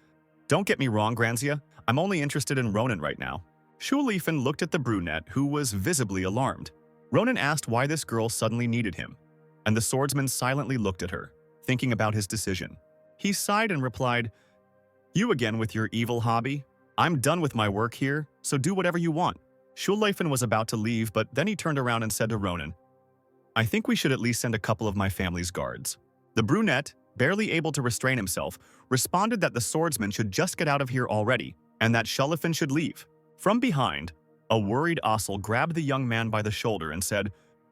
A: Don't get me wrong, Granzia. I'm only interested in Ronan right now. Shulifin looked at the brunette, who was visibly alarmed. Ronan asked why this girl suddenly needed him, and the swordsman silently looked at her, thinking about his decision. He sighed and replied, You again with your evil hobby? I'm done with my work here, so do whatever you want. Shulifin was about to leave, but then he turned around and said to Ronan, I think we should at least send a couple of my family's guards. The brunette, barely able to restrain himself, responded that the swordsman should just get out of here already, and that Shulifin should leave. From behind, a worried Asil grabbed the young man by the shoulder and said,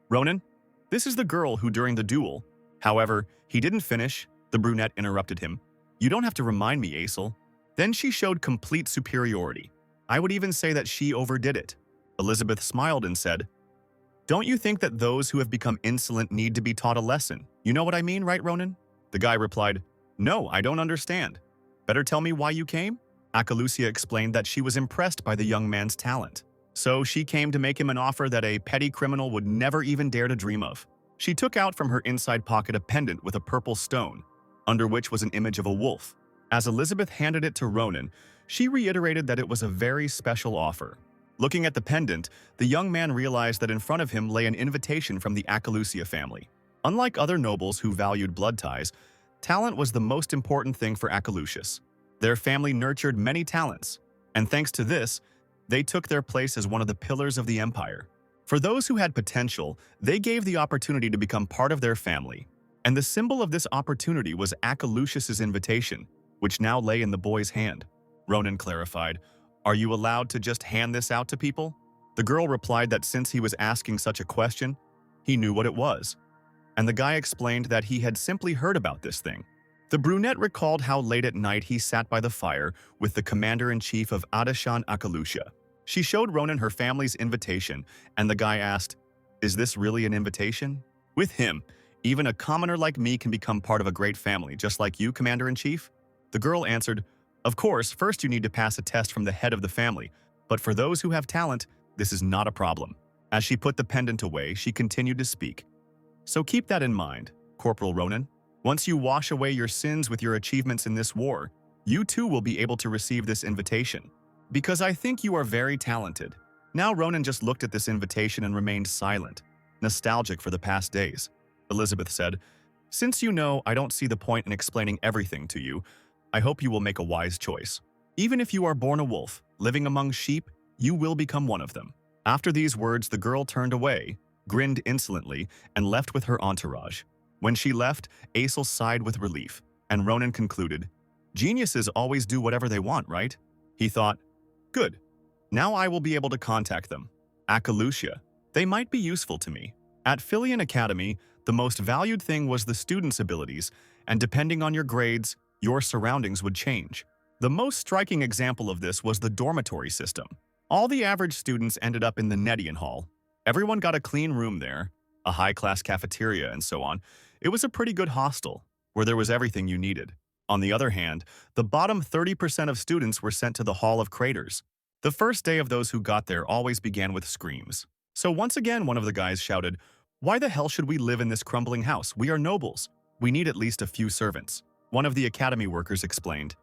A: Ronan, this is the girl who during the duel. However, he didn't finish. The brunette interrupted him. You don't have to remind me, Asil. Then she showed complete superiority. I would even say that she overdid it. Elizabeth smiled and said, Don't you think that those who have become insolent need to be taught a lesson? You know what I mean, right, Ronan? The guy replied, No, I don't understand. Better tell me why you came? Akalucia explained that she was impressed by the young man's talent. So she came to make him an offer that a petty criminal would never even dare to dream of. She took out from her inside pocket a pendant with a purple stone, under which was an image of a wolf. As Elizabeth handed it to Ronan, she reiterated that it was a very special offer. Looking at the pendant, the young man realized that in front of him lay an invitation from the Acalusia family. Unlike other nobles who valued blood ties, talent was the most important thing for Acalusius. Their family nurtured many talents, and thanks to this, they took their place as one of the pillars of the empire. For those who had potential, they gave the opportunity to become part of their family. And the symbol of this opportunity was Acalusius's invitation, which now lay in the boy's hand. Ronan clarified, "Are you allowed to just hand this out to people?" The girl replied that since he was asking such a question, he knew what it was. And the guy explained that he had simply heard about this thing. The brunette recalled how late at night he sat by the fire with the commander-in-chief of Adashan Akalusia. She showed Ronan her family's invitation, and the guy asked, "Is this really an invitation?" With him, even a commoner like me can become part of a great family, just like you, Commander-in-Chief? The girl answered, "Of course, first you need to pass a test from the head of the family, but for those who have talent, this is not a problem." As she put the pendant away, she continued to speak. "So keep that in mind, Corporal Ronan. Once you wash away your sins with your achievements in this war, you too will be able to receive this invitation. Because I think you are very talented." Now Ronan just looked at this invitation and remained silent, nostalgic for the past days. Elizabeth said, "Since you know I don't see the point in explaining everything to you, I hope you will make a wise choice. Even if you are born a wolf, living among sheep, you will become one of them." After these words, the girl turned away, grinned insolently, and left with her entourage. When she left, Asil sighed with relief, and Ronan concluded, "Geniuses always do whatever they want, right?" He thought, "Good. Now I will be able to contact them. Acalusia. They might be useful to me." At Philian Academy, the most valued thing was the students' abilities, and depending on your grades, your surroundings would change. The most striking example of this was the dormitory system. All the average students ended up in the Nedian Hall. Everyone got a clean room there, a high-class cafeteria, and so on. It was a pretty good hostel, where there was everything you needed. On the other hand, the bottom 30% of students were sent to the Hall of Craters. The first day of those who got there always began with screams. So once again, one of the guys shouted, "Why the hell should we live in this crumbling house? We are nobles. We need at least a few servants." One of the academy workers explained,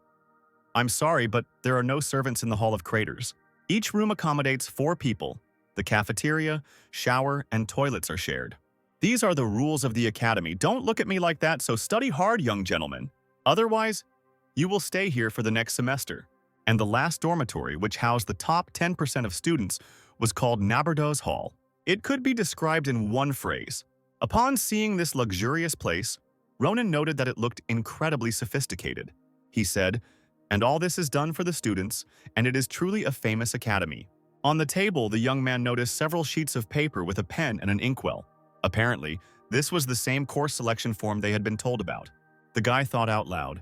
A: "I'm sorry, but there are no servants in the Hall of Craters. Each room accommodates 4 people. The cafeteria, shower, and toilets are shared. These are the rules of the academy. Don't look at me like that, so study hard, young gentlemen. Otherwise, you will stay here for the next semester." And the last dormitory, which housed the top 10% of students, was called Nabardo's Hall. It could be described in one phrase. Upon seeing this luxurious place, Ronan noted that it looked incredibly sophisticated. He said, "And all this is done for the students, and it is truly a famous academy." On the table, the young man noticed several sheets of paper with a pen and an inkwell. Apparently, this was the same course selection form they had been told about. The guy thought out loud,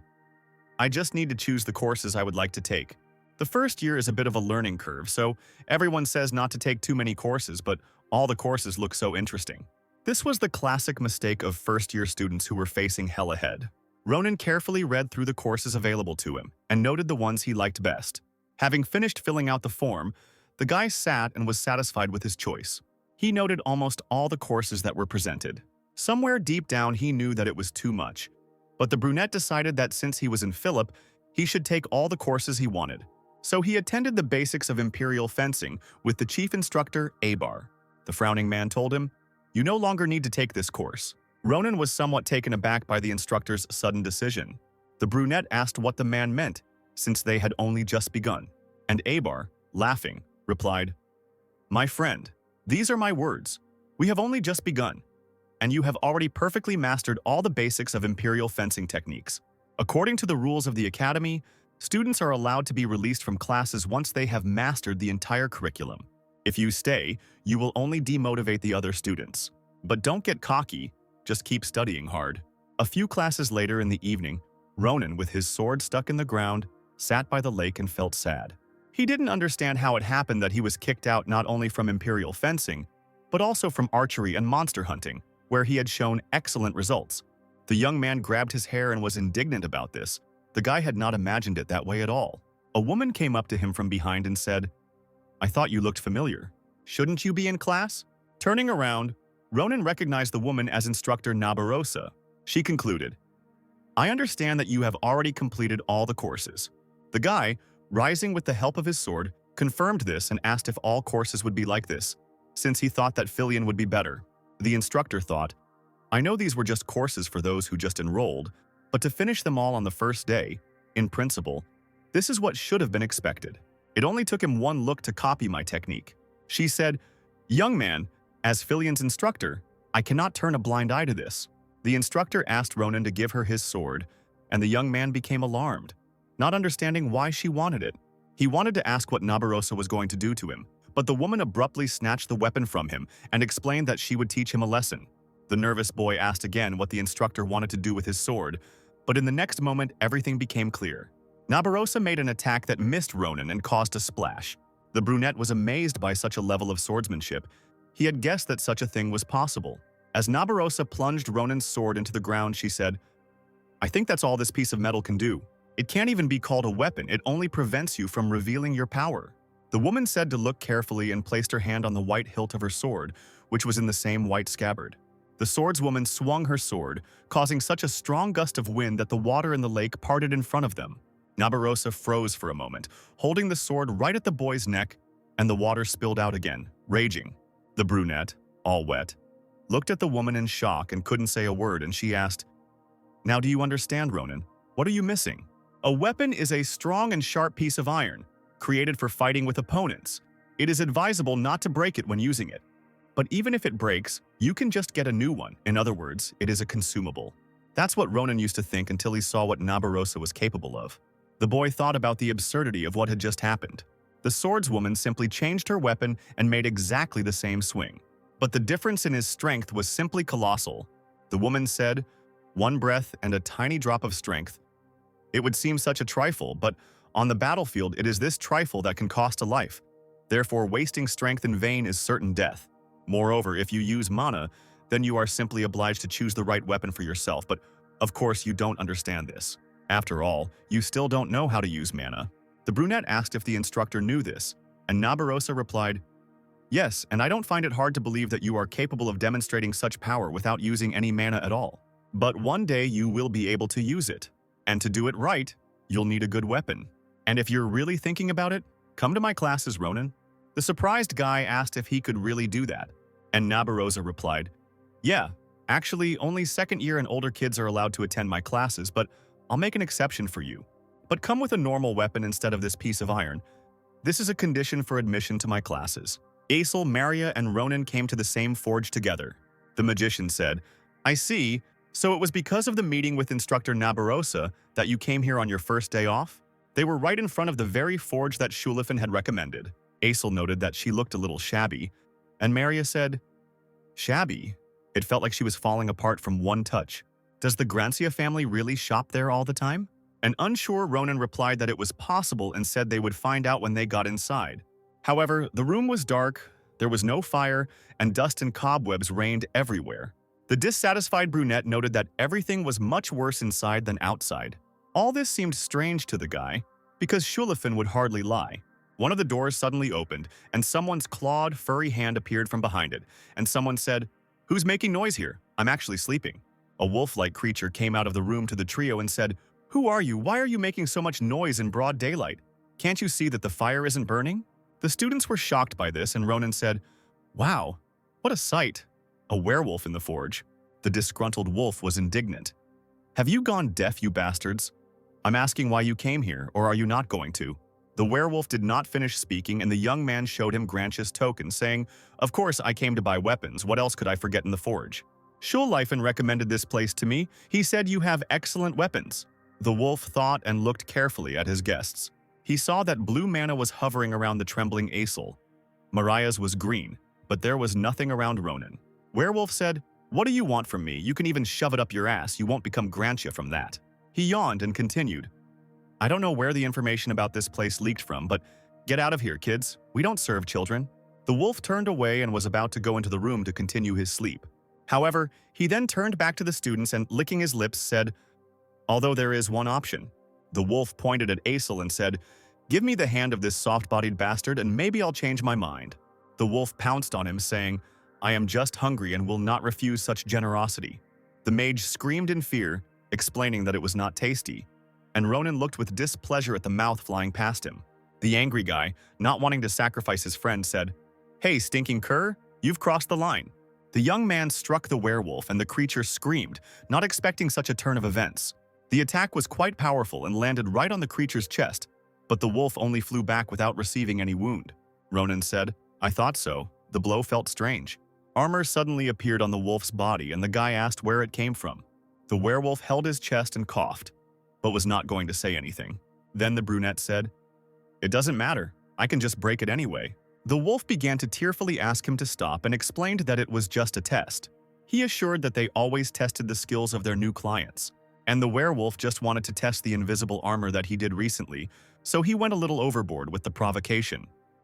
A: "I just need to choose the courses I would like to take. The first year is a bit of a learning curve, so everyone says not to take too many courses, but all the courses look so interesting." This was the classic mistake of first-year students who were facing hell ahead. Ronan carefully read through the courses available to him and noted the ones he liked best. Having finished filling out the form, the guy sat and was satisfied with his choice. He noted almost all the courses that were presented. Somewhere deep down, he knew that it was too much. But the brunette decided that since he was in Philip, he should take all the courses he wanted. So he attended the basics of imperial fencing with the chief instructor, Abar. The frowning man told him, "You no longer need to take this course." Ronan was somewhat taken aback by the instructor's sudden decision. The brunette asked what the man meant, since they had only just begun. And Abar, laughing, replied, "My friend, these are my words. We have only just begun, and you have already perfectly mastered all the basics of imperial fencing techniques. According to the rules of the academy, students are allowed to be released from classes once they have mastered the entire curriculum. If you stay, you will only demotivate the other students. But don't get cocky, just keep studying hard." A few classes later in the evening, Ronan, with his sword stuck in the ground, sat by the lake and felt sad. He didn't understand how it happened that he was kicked out not only from imperial fencing, but also from archery and monster hunting, where he had shown excellent results. The young man grabbed his hair and was indignant about this. The guy had not imagined it that way at all. A woman came up to him from behind and said, "I thought you looked familiar. Shouldn't you be in class?" Turning around, Ronan recognized the woman as instructor Nabarosa. She concluded, "I understand that you have already completed all the courses." The guy, rising with the help of his sword, confirmed this and asked if all courses would be like this, since he thought that Filion would be better. The instructor thought, "I know these were just courses for those who just enrolled, but to finish them all on the first day, in principle, this is what should have been expected. It only took him one look to copy my technique." She said, "Young man, as Filion's instructor, I cannot turn a blind eye to this." The instructor asked Ronan to give her his sword, and the young man became alarmed, not understanding why she wanted it. He wanted to ask what Nabarosa was going to do to him, but the woman abruptly snatched the weapon from him and explained that she would teach him a lesson. The nervous boy asked again what the instructor wanted to do with his sword, but in the next moment everything became clear. Nabarosa made an attack that missed Ronan and caused a splash. The brunette was amazed by such a level of swordsmanship. He had guessed that such a thing was possible. As Nabarosa plunged Ronan's sword into the ground, she said, "I think that's all this piece of metal can do. It can't even be called a weapon, it only prevents you from revealing your power." The woman said to look carefully and placed her hand on the white hilt of her sword, which was in the same white scabbard. The swordswoman swung her sword, causing such a strong gust of wind that the water in the lake parted in front of them. Nabarosa froze for a moment, holding the sword right at the boy's neck, and the water spilled out again, raging. The brunette, all wet, looked at the woman in shock and couldn't say a word, and she asked, "Now do you understand, Ronan? What are you missing?" A weapon is a strong and sharp piece of iron, created for fighting with opponents. It is advisable not to break it when using it. But even if it breaks, you can just get a new one. In other words, it is a consumable. That's what Ronan used to think until he saw what Nabarosa was capable of. The boy thought about the absurdity of what had just happened. The swordswoman simply changed her weapon and made exactly the same swing. But the difference in his strength was simply colossal. The woman said, "One breath and a tiny drop of strength. It would seem such a trifle, but on the battlefield it is this trifle that can cost a life. Therefore, wasting strength in vain is certain death. Moreover, if you use mana, then you are simply obliged to choose the right weapon for yourself, but of course you don't understand this. After all, you still don't know how to use mana." The brunette asked if the instructor knew this, and Nabarosa replied, "Yes, and I don't find it hard to believe that you are capable of demonstrating such power without using any mana at all. But one day you will be able to use it, and to do it right, you'll need a good weapon. And if you're really thinking about it, come to my classes, Ronan." The surprised guy asked if he could really do that, and Nabarosa replied, "Yeah, actually only second year and older kids are allowed to attend my classes, but I'll make an exception for you. But come with a normal weapon instead of this piece of iron. This is a condition for admission to my classes." Asil, Maria, and Ronan came to the same forge together. The magician said, "I see, so it was because of the meeting with instructor Nabarosa that you came here on your first day off?" They were right in front of the very forge that Shulifin had recommended. Asil noted that she looked a little shabby, and Maria said, "Shabby?" It felt like she was falling apart from one touch. "Does the Grancia family really shop there all the time?" An unsure Ronan replied that it was possible and said they would find out when they got inside. However, the room was dark, there was no fire, and dust and cobwebs reigned everywhere. The dissatisfied brunette noted that everything was much worse inside than outside. All this seemed strange to the guy, because Shulifin would hardly lie. One of the doors suddenly opened, and someone's clawed, furry hand appeared from behind it, and someone said, "Who's making noise here? I'm actually sleeping." A wolf-like creature came out of the room to the trio and said, "Who are you? Why are you making so much noise in broad daylight? Can't you see that the fire isn't burning?" The students were shocked by this, and Ronan said, "Wow, what a sight! A werewolf in the forge." The disgruntled wolf was indignant. "Have you gone deaf, you bastards? I'm asking why you came here, or are you not going to?" The werewolf did not finish speaking, and the young man showed him Grantia's token, saying, "Of course I came to buy weapons. What else could I forget in the forge? Shulifin recommended this place to me. He said you have excellent weapons." The wolf thought and looked carefully at his guests. He saw that blue mana was hovering around the trembling Asil. Mariah's was green, but there was nothing around Ronan. Werewolf said, "What do you want from me? You can even shove it up your ass. You won't become Grantia from that." He yawned and continued, "I don't know where the information about this place leaked from, but get out of here, kids. We don't serve children." The wolf turned away and was about to go into the room to continue his sleep. However, he then turned back to the students and, licking his lips, said, "Although there is one option." The wolf pointed at Asil and said, "Give me the hand of this soft-bodied bastard and maybe I'll change my mind." The wolf pounced on him, saying, I am just hungry and will not refuse such generosity." The mage screamed in fear, explaining that it was not tasty, and Ronan looked with displeasure at the mouth flying past him. The angry guy, not wanting to sacrifice his friend, said, "Hey, stinking cur, you've crossed the line." The young man struck the werewolf and the creature screamed, not expecting such a turn of events. The attack was quite powerful and landed right on the creature's chest, but the wolf only flew back without receiving any wound. Ronan said, "I thought so. The blow felt strange." Armor suddenly appeared on the wolf's body and the guy asked where it came from. The werewolf held his chest and coughed, but was not going to say anything. Then the brunette said, "It doesn't matter. I can just break it anyway." The wolf began to tearfully ask him to stop and explained that it was just a test. He assured that they always tested the skills of their new clients, and the werewolf just wanted to test the invisible armor that he did recently, so he went a little overboard with the provocation.